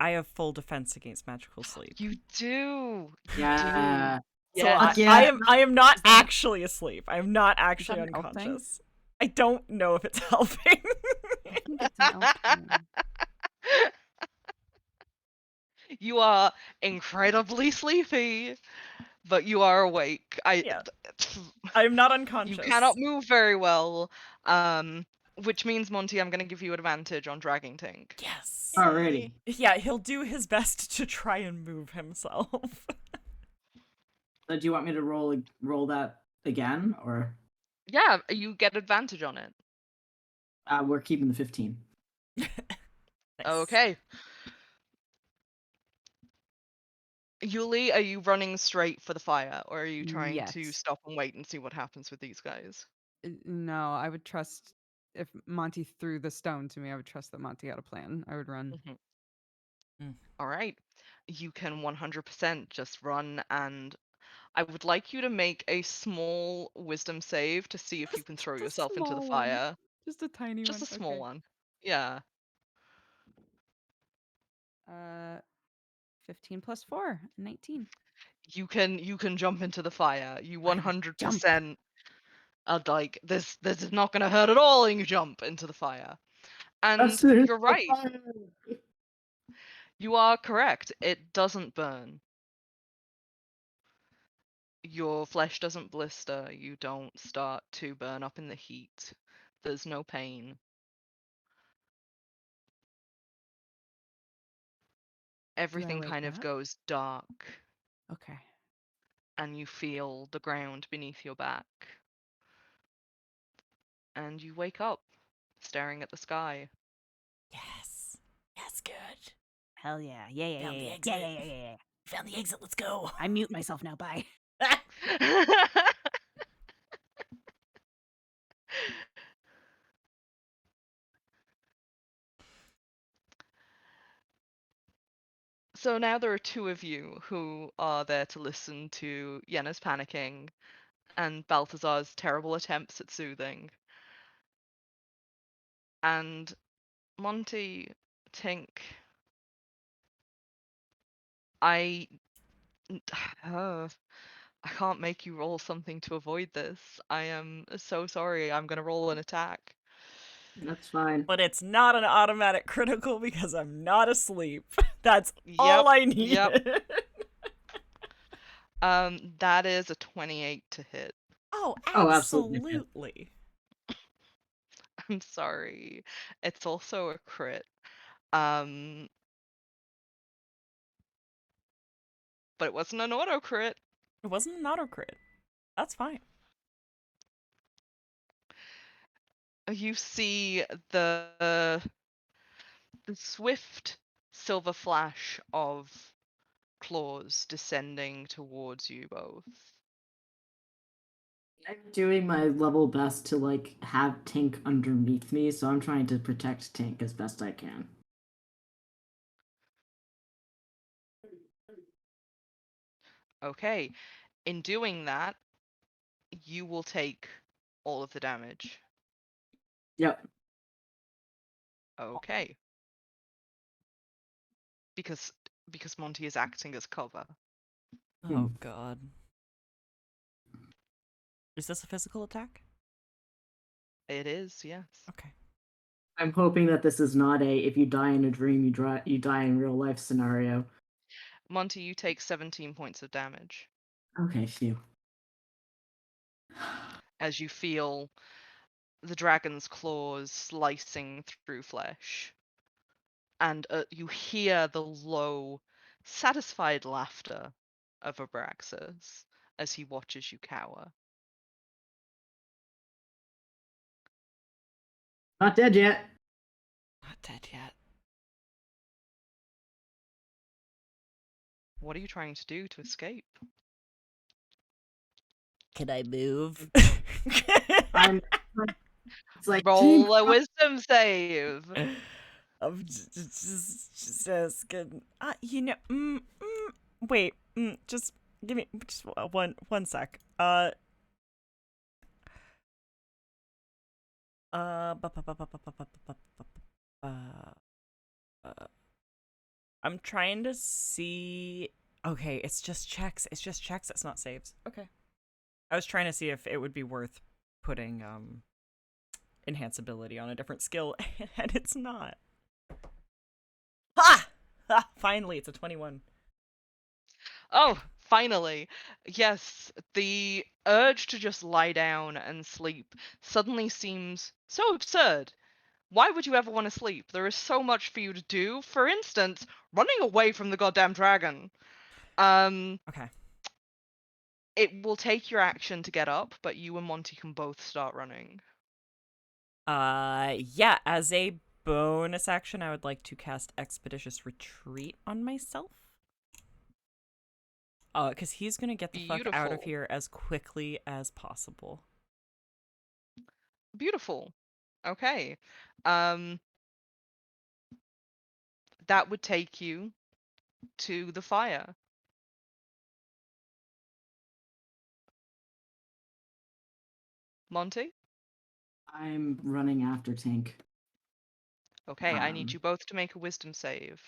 Speaker 1: have full defense against magical sleep.
Speaker 2: You do. You
Speaker 3: Yeah.
Speaker 2: do.
Speaker 1: So
Speaker 2: Yes.
Speaker 3: Fuck yeah.
Speaker 1: I am not
Speaker 3: Is that-
Speaker 1: actually asleep. I am not actually
Speaker 4: an elf thing?
Speaker 1: unconscious. I don't know if it's helping.
Speaker 4: I think it's an elf thing.
Speaker 2: You are incredibly sleepy, but you are awake.
Speaker 1: Yeah. I am not
Speaker 2: You
Speaker 1: unconscious.
Speaker 2: cannot move very well. Which means, Monty, I'm gonna give you advantage on dragging Tink.
Speaker 1: Yes.
Speaker 3: Alrighty.
Speaker 1: Yeah, he'll do his best to try and move himself.
Speaker 3: So do you want me to roll that again, or
Speaker 2: Yeah, you get advantage on it.
Speaker 3: we're keeping the 15?
Speaker 1: Nice.
Speaker 2: Okay. Yuli, are you running straight for the fire, or are you trying to
Speaker 4: Yes.
Speaker 2: stop and wait and see what happens with these guys?
Speaker 4: No, I would trust if Monty threw the stone to me. I would trust that Monty had a plan. I would run.
Speaker 2: All right. You can 100% just run, and I would like you to make a small wisdom save to see if you can throw
Speaker 4: Just a
Speaker 2: yourself into the
Speaker 4: small one.
Speaker 2: fire.
Speaker 4: Just a tiny
Speaker 2: Just
Speaker 4: one.
Speaker 2: a small
Speaker 4: Okay.
Speaker 2: one. Yeah.
Speaker 4: 15 plus 4, 19.
Speaker 2: You can jump into the fire. You
Speaker 4: I will jump.
Speaker 2: 100% are like this is not gonna hurt at all, and you jump into the fire. And you're right. You are correct. It doesn't burn. Your flesh doesn't blister. You don't start to burn up in the heat. There's no pain. Everything
Speaker 4: wake
Speaker 2: kind of
Speaker 4: up?
Speaker 2: goes dark,
Speaker 4: Okay.
Speaker 2: and you feel the ground beneath your back. And you wake up, staring at the sky.
Speaker 6: Yes. Yes, good.
Speaker 5: Hell yeah. Yeah, yeah,
Speaker 6: Found the
Speaker 5: yeah,
Speaker 6: exit.
Speaker 5: yeah, yeah, yeah, yeah, yeah.
Speaker 6: Found the exit. Let's go.
Speaker 5: I mute myself now. Bye.
Speaker 2: So now there are two of you who are there to listen to Yenna's panicking and Balthazar's terrible attempts at soothing. And Monty, Tink, I I can't make you roll something to avoid this. I am so sorry. I'm gonna roll an attack.
Speaker 3: That's fine.
Speaker 1: But it's not an automatic critical because I'm not asleep. That's
Speaker 2: Yep,
Speaker 1: all I needed.
Speaker 2: yep. That is a 28 to hit.
Speaker 1: Oh,
Speaker 3: Oh, absolutely.
Speaker 1: absolutely.
Speaker 2: I'm sorry. It's also a crit. But it wasn't an auto crit.
Speaker 1: It wasn't an auto crit. That's fine.
Speaker 2: You see the swift silver flash of claws descending towards you both.
Speaker 3: I'm doing my level best to like have Tink underneath me, so I'm trying to protect Tink as best I can.
Speaker 2: Okay. In doing that, you will take all of the damage.
Speaker 3: Yep.
Speaker 2: Okay. Because Monty is acting as cover.
Speaker 1: Oh, God. Is this a physical attack?
Speaker 2: It is, yes.
Speaker 1: Okay.
Speaker 3: I'm hoping that this is not a if you die in a dream, you die in real life scenario.
Speaker 2: Monty, you take 17 points of damage
Speaker 3: Okay, phew.
Speaker 2: as you feel the dragon's claws slicing through flesh. And you hear the low, satisfied laughter of Abraxas as he watches you cower.
Speaker 3: Not dead yet.
Speaker 1: Not dead yet.
Speaker 2: What are you trying to do to escape?
Speaker 6: Can I move?
Speaker 3: I'm. It's like
Speaker 2: Roll
Speaker 3: Tink,
Speaker 2: a wisdom save.
Speaker 1: I'm just kidding. You know, wait, just give me just one sec. I'm trying to see. Okay, it's just checks. It's just checks. It's not saves. Okay. I was trying to see if it would be worth putting enhanceability on a different skill, and it's not. Ha! Ah, finally, it's a 21.
Speaker 2: Oh, finally. Yes, the urge to just lie down and sleep suddenly seems so absurd. Why would you ever want to sleep? There is so much for you to do. For instance, running away from the goddamn dragon.
Speaker 1: Okay.
Speaker 2: It will take your action to get up, but you and Monty can both start running.
Speaker 1: Yeah, as a bonus action, I would like to cast Expeditious Retreat on myself. Because he's gonna get the fuck out of
Speaker 2: Beautiful.
Speaker 1: here as quickly as possible.
Speaker 2: Beautiful. Okay. Um, that would take you to the fire. Monty?
Speaker 3: I'm running after Tink.
Speaker 2: Okay, I need you both to make a wisdom save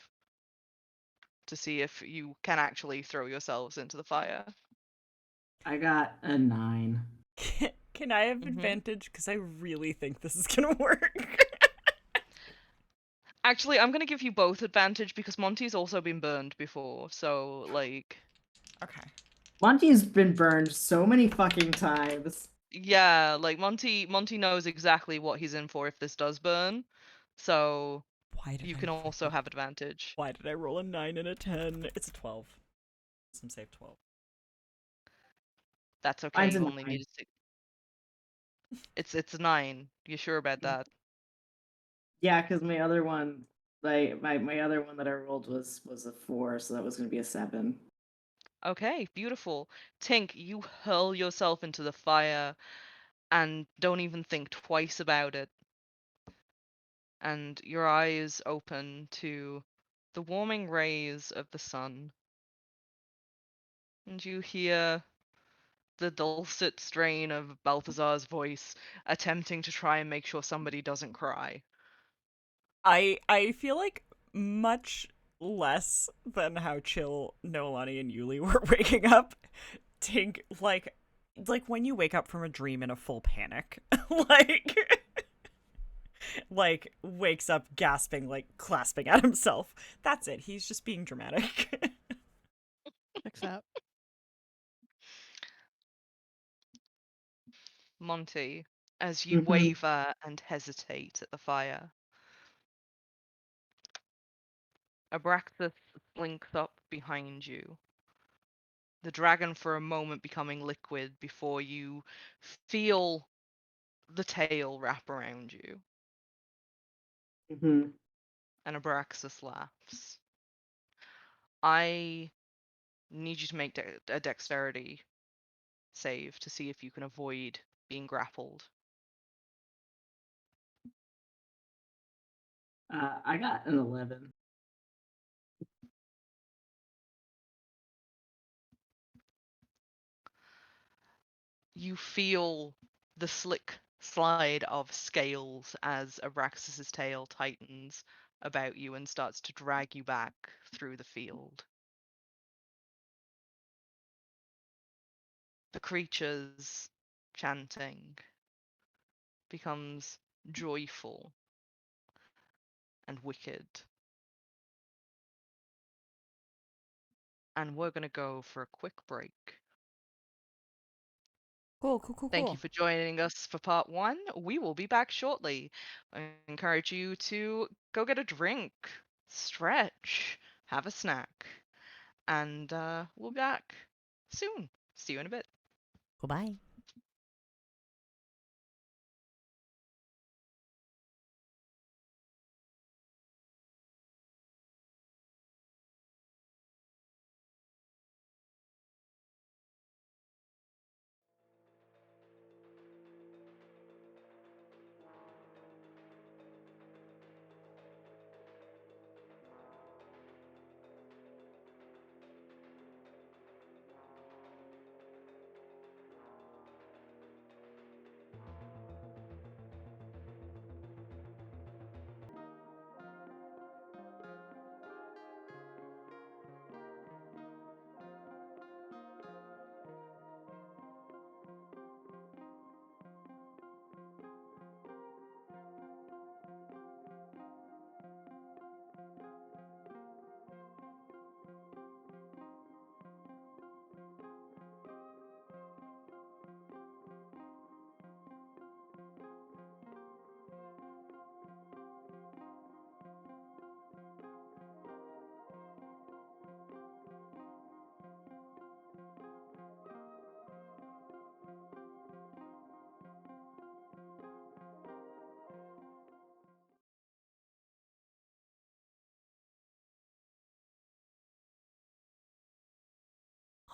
Speaker 2: to see if you can actually throw yourselves into the fire.
Speaker 3: I got a 9.
Speaker 1: Can I have
Speaker 2: Mhm.
Speaker 1: advantage? Because I really think this is gonna work.
Speaker 2: Actually, I'm gonna give you both advantage because Monty's also been burned before, so like,
Speaker 1: Okay.
Speaker 3: Monty's been burned so many fucking times.
Speaker 2: yeah, like Monty knows exactly what he's in for if this does burn. So
Speaker 1: Why did
Speaker 2: you
Speaker 1: I
Speaker 2: can also
Speaker 1: roll?
Speaker 2: have advantage.
Speaker 1: Why did I roll a 9 and a 10? It's a 12. Some save 12.
Speaker 2: That's okay.
Speaker 3: Mine's a
Speaker 2: You only
Speaker 3: 9.
Speaker 2: need a 6. It's 9. You sure about that?
Speaker 3: Yeah, because my other one, like my other one that I rolled was a 4, so that was gonna be a 7.
Speaker 2: Okay, beautiful. Tink, you hurl yourself into the fire and don't even think twice about it. And your eyes open to the warming rays of the sun. And you hear the dulcet strain of Balthazar's voice attempting to try and make sure somebody doesn't cry.
Speaker 1: I feel like much less than how chill Noelani and Yuli were waking up. Tink, like when you wake up from a dream in a full panic, like like wakes up gasping, like clasping at himself. That's it. He's just being dramatic.
Speaker 5: Checks out.
Speaker 2: Monty, as you
Speaker 3: Mm-hmm.
Speaker 2: waver and hesitate at the fire, Abraxas slinks up behind you, the dragon for a moment becoming liquid before you feel the tail wrap around you.
Speaker 3: Mm-hmm.
Speaker 2: And Abraxas laughs. I need you to make a dexterity save to see if you can avoid being grappled.
Speaker 3: I got an 11.
Speaker 2: You feel the slick slide of scales as Abraxas's tail tightens about you and starts to drag you back through the field. The creature's chanting becomes joyful and wicked. And we're going to go for a quick break.
Speaker 1: Cool.
Speaker 2: Thank you for joining us for part 1. We will be back shortly. I encourage you to go get a drink, stretch, have a snack, and we'll be back soon. See you in a bit.
Speaker 6: Goodbye.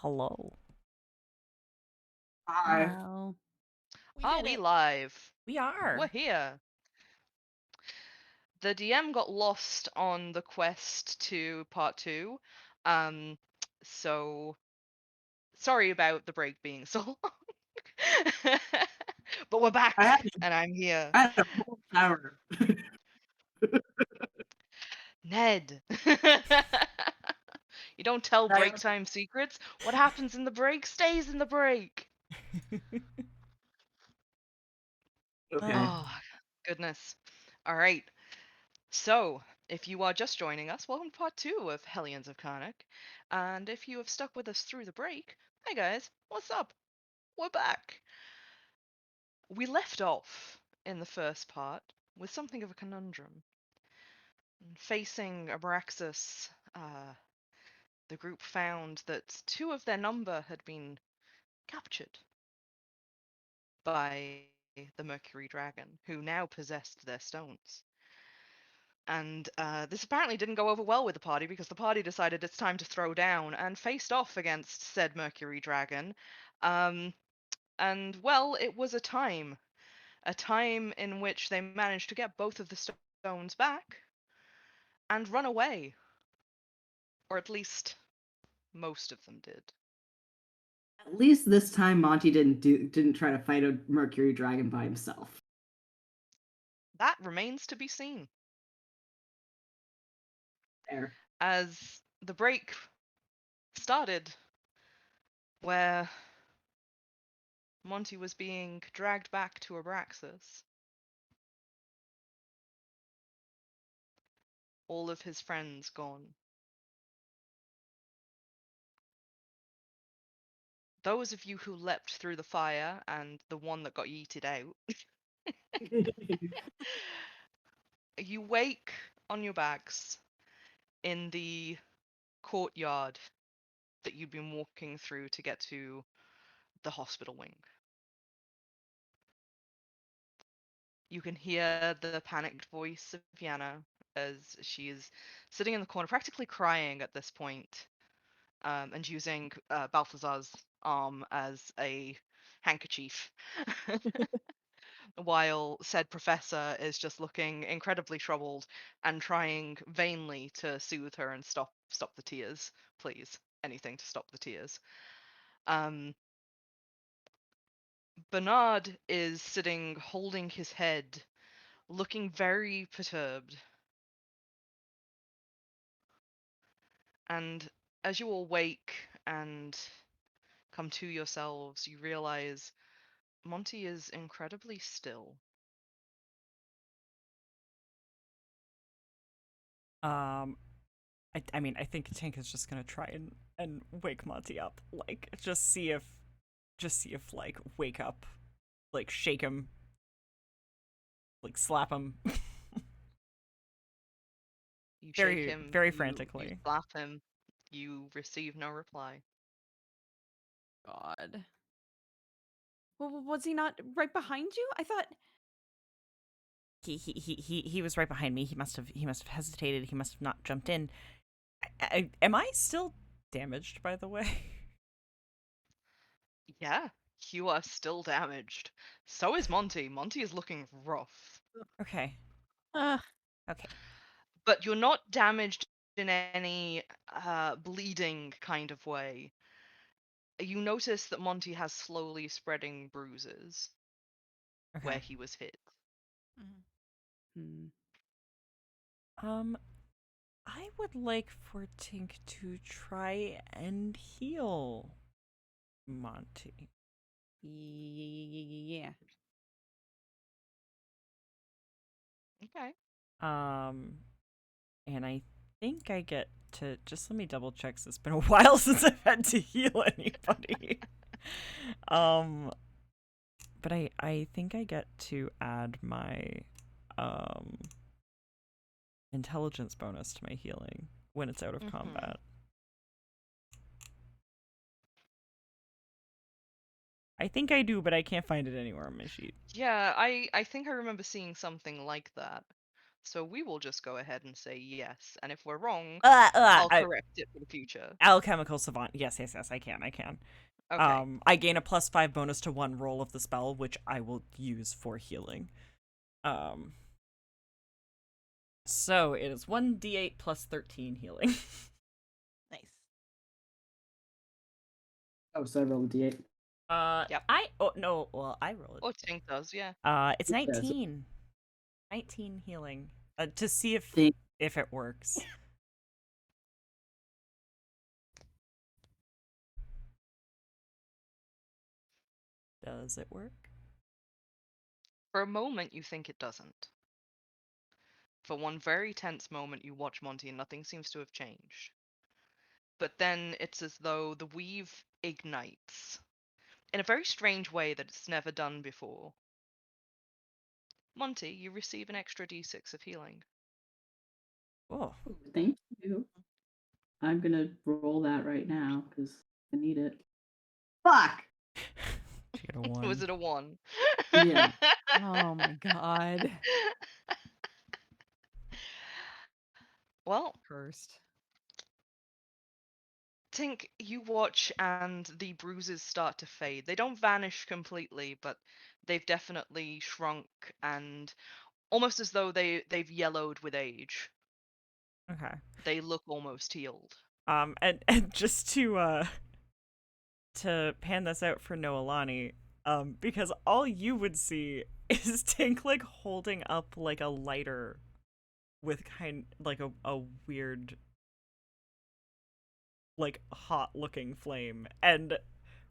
Speaker 1: Hello.
Speaker 3: Hi.
Speaker 5: Wow.
Speaker 2: Are we live?
Speaker 1: We are.
Speaker 2: We're here. The DM got lost on the quest to part 2. So sorry about the break being so long. But we're back
Speaker 3: I had
Speaker 2: and I'm here.
Speaker 3: I had a full shower.
Speaker 2: Ned. You don't tell
Speaker 3: I-
Speaker 2: break time secrets. What happens in the break stays in the break.
Speaker 3: Okay.
Speaker 2: Oh, goodness. All right. So, if you are just joining us, welcome to part 2 of Hellions of Carnocht. And if you have stuck with us through the break, hey guys, what's up? We're back. We left off in the first part with something of a conundrum. Facing Abraxas, the group found that 2 of their number had been captured by the Mercury Dragon, who now possessed their stones. And this apparently didn't go over well with the party because the party decided it's time to throw down and faced off against said Mercury Dragon. And well, it was a time in which they managed to get both of the stones back and run away. Or at least most of them did.
Speaker 3: At least this time Monty didn't try to fight a Mercury dragon by himself.
Speaker 2: That remains to be seen.
Speaker 3: There.
Speaker 2: As the break started, where Monty was being dragged back to Abraxas, all of his friends gone. Those of you who leapt through the fire and the one that got yeeted out, you wake on your backs in the courtyard that you'd been walking through to get to the hospital wing. You can hear the panicked voice of Yana as she is sitting in the corner, practically crying at this point, and using Balthazar's arm as a handkerchief. While said professor is just looking incredibly troubled and trying vainly to soothe her and stop the tears. Please, anything to stop the tears. Bernard is sitting holding his head, looking very perturbed. And as you all wake and come to yourselves, you realize Monty is incredibly still.
Speaker 1: I mean, I think Tank is just gonna try and wake Monty up, like just see if like wake up, like shake him, like slap him.
Speaker 2: You shake
Speaker 1: very
Speaker 2: him,
Speaker 1: very
Speaker 2: you
Speaker 1: frantically.
Speaker 2: slap him, you receive no reply.
Speaker 4: God. Was he not right behind you? I thought.
Speaker 1: He was right behind me. He must have hesitated. He must have not jumped in. Am I still damaged, by the way?
Speaker 2: Yeah, you are still damaged. So is Monty. Monty is looking rough.
Speaker 1: Okay.
Speaker 5: Uh,
Speaker 1: Okay.
Speaker 2: But you're not damaged in any bleeding kind of way. You notice that Monty has slowly spreading bruises where
Speaker 1: Okay.
Speaker 2: he was hit.
Speaker 4: Hmm.
Speaker 1: I would like for Tink to try and heal Monty.
Speaker 4: Yeah.
Speaker 2: Okay.
Speaker 1: And I think I get to just let me double check. 'Cause it's been a while since I've had to heal anybody. But I think I get to add my intelligence bonus to my healing when it's out of combat. I think I do, but I can't find it anywhere on my sheet.
Speaker 2: Yeah, I think I remember seeing something like that. So we will just go ahead and say yes, and if we're wrong,
Speaker 1: Uh,
Speaker 2: I'll
Speaker 1: uh,
Speaker 2: correct it for the future.
Speaker 1: Alchemical savant. Yes, I can.
Speaker 2: Okay.
Speaker 1: I gain a +5 bonus to 1 roll of the spell, which I will use for healing. So it is 1d8 plus 13 healing.
Speaker 5: Nice.
Speaker 3: Oh, so I rolled a d8.
Speaker 2: Yep.
Speaker 1: I roll it.
Speaker 2: Or Tink does, yeah.
Speaker 1: It's
Speaker 3: It does.
Speaker 1: 19. 19 healing. To see
Speaker 3: Think-
Speaker 1: if it works. Does it work?
Speaker 2: For a moment, you think it doesn't. For one very tense moment, you watch Monty and nothing seems to have changed. But then it's as though the weave ignites in a very strange way that it's never done before. Monty, you receive an extra d6 of healing.
Speaker 1: Oh.
Speaker 3: Thank you. I'm gonna roll that right now because I need it. Fuck!
Speaker 1: She got a 1.
Speaker 2: Was it a 1?
Speaker 3: Yeah.
Speaker 4: Oh my god.
Speaker 2: Well,
Speaker 4: Cursed.
Speaker 2: Tink, you watch and the bruises start to fade. They don't vanish completely, but they've definitely shrunk and almost as though they've yellowed with age.
Speaker 1: Okay.
Speaker 2: They look almost healed.
Speaker 1: And just to pan this out for Noelani, because all you would see is Tink like holding up like a lighter with like a weird like hot looking flame and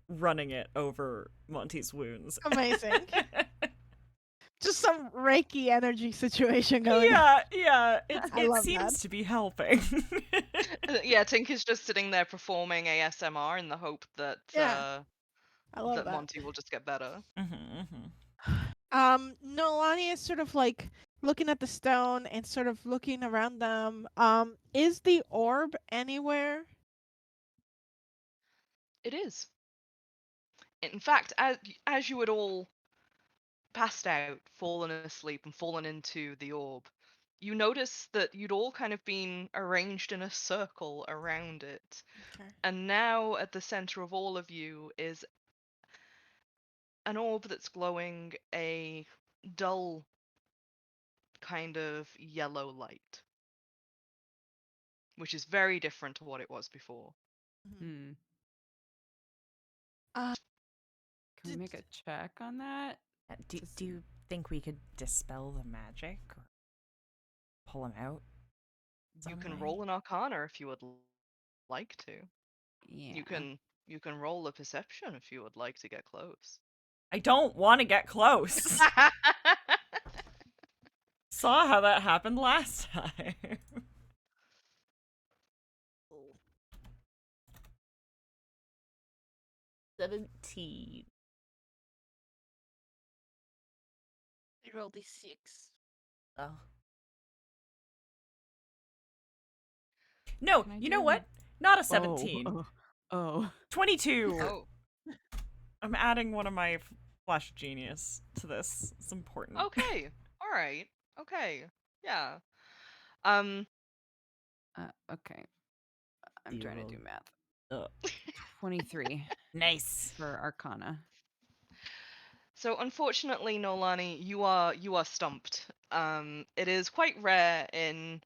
Speaker 1: running it over Monty's wounds.
Speaker 5: Amazing. Just some Reiki energy situation going on.
Speaker 1: Yeah,
Speaker 5: I
Speaker 1: it
Speaker 5: love
Speaker 1: seems
Speaker 5: that.
Speaker 1: to be helping.
Speaker 2: Yeah, Tink is just sitting there performing ASMR in the hope that
Speaker 5: Yeah. I love
Speaker 2: that
Speaker 5: that.
Speaker 2: Monty will just get better.
Speaker 5: Nolani is sort of like looking at the stone and sort of looking around them. Is the orb anywhere?
Speaker 2: It is. In fact, as you had all passed out, fallen asleep, and fallen into the orb, you notice that you'd all kind of been arranged in a circle around it.
Speaker 5: Okay.
Speaker 2: And now at the center of all of you is an orb that's glowing a dull kind of yellow light, which is very different to what it was before.
Speaker 4: Hmm.
Speaker 5: Uh,
Speaker 4: Can we make a check on that?
Speaker 1: Do
Speaker 4: To
Speaker 1: you think we could dispel the magic or pull him out?
Speaker 2: You
Speaker 1: some
Speaker 2: can
Speaker 1: way?
Speaker 2: roll an arcana if you would like to.
Speaker 4: Yeah.
Speaker 2: You can roll a perception if you would like to get close.
Speaker 1: I don't want to get close. Saw how that happened last time. 17.
Speaker 5: I rolled a 6.
Speaker 1: Oh. No,
Speaker 4: Can I
Speaker 1: you know
Speaker 4: do-
Speaker 1: what? Not a 17.
Speaker 4: Oh.
Speaker 1: 22.
Speaker 2: Oh,
Speaker 1: I'm adding one of my flash genius to this. It's important.
Speaker 2: okay. All right. Okay. Yeah. Um
Speaker 4: Okay. I'm
Speaker 1: You
Speaker 4: trying to
Speaker 1: rolled-
Speaker 4: do math. 23
Speaker 1: Nice.
Speaker 4: for Arcana.
Speaker 2: so unfortunately, Nolani, you are stumped. It is quite rare in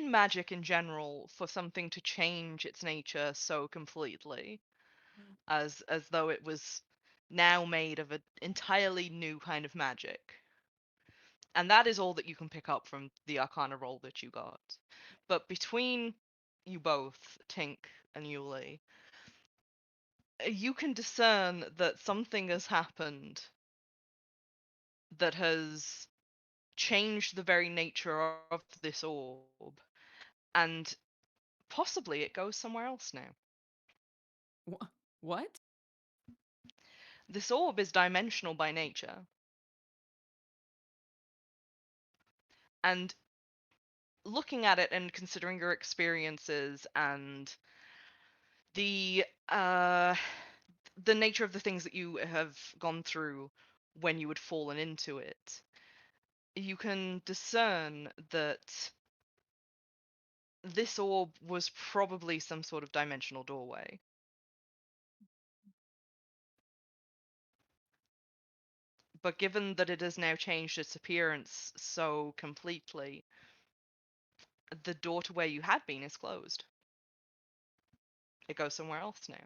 Speaker 2: magic in general for something to change its nature so completely as though it was now made of an entirely new kind of magic. And that is all that you can pick up from the arcana roll that you got. But between you both, Tink and Yuli, you can discern that something has happened that has changed the very nature of this orb, and possibly it goes somewhere else now.
Speaker 4: What?
Speaker 2: This orb is dimensional by nature. And looking at it and considering your experiences and the uh the nature of the things that you have gone through when you had fallen into it, you can discern that this orb was probably some sort of dimensional doorway. But given that it has now changed its appearance so completely, the door to where you had been is closed. It goes somewhere else now.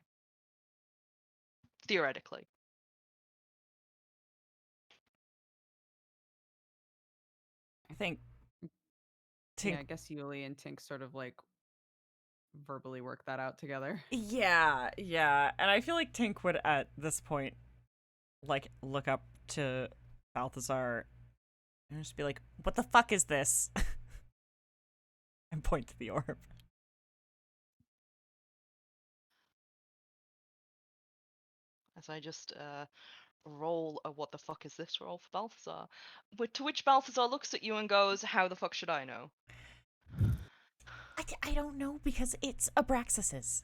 Speaker 2: Theoretically.
Speaker 1: I think
Speaker 4: Yeah,
Speaker 1: Tink.
Speaker 4: I guess Yuli and Tink sort of like verbally work that out together.
Speaker 1: Yeah, yeah, and I feel like Tink would at this point like look up to Balthazar and just be like, "What the fuck is this?" and point to the orb.
Speaker 2: As I just roll a what the fuck is this roll for Balthazar. To which Balthazar looks at you and goes, how the fuck should I know?
Speaker 6: I don't know because it's Abraxas's.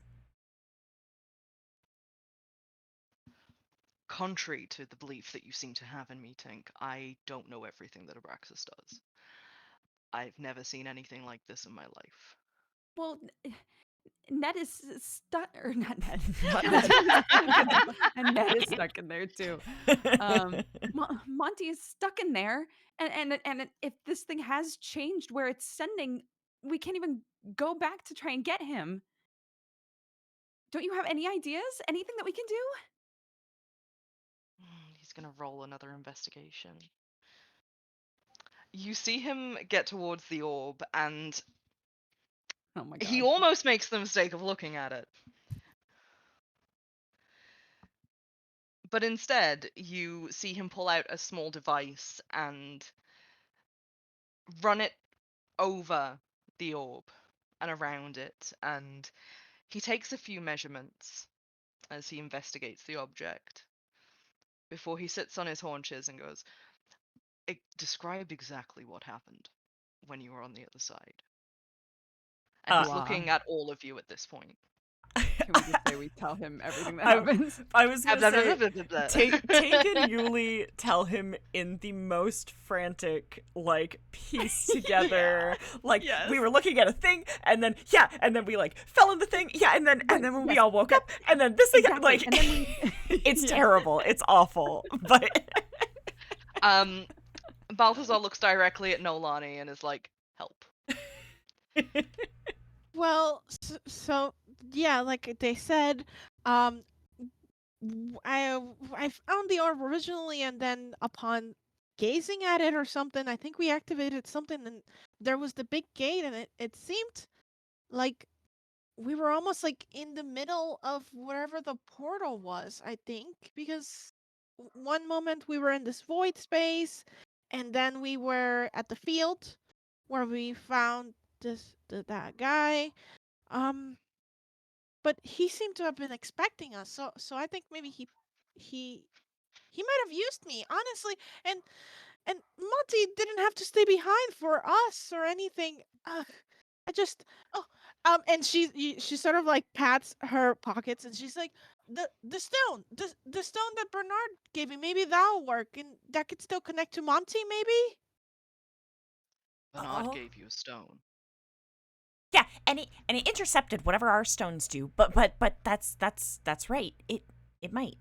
Speaker 2: Contrary to the belief that you seem to have in me, Tink, I don't know everything that Abraxas does. I've never seen anything like this in my life.
Speaker 4: Well, Ned is stuck, or not Ned.
Speaker 1: Not
Speaker 4: Monty
Speaker 1: Ned.
Speaker 4: is stuck in there, and Ned is stuck in there too. Monty is stuck in there, and if this thing has changed where it's sending, we can't even go back to try and get him. Don't you have any ideas? Anything that we can do?
Speaker 2: He's gonna roll another investigation. You see him get towards the orb, and
Speaker 4: Oh my
Speaker 2: he
Speaker 4: god.
Speaker 2: almost makes the mistake of looking at it. But instead, you see him pull out a small device and run it over the orb and around it, and he takes a few measurements as he investigates the object before he sits on his haunches and goes, describe exactly what happened when you were on the other side. And he's
Speaker 4: Blah.
Speaker 2: looking at all of you at this point.
Speaker 4: Can we just say we tell him everything that
Speaker 1: I-
Speaker 4: happens?
Speaker 1: I was gonna say, Tink
Speaker 2: Tink
Speaker 1: and Yuli tell him in the most frantic, like, piece together. Like,
Speaker 2: Yes.
Speaker 1: we were looking at a thing, and then, yeah, and then we, like, fell in the thing, yeah, and then when we
Speaker 4: yes,
Speaker 1: all woke up, and then this thing,
Speaker 4: Exactly.
Speaker 1: like,
Speaker 4: And then we
Speaker 1: it's
Speaker 4: Yeah.
Speaker 1: terrible, it's awful, but...
Speaker 2: Balthazar looks directly at Nolani and is like, help.
Speaker 5: Well, so yeah, like they said, I found the orb originally, and then upon gazing at it or something, I think we activated something, and there was the big gate, and it seemed like we were almost like in the middle of wherever the portal was, I think, because one moment we were in this void space, and then we were at the field where we found that guy. But he seemed to have been expecting us, so I think maybe he might have used me, honestly. And Monty didn't have to stay behind for us or anything. I just and she sort of like pats her pockets, and she's like, the stone, the stone that Bernard gave me, maybe that'll work, and that could still connect to Monty, maybe.
Speaker 2: Bernard
Speaker 1: Oh.
Speaker 2: gave you a stone.
Speaker 6: Yeah, and it intercepted whatever our stones do. But that's right. It might.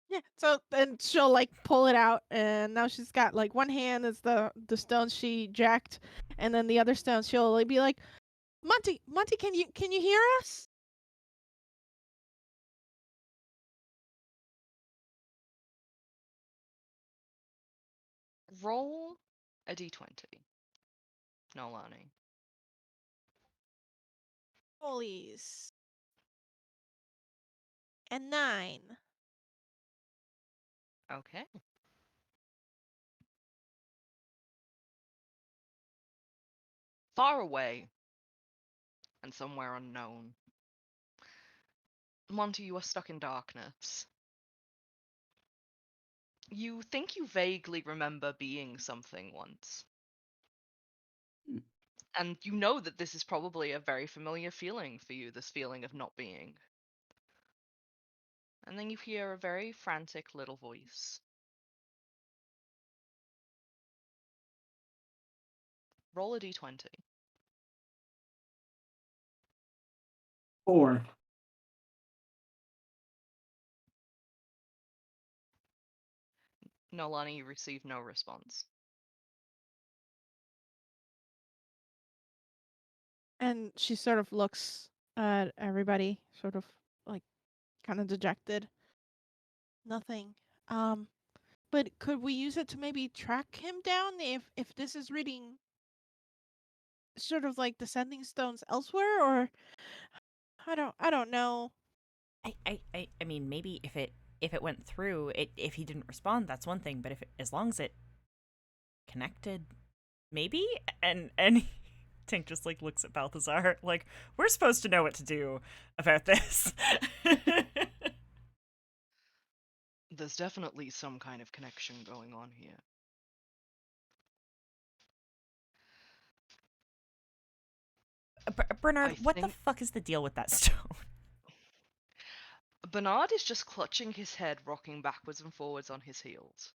Speaker 5: Yeah, so then she'll like pull it out, and now she's got like one hand is the stone she jacked, and then the other stone she'll like, be like, Monty, can you hear us?
Speaker 2: Roll a d20. Nolani.
Speaker 5: Holies. And 9.
Speaker 2: Okay. Far away and somewhere unknown. Monty, you are stuck in darkness. You think you vaguely remember being something once.
Speaker 3: Hmm.
Speaker 2: And you know that this is probably a very familiar feeling for you, this feeling of not being. And then you hear a very frantic little voice. Roll a d20.
Speaker 3: 4.
Speaker 2: Nolani, you receive no response.
Speaker 5: And she sort of looks at everybody, sort of like kind of dejected. Nothing. But could we use it to maybe track him down if this is reading sort of like the sending stones elsewhere, or I don't know.
Speaker 6: I mean, maybe if it went through, if he didn't respond, that's one thing. But as long as it connected, maybe. And Tink just like looks at Balthazar like, we're supposed to know what to do about this.
Speaker 2: There's definitely some kind of connection going on here.
Speaker 6: Bernard,
Speaker 2: I
Speaker 6: what the
Speaker 2: think
Speaker 6: fuck is the deal with that stone?
Speaker 2: Bernard is just clutching his head, rocking backwards and forwards on his heels.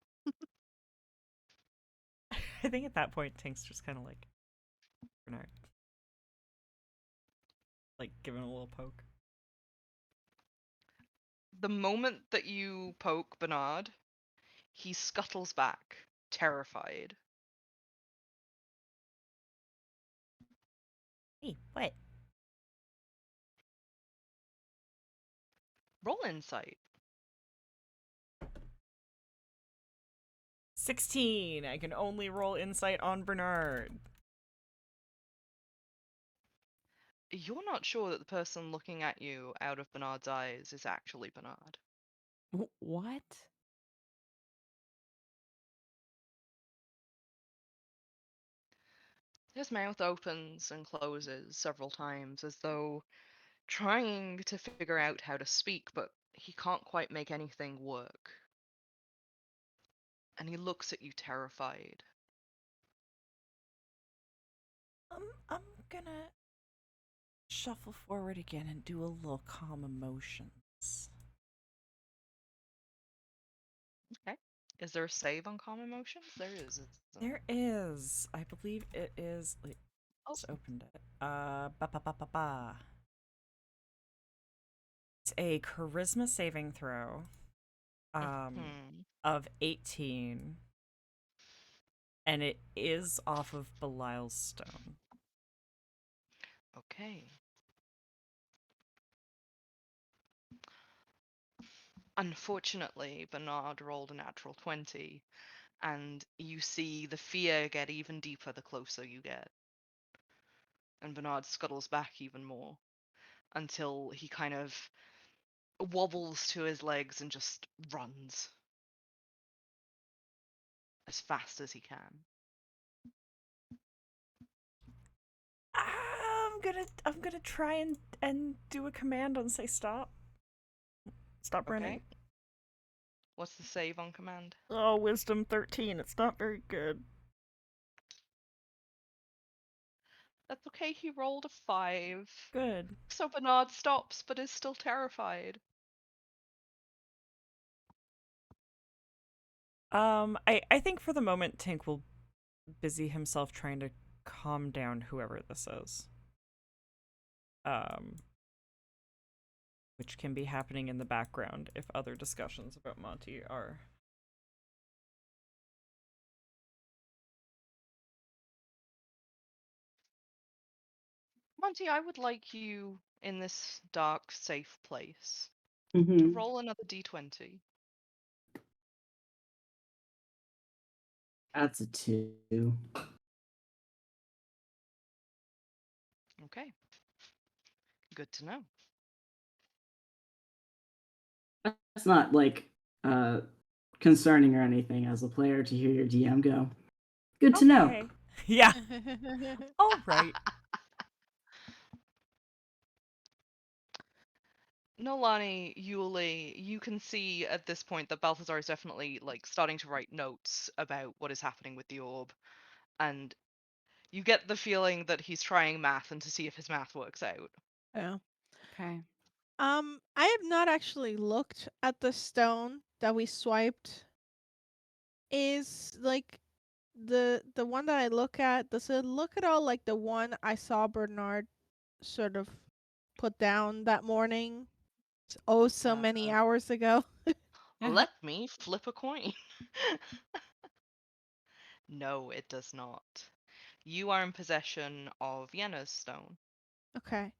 Speaker 6: I think at that point, Tink's just kind of like, Bernard, like giving a little poke.
Speaker 2: The moment that you poke Bernard, he scuttles back, terrified.
Speaker 6: Hey, what?
Speaker 2: Roll insight.
Speaker 1: 16. I can only roll insight on Bernard.
Speaker 2: You're not sure that the person looking at you out of Bernard's eyes is actually Bernard.
Speaker 4: What?
Speaker 2: His mouth opens and closes several times as though trying to figure out how to speak, but he can't quite make anything work. And he looks at you terrified.
Speaker 6: I'm gonna shuffle forward again and do a little calm emotions.
Speaker 2: Okay. Is there a save on calm emotions? There is.
Speaker 1: There is. I believe it is. Wait,
Speaker 2: Oh,
Speaker 1: just opened it. Ba ba ba ba ba. It's a charisma saving throw. Of 18. And it is off of Belial's stone.
Speaker 2: okay. Unfortunately, Bernard rolled a natural 20, and you see the fear get even deeper the closer you get. And Bernard scuttles back even more until he kind of wobbles to his legs and just runs as fast as he can.
Speaker 1: I'm gonna try and do a command and say stop. Stop running.
Speaker 2: Okay. What's the save on command?
Speaker 1: Oh, wisdom 13. It's not very good.
Speaker 2: That's okay, he rolled a 5.
Speaker 1: Good.
Speaker 2: So Bernard stops but is still terrified.
Speaker 1: I think for the moment Tink will busy himself trying to calm down whoever this is. Which can be happening in the background if other discussions about Monty are.
Speaker 2: Monty, I would like you in this dark, safe place to
Speaker 3: Mm-hmm.
Speaker 2: roll another d20.
Speaker 3: That's a 2.
Speaker 2: Okay. Good to know.
Speaker 3: That's not like concerning or anything as a player to hear your DM go. Good to know.
Speaker 1: Okay. Yeah. All right.
Speaker 2: Nolani, Yuli, you can see at this point that Balthazar is definitely like starting to write notes about what is happening with the orb, and you get the feeling that he's trying math and to see if his math works out.
Speaker 5: Yeah.
Speaker 4: Okay.
Speaker 5: I have not actually looked at the stone that we swiped. Is like the one that I look at, does it look at all like the one I saw Bernard sort of put down that morning? Oh, so many
Speaker 2: Uh,
Speaker 5: hours ago.
Speaker 2: Let me flip a coin. No, it does not. You are in possession of Yenna's stone.
Speaker 5: Okay.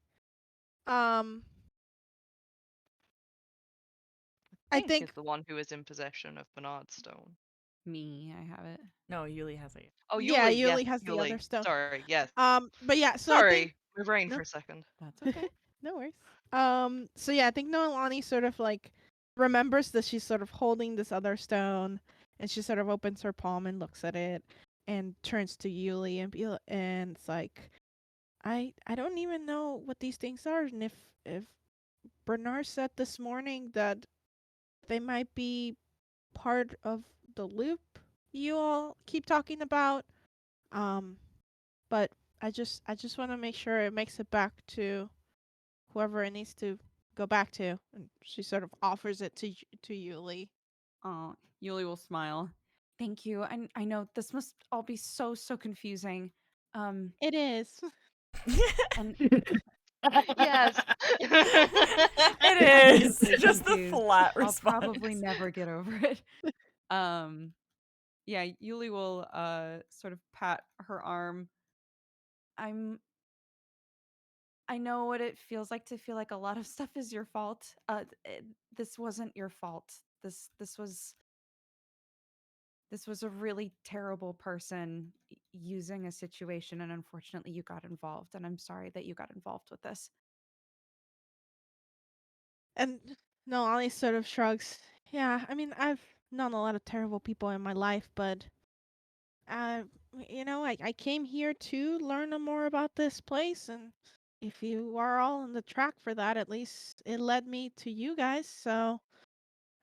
Speaker 5: Um, I
Speaker 2: Think is
Speaker 5: think
Speaker 2: the one who is in possession of Bernard's stone.
Speaker 4: Me, I have it.
Speaker 6: No, Yuli has it.
Speaker 2: Oh,
Speaker 5: yeah,
Speaker 2: Yuli, yes,
Speaker 5: Yuli has the other
Speaker 2: Yuli.
Speaker 5: stone.
Speaker 2: Sorry, yes.
Speaker 5: But yeah, so I think
Speaker 2: Sorry, my brain
Speaker 5: no,
Speaker 2: for a second.
Speaker 4: That's okay.
Speaker 5: no worries. So yeah, I think Noelani sort of like remembers that she's sort of holding this other stone, and she sort of opens her palm and looks at it, and turns to Yuli and it's like, I don't even know what these things are, and if Bernard said this morning that they might be part of the loop you all keep talking about, um, but I just want to make sure it makes it back to whoever it needs to go back to. And she sort of offers it to Yuli.
Speaker 4: Oh, Yuli will smile. Thank you. I know this must all be so confusing.
Speaker 5: It is.
Speaker 4: And
Speaker 2: Yes.
Speaker 6: It
Speaker 4: I'm
Speaker 6: is
Speaker 4: deeply
Speaker 6: just the
Speaker 4: confused.
Speaker 6: flat
Speaker 4: I'll
Speaker 6: response.
Speaker 4: probably never get over it. Um, yeah, Yuli will sort of pat her arm. I know what it feels like to feel like a lot of stuff is your fault. This wasn't your fault. This was a really terrible person using a situation, and unfortunately you got involved, and I'm sorry that you got involved with this.
Speaker 5: And Noali sort of shrugs. Yeah, I mean, I've known a lot of terrible people in my life, but uh, I came here to learn more about this place, and if you are all on the track for that, at least it led me to you guys. So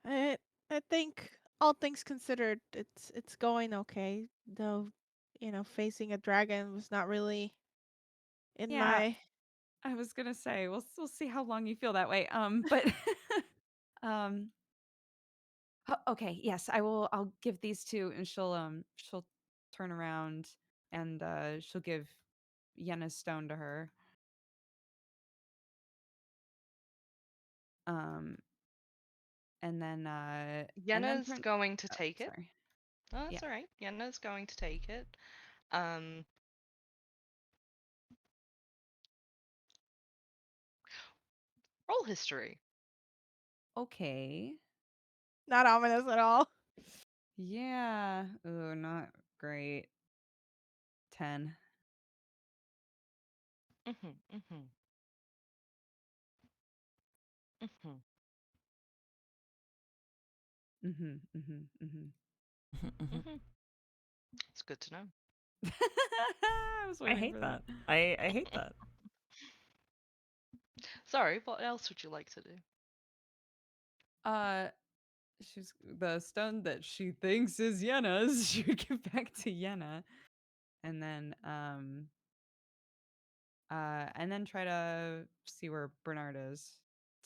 Speaker 5: I I think all things considered, it's going okay. Though, facing a dragon was not really in
Speaker 4: Yeah,
Speaker 5: my.
Speaker 4: I was gonna say we'll see how long you feel that way. But um, okay, yes, I will. I'll give these two, and she'll turn around and she'll give Yenna's stone to her. Um, and then
Speaker 2: Yenna's
Speaker 4: turn.
Speaker 2: going to
Speaker 4: Oh,
Speaker 2: take it.
Speaker 4: sorry.
Speaker 2: Oh,
Speaker 4: Yeah.
Speaker 2: that's all right. Yenna's going to take it. Um, roll history.
Speaker 4: Okay.
Speaker 5: Not ominous at all.
Speaker 4: Yeah. Oh, not great. 10.
Speaker 2: Mhm, mhm, mhm,
Speaker 4: Mhm. Mhm. Mhm.
Speaker 2: mhm. It's good to know.
Speaker 4: I was
Speaker 6: I
Speaker 4: waiting
Speaker 6: hate
Speaker 4: for that.
Speaker 6: that. I hate that.
Speaker 2: Sorry, what else would you like to do?
Speaker 4: Uh, she's the stone that she thinks is Yenna's. She would give back to Yenna, and then try to see where Bernard is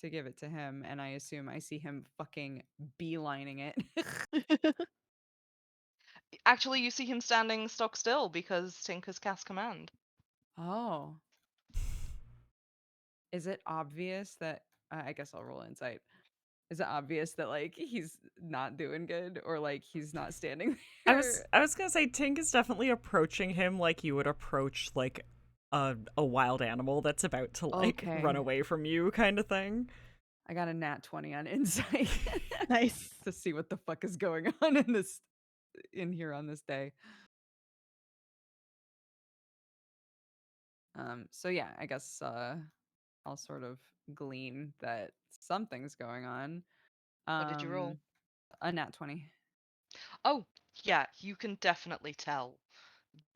Speaker 4: to give it to him. And I assume I see him fucking beelining it.
Speaker 2: Actually, you see him standing stock still because Tinker's cast command.
Speaker 4: Oh, is it obvious that? I guess I'll roll insight. Is it obvious that like he's not doing good or like he's not standing
Speaker 6: I was
Speaker 4: there?
Speaker 6: I was gonna say Tink is definitely approaching him like you would approach like a wild animal that's about to like run
Speaker 4: Okay.
Speaker 6: away from you kind of thing.
Speaker 4: I got a nat 20 on insight
Speaker 5: Nice.
Speaker 4: to see what the fuck is going on in here on this day. So yeah, I guess I'll sort of glean that something's going on.
Speaker 2: What did you roll?
Speaker 4: A nat 20.
Speaker 2: Oh, yeah, you can definitely tell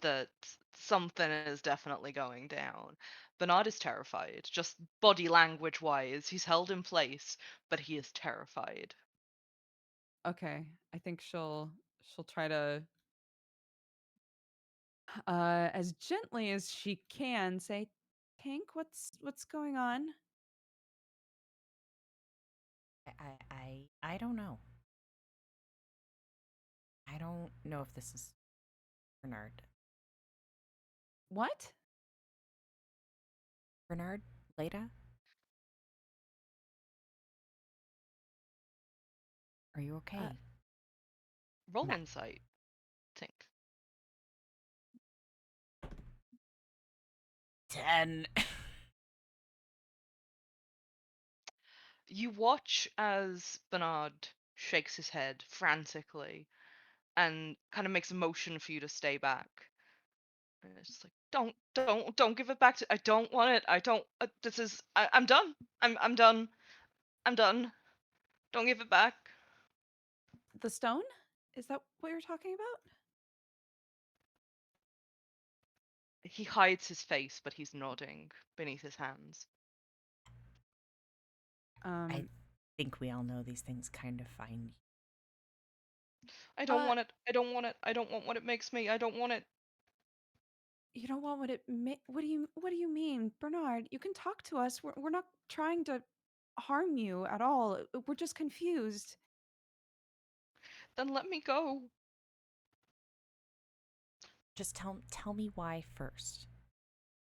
Speaker 2: that something is definitely going down. Bernard is terrified, just body language wise. He's held in place, but he is terrified.
Speaker 4: Okay. I think she'll try to as gently as she can say, "Tank, what's going on?"
Speaker 6: I don't know. I don't know if this is Bernard.
Speaker 4: What?
Speaker 6: Bernard? Leda? Are you okay?
Speaker 2: Roll
Speaker 6: Ma-
Speaker 2: insight, Tink.
Speaker 6: 10.
Speaker 2: You watch as Bernard shakes his head frantically and kind of makes a motion for you to stay back. And it's just like, don't give it back to. I don't want it. I don't. This is. I'm done. I'm done. I'm done. Don't give it back.
Speaker 4: The stone? Is that what you're talking about?
Speaker 2: He hides his face, but he's nodding beneath his hands.
Speaker 6: I think we all know these things kind of find you.
Speaker 2: I don't
Speaker 4: Uh,
Speaker 2: want it. I don't want it. I don't want what it makes me. I don't want it.
Speaker 4: You don't want what it what do you mean? Bernard, you can talk to us. We're not trying to harm you at all. We're just confused.
Speaker 2: Then let me go.
Speaker 6: Just tell me why first.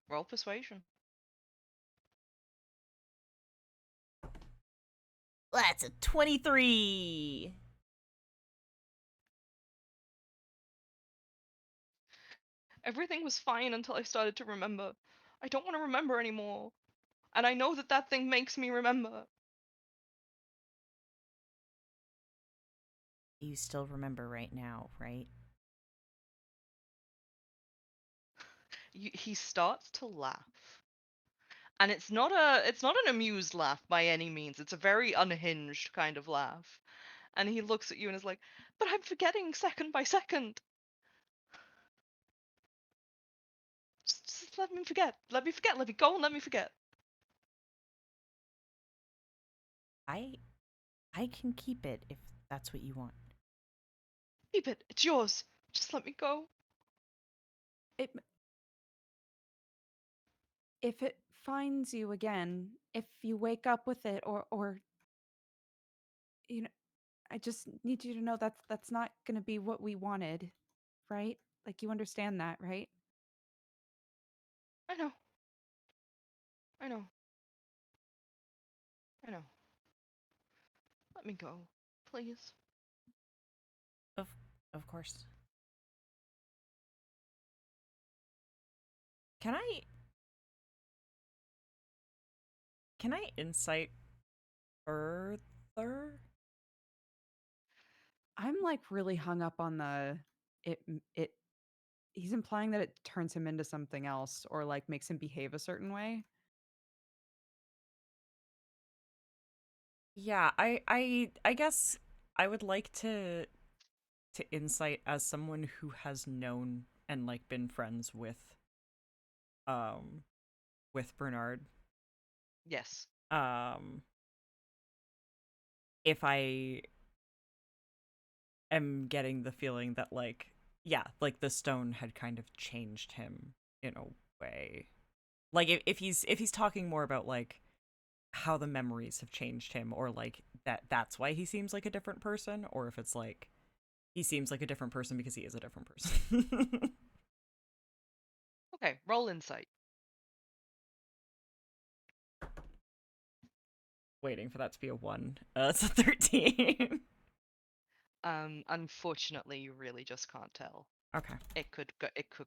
Speaker 2: Roll persuasion.
Speaker 6: That's a 23.
Speaker 2: Everything was fine until I started to remember. I don't want to remember anymore. And I know that that thing makes me remember.
Speaker 6: You still remember right now, right?
Speaker 2: He starts to laugh. And it's not an amused laugh by any means. It's a very unhinged kind of laugh. And he looks at you and is like, "But I'm forgetting second by second. Just let me forget. Let me forget. Let me go and let me forget."
Speaker 6: I can keep it if that's what you want.
Speaker 2: Keep it. It's yours. Just let me go.
Speaker 4: It If it finds you again, if you wake up with it or you know, I just need you to know that's not going to be what we wanted, right? Like you understand that, right?
Speaker 2: I know. I know. I know. Let me go. Please.
Speaker 6: Of of course. Can I insight further?
Speaker 4: I'm like really hung up on the it he's implying that it turns him into something else or like makes him behave a certain way.
Speaker 6: Yeah, I guess I would like to insight as someone who has known and like been friends um with Bernard.
Speaker 2: Yes.
Speaker 6: If I am getting the feeling that like yeah, like the stone had kind of changed him in a way. Like if he's talking more about like how the memories have changed him or like that's why he seems like a different person or if it's like he seems like a different person because he is a different person.
Speaker 2: Okay, roll insight.
Speaker 6: Waiting for that to be a 1. It's a 13.
Speaker 2: Unfortunately, you really just can't tell.
Speaker 6: Okay.
Speaker 2: It could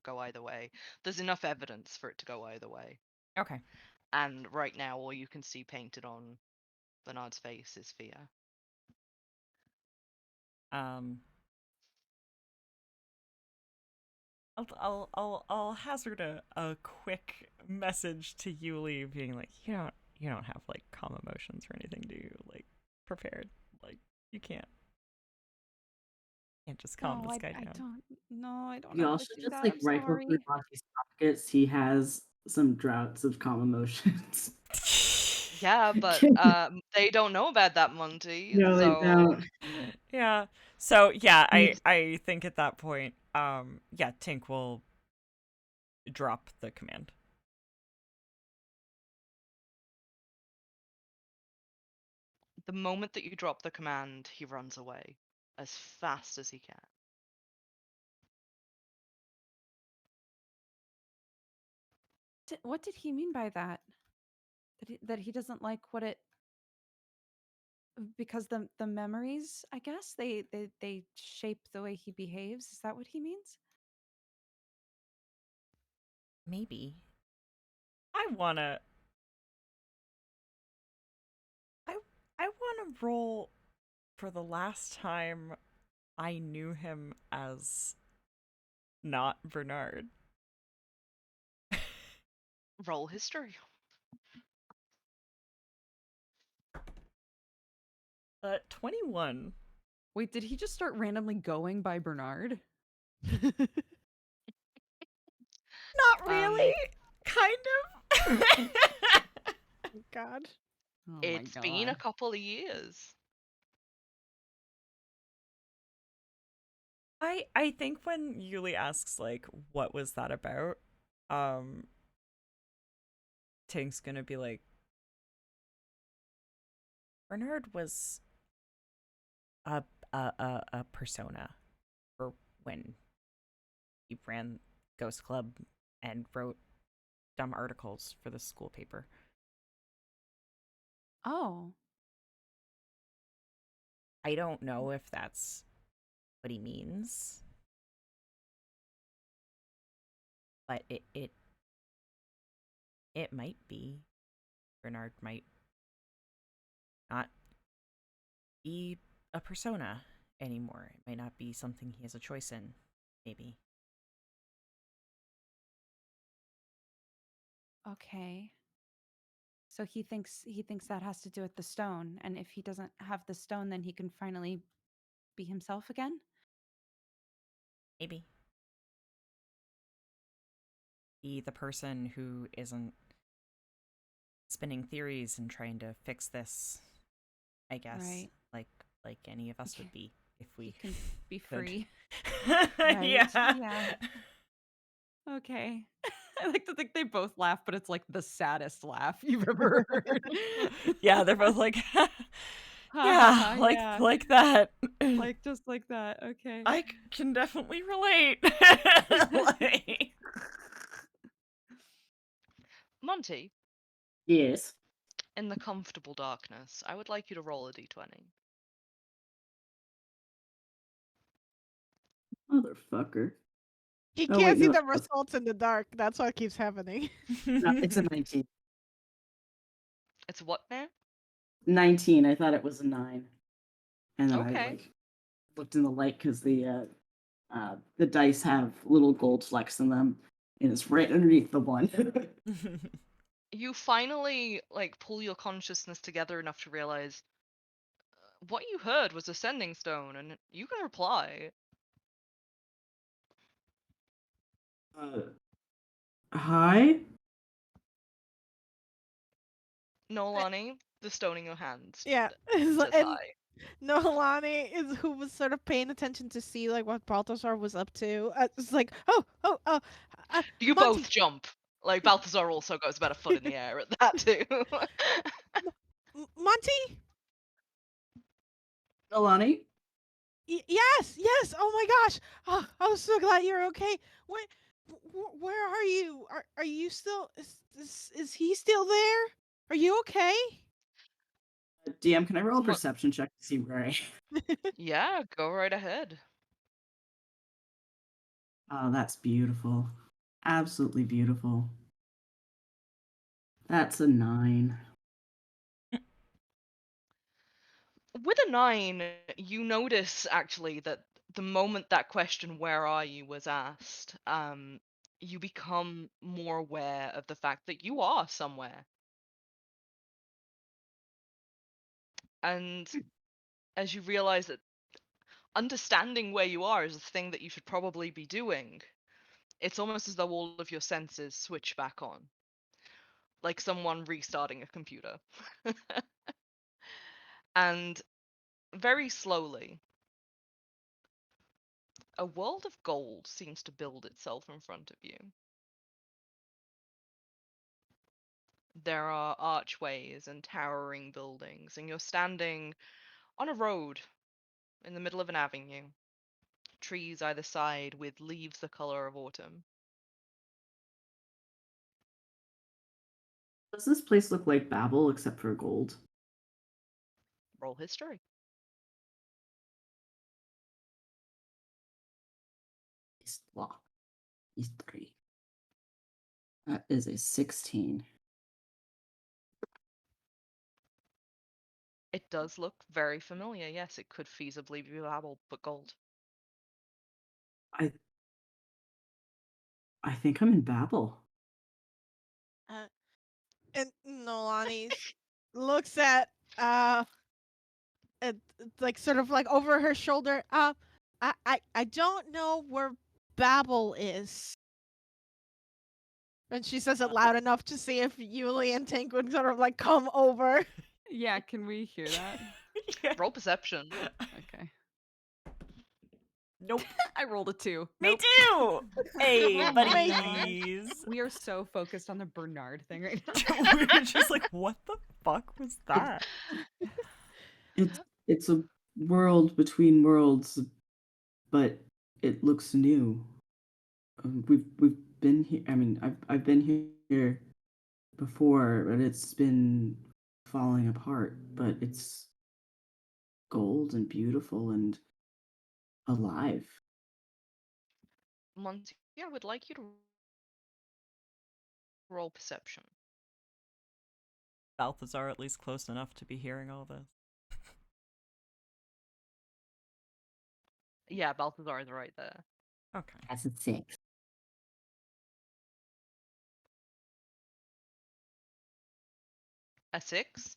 Speaker 2: go either way. There's enough evidence for it to go either way.
Speaker 6: Okay.
Speaker 2: And right now, all you can see painted on Bernard's face is fear.
Speaker 6: Um I'll hazard a quick message to Yuli being like, you don't have like calm emotions or anything, do you? Like prepared. Like you can't just calm
Speaker 4: No,
Speaker 6: this guy
Speaker 4: I
Speaker 6: down.
Speaker 4: don't. No, I don't
Speaker 3: He
Speaker 4: know how to
Speaker 3: also
Speaker 4: do
Speaker 3: just
Speaker 4: that.
Speaker 3: like
Speaker 4: I'm
Speaker 3: rifle through
Speaker 4: sorry.
Speaker 3: Monty's pockets. He has some droughts of calm emotions.
Speaker 2: Yeah, but they don't know about that, Monty.
Speaker 3: No, they
Speaker 2: So
Speaker 3: don't.
Speaker 6: Yeah. So yeah,
Speaker 3: He's
Speaker 6: I think at that point, yeah, Tink will drop the command.
Speaker 2: the moment that you drop the command, he runs away as fast as he can.
Speaker 4: What did he mean by that? That he doesn't like what it because the memories, I guess, they shape the way he behaves. Is that what he means?
Speaker 6: Maybe.
Speaker 1: I wanna. I wanna roll for the last time I knew him as not Bernard.
Speaker 2: Roll history.
Speaker 1: 21.
Speaker 4: Wait, did he just start randomly going by Bernard?
Speaker 1: Not really. Kind of.
Speaker 5: God.
Speaker 4: Oh my
Speaker 2: It's been a
Speaker 4: god.
Speaker 2: couple of years.
Speaker 1: I think when Yuli asks like what was that about, Tink's gonna be like, Bernard was a a persona for when he ran Ghost Club and wrote dumb articles for the school paper.
Speaker 4: Oh.
Speaker 1: I don't know if that's what he means, but it might be. Bernard might not be a persona anymore. It might not be something he has a choice in, maybe.
Speaker 4: Okay. So he thinks that has to do with the stone, and if he doesn't have the stone, then he can finally be himself again?
Speaker 1: Maybe. Be the person who isn't spinning theories and trying to fix this, I guess.
Speaker 4: Right.
Speaker 1: Like any of us
Speaker 4: Okay.
Speaker 1: would be if
Speaker 4: He
Speaker 1: we
Speaker 4: can be
Speaker 1: could.
Speaker 4: free. Right.
Speaker 1: Yeah.
Speaker 4: Yeah. Okay. I like to think they both laugh, but it's like the saddest laugh you've ever heard.
Speaker 1: Yeah, they're both like
Speaker 4: Ha ha
Speaker 1: yeah,
Speaker 4: ha, yeah.
Speaker 1: like that.
Speaker 4: Like just like that. Okay.
Speaker 1: I can definitely relate. Like,
Speaker 2: Monty,
Speaker 3: Yes.
Speaker 2: in the comfortable darkness, I would like you to roll a d20.
Speaker 3: Motherfucker.
Speaker 5: He
Speaker 3: Oh,
Speaker 5: can't
Speaker 3: wait,
Speaker 5: see
Speaker 3: no.
Speaker 5: the results in the dark. That's what keeps happening.
Speaker 3: No, it's a 19.
Speaker 2: It's what now?
Speaker 3: 19. I thought it was a 9. And then I
Speaker 2: Okay.
Speaker 3: looked in the light because the dice have little gold flecks in them, and it's right underneath the one.
Speaker 2: You finally pull your consciousness together enough to realize what you heard was a sending stone, and you can reply.
Speaker 3: Hi?
Speaker 2: Nolani, the stone in your hand
Speaker 5: Yeah.
Speaker 2: says
Speaker 5: And
Speaker 2: hi.
Speaker 5: Noelani is who was sort of paying attention to see like what Balthazar was up to. It's like,
Speaker 2: You
Speaker 5: Monty.
Speaker 2: both jump. Balthazar also goes about a foot in the air at that too.
Speaker 5: Monty?
Speaker 3: Alani?
Speaker 5: Yes, yes. Oh my gosh. Oh, I'm so glad you're okay. Where are you? Are you still? Is he still there? Are you okay?
Speaker 3: DM, can I roll a
Speaker 2: Mo-
Speaker 3: perception check to see where I am?
Speaker 2: yeah, go right ahead.
Speaker 3: Oh, that's beautiful. Absolutely beautiful. That's a 9.
Speaker 2: With a 9, you notice actually that the moment that question, "Where are you?" was asked, you become more aware of the fact that you are somewhere. And as you realize that understanding where you are is a thing that you should probably be doing, it's almost as though all of your senses switch back on, like someone restarting a computer. And very slowly, a world of gold seems to build itself in front of you. There are archways and towering buildings, and you're standing on a road in the middle of an avenue. Trees either side with leaves the color of autumn.
Speaker 3: Does this place look like Babel except for gold?
Speaker 2: Roll history.
Speaker 3: East law. East 3. That is a 16.
Speaker 2: It does look very familiar. Yes, it could feasibly be Babel, but gold.
Speaker 3: I think I'm in Babel.
Speaker 5: And Nolani looks at like sort of like over her shoulder. I don't know where Babel is. And she says it loud enough to see if Yuli and Tink would sort of like come over.
Speaker 4: Yeah, can we hear that?
Speaker 1: Yeah.
Speaker 2: Roll perception.
Speaker 4: Okay.
Speaker 1: Nope.
Speaker 4: I rolled a 2.
Speaker 1: Me
Speaker 4: Nope.
Speaker 1: too. Hey,
Speaker 5: Oh my
Speaker 1: buddies.
Speaker 4: We are so focused on the Bernard thing right now.
Speaker 1: We were just like, what the fuck was that?
Speaker 3: It's a world between worlds, but it looks new. We've been here. I mean, I've been here before, but it's been falling apart. But it's gold and beautiful and alive.
Speaker 2: Monty, I would like you to roll perception.
Speaker 1: Balthazar at least close enough to be hearing all this.
Speaker 2: Yeah, Balthazar is right there.
Speaker 1: Okay.
Speaker 3: That's a 6.
Speaker 2: A 6?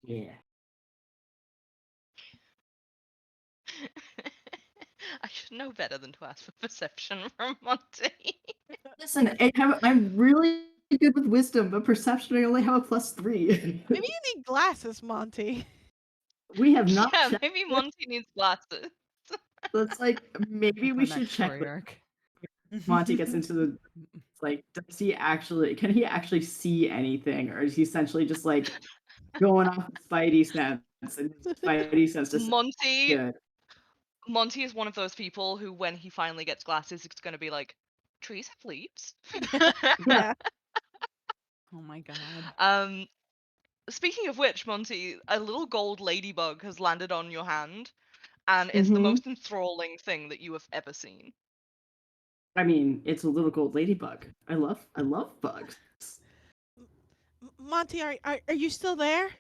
Speaker 3: Yeah.
Speaker 2: I should know better than to ask for perception from Monty.
Speaker 3: Listen, I'm really good with wisdom, but perception I only have a +3.
Speaker 5: Maybe you need glasses, Monty.
Speaker 3: We have not
Speaker 2: Yeah,
Speaker 3: checked.
Speaker 2: maybe Monty needs glasses.
Speaker 3: It's like maybe we
Speaker 4: Echo
Speaker 3: should
Speaker 4: neck
Speaker 3: check.
Speaker 4: story arc.
Speaker 3: Monty gets into the like, can he actually see anything, or is he essentially just like going off his Spidey sense, and his Spidey sense just
Speaker 2: Monty
Speaker 3: good.
Speaker 2: Monty is one of those people who, when he finally gets glasses, it's gonna be like, trees have leaves.
Speaker 3: Yeah.
Speaker 4: Oh my god.
Speaker 2: Speaking of which, Monty, a little gold ladybug has landed on your hand, and it's the
Speaker 3: Mhm.
Speaker 2: most enthralling thing that you have ever seen.
Speaker 3: I mean, it's a little gold ladybug. I love bugs.
Speaker 5: Monty, are you still there?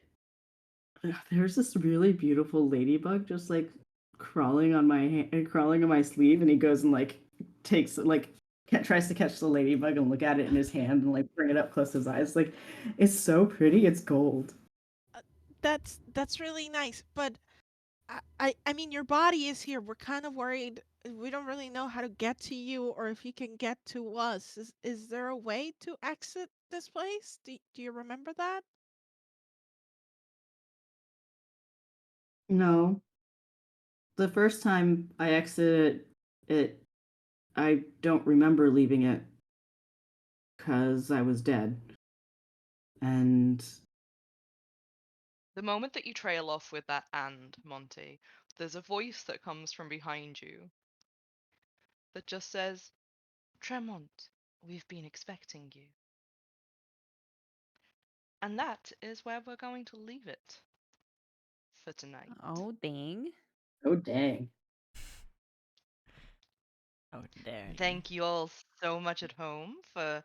Speaker 3: There's this really beautiful ladybug just like crawling on my sleeve, and he goes and like takes tries to catch the ladybug and look at it in his hand and like bring it up close to his eyes. Like, it's so pretty. It's gold.
Speaker 5: That's really nice, but I mean your body is here. We're kind of worried. We don't really know how to get to you or if you can get to us. Is there a way to exit this place? Do you remember that?
Speaker 3: No, the first time I exited it, I don't remember leaving it because I was dead. And
Speaker 2: The moment that you trail off with that and, Monty, there's a voice that comes from behind you that just says, Tremont, we've been expecting you. And that is where we're going to leave it for tonight.
Speaker 4: Oh dang.
Speaker 3: oh dang.
Speaker 1: Oh, dare you.
Speaker 2: Thank you all so much at home for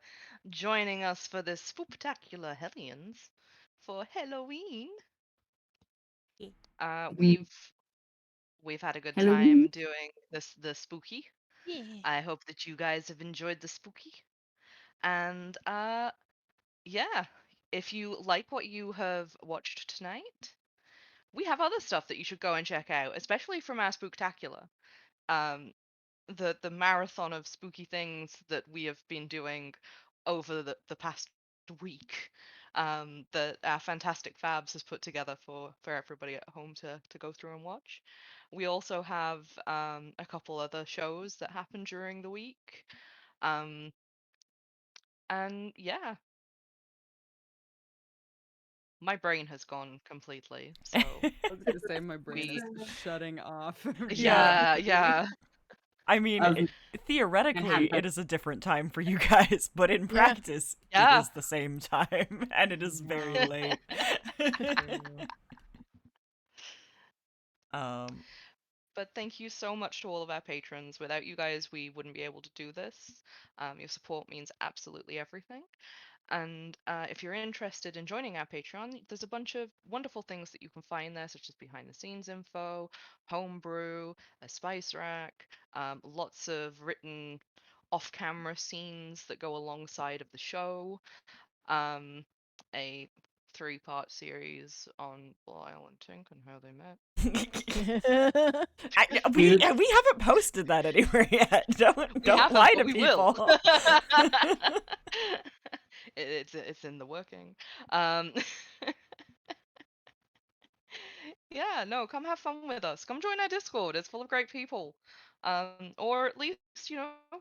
Speaker 2: joining us for this spooktacular Hellions for Halloween.
Speaker 1: Yeah.
Speaker 3: Mhm.
Speaker 2: We've had a good
Speaker 3: Halloween?
Speaker 2: time doing the spooky.
Speaker 5: Yeah.
Speaker 2: I hope that you guys have enjoyed the spooky. And yeah, if you like what you have watched tonight, we have other stuff that you should go and check out, especially from our spooktacular. Um, the marathon of spooky things that we have been doing over the past week, that our fantastic Fabs has put together for everybody at home to go through and watch. We also have a couple other shows that happen during the week. Um, and yeah, my brain has gone completely. So
Speaker 4: I was gonna say my brain
Speaker 2: we
Speaker 4: is shutting off.
Speaker 1: Yeah.
Speaker 2: yeah.
Speaker 1: I mean,
Speaker 3: Of-
Speaker 1: theoretically, it is a different time for you guys, but in
Speaker 5: Yeah.
Speaker 1: practice,
Speaker 2: Yeah.
Speaker 1: it is the same time, and it is very
Speaker 3: Wow.
Speaker 1: late.
Speaker 4: True.
Speaker 1: um,
Speaker 2: But thank you so much to all of our patrons. Without you guys, we wouldn't be able to do this. Your support means absolutely everything. And if you're interested in joining our Patreon, there's a bunch of wonderful things that you can find there, such as behind the scenes info, homebrew, a spice rack, lots of written off camera scenes that go alongside of the show, a 3-part series on Lyle and Tink and how they met.
Speaker 1: we
Speaker 3: Cute.
Speaker 1: haven't posted that anywhere yet. Don't
Speaker 2: We
Speaker 1: don't
Speaker 2: haven't,
Speaker 1: lie
Speaker 2: but
Speaker 1: to
Speaker 2: we
Speaker 1: people.
Speaker 2: will. It's in the working. Um, yeah, no, come have fun with us. Come join our Discord. It's full of great people. Or at least,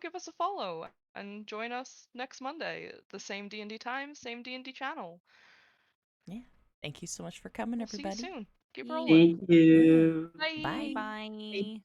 Speaker 2: give us a follow and join us next Monday at the same D&D time, same D&D channel.
Speaker 1: Yeah. Thank you so much for coming,
Speaker 2: We'll see you
Speaker 1: everybody.
Speaker 2: soon. Keep
Speaker 4: Yeah.
Speaker 2: rolling.
Speaker 3: Thank you.
Speaker 2: Bye.
Speaker 1: Bye.
Speaker 4: Bye.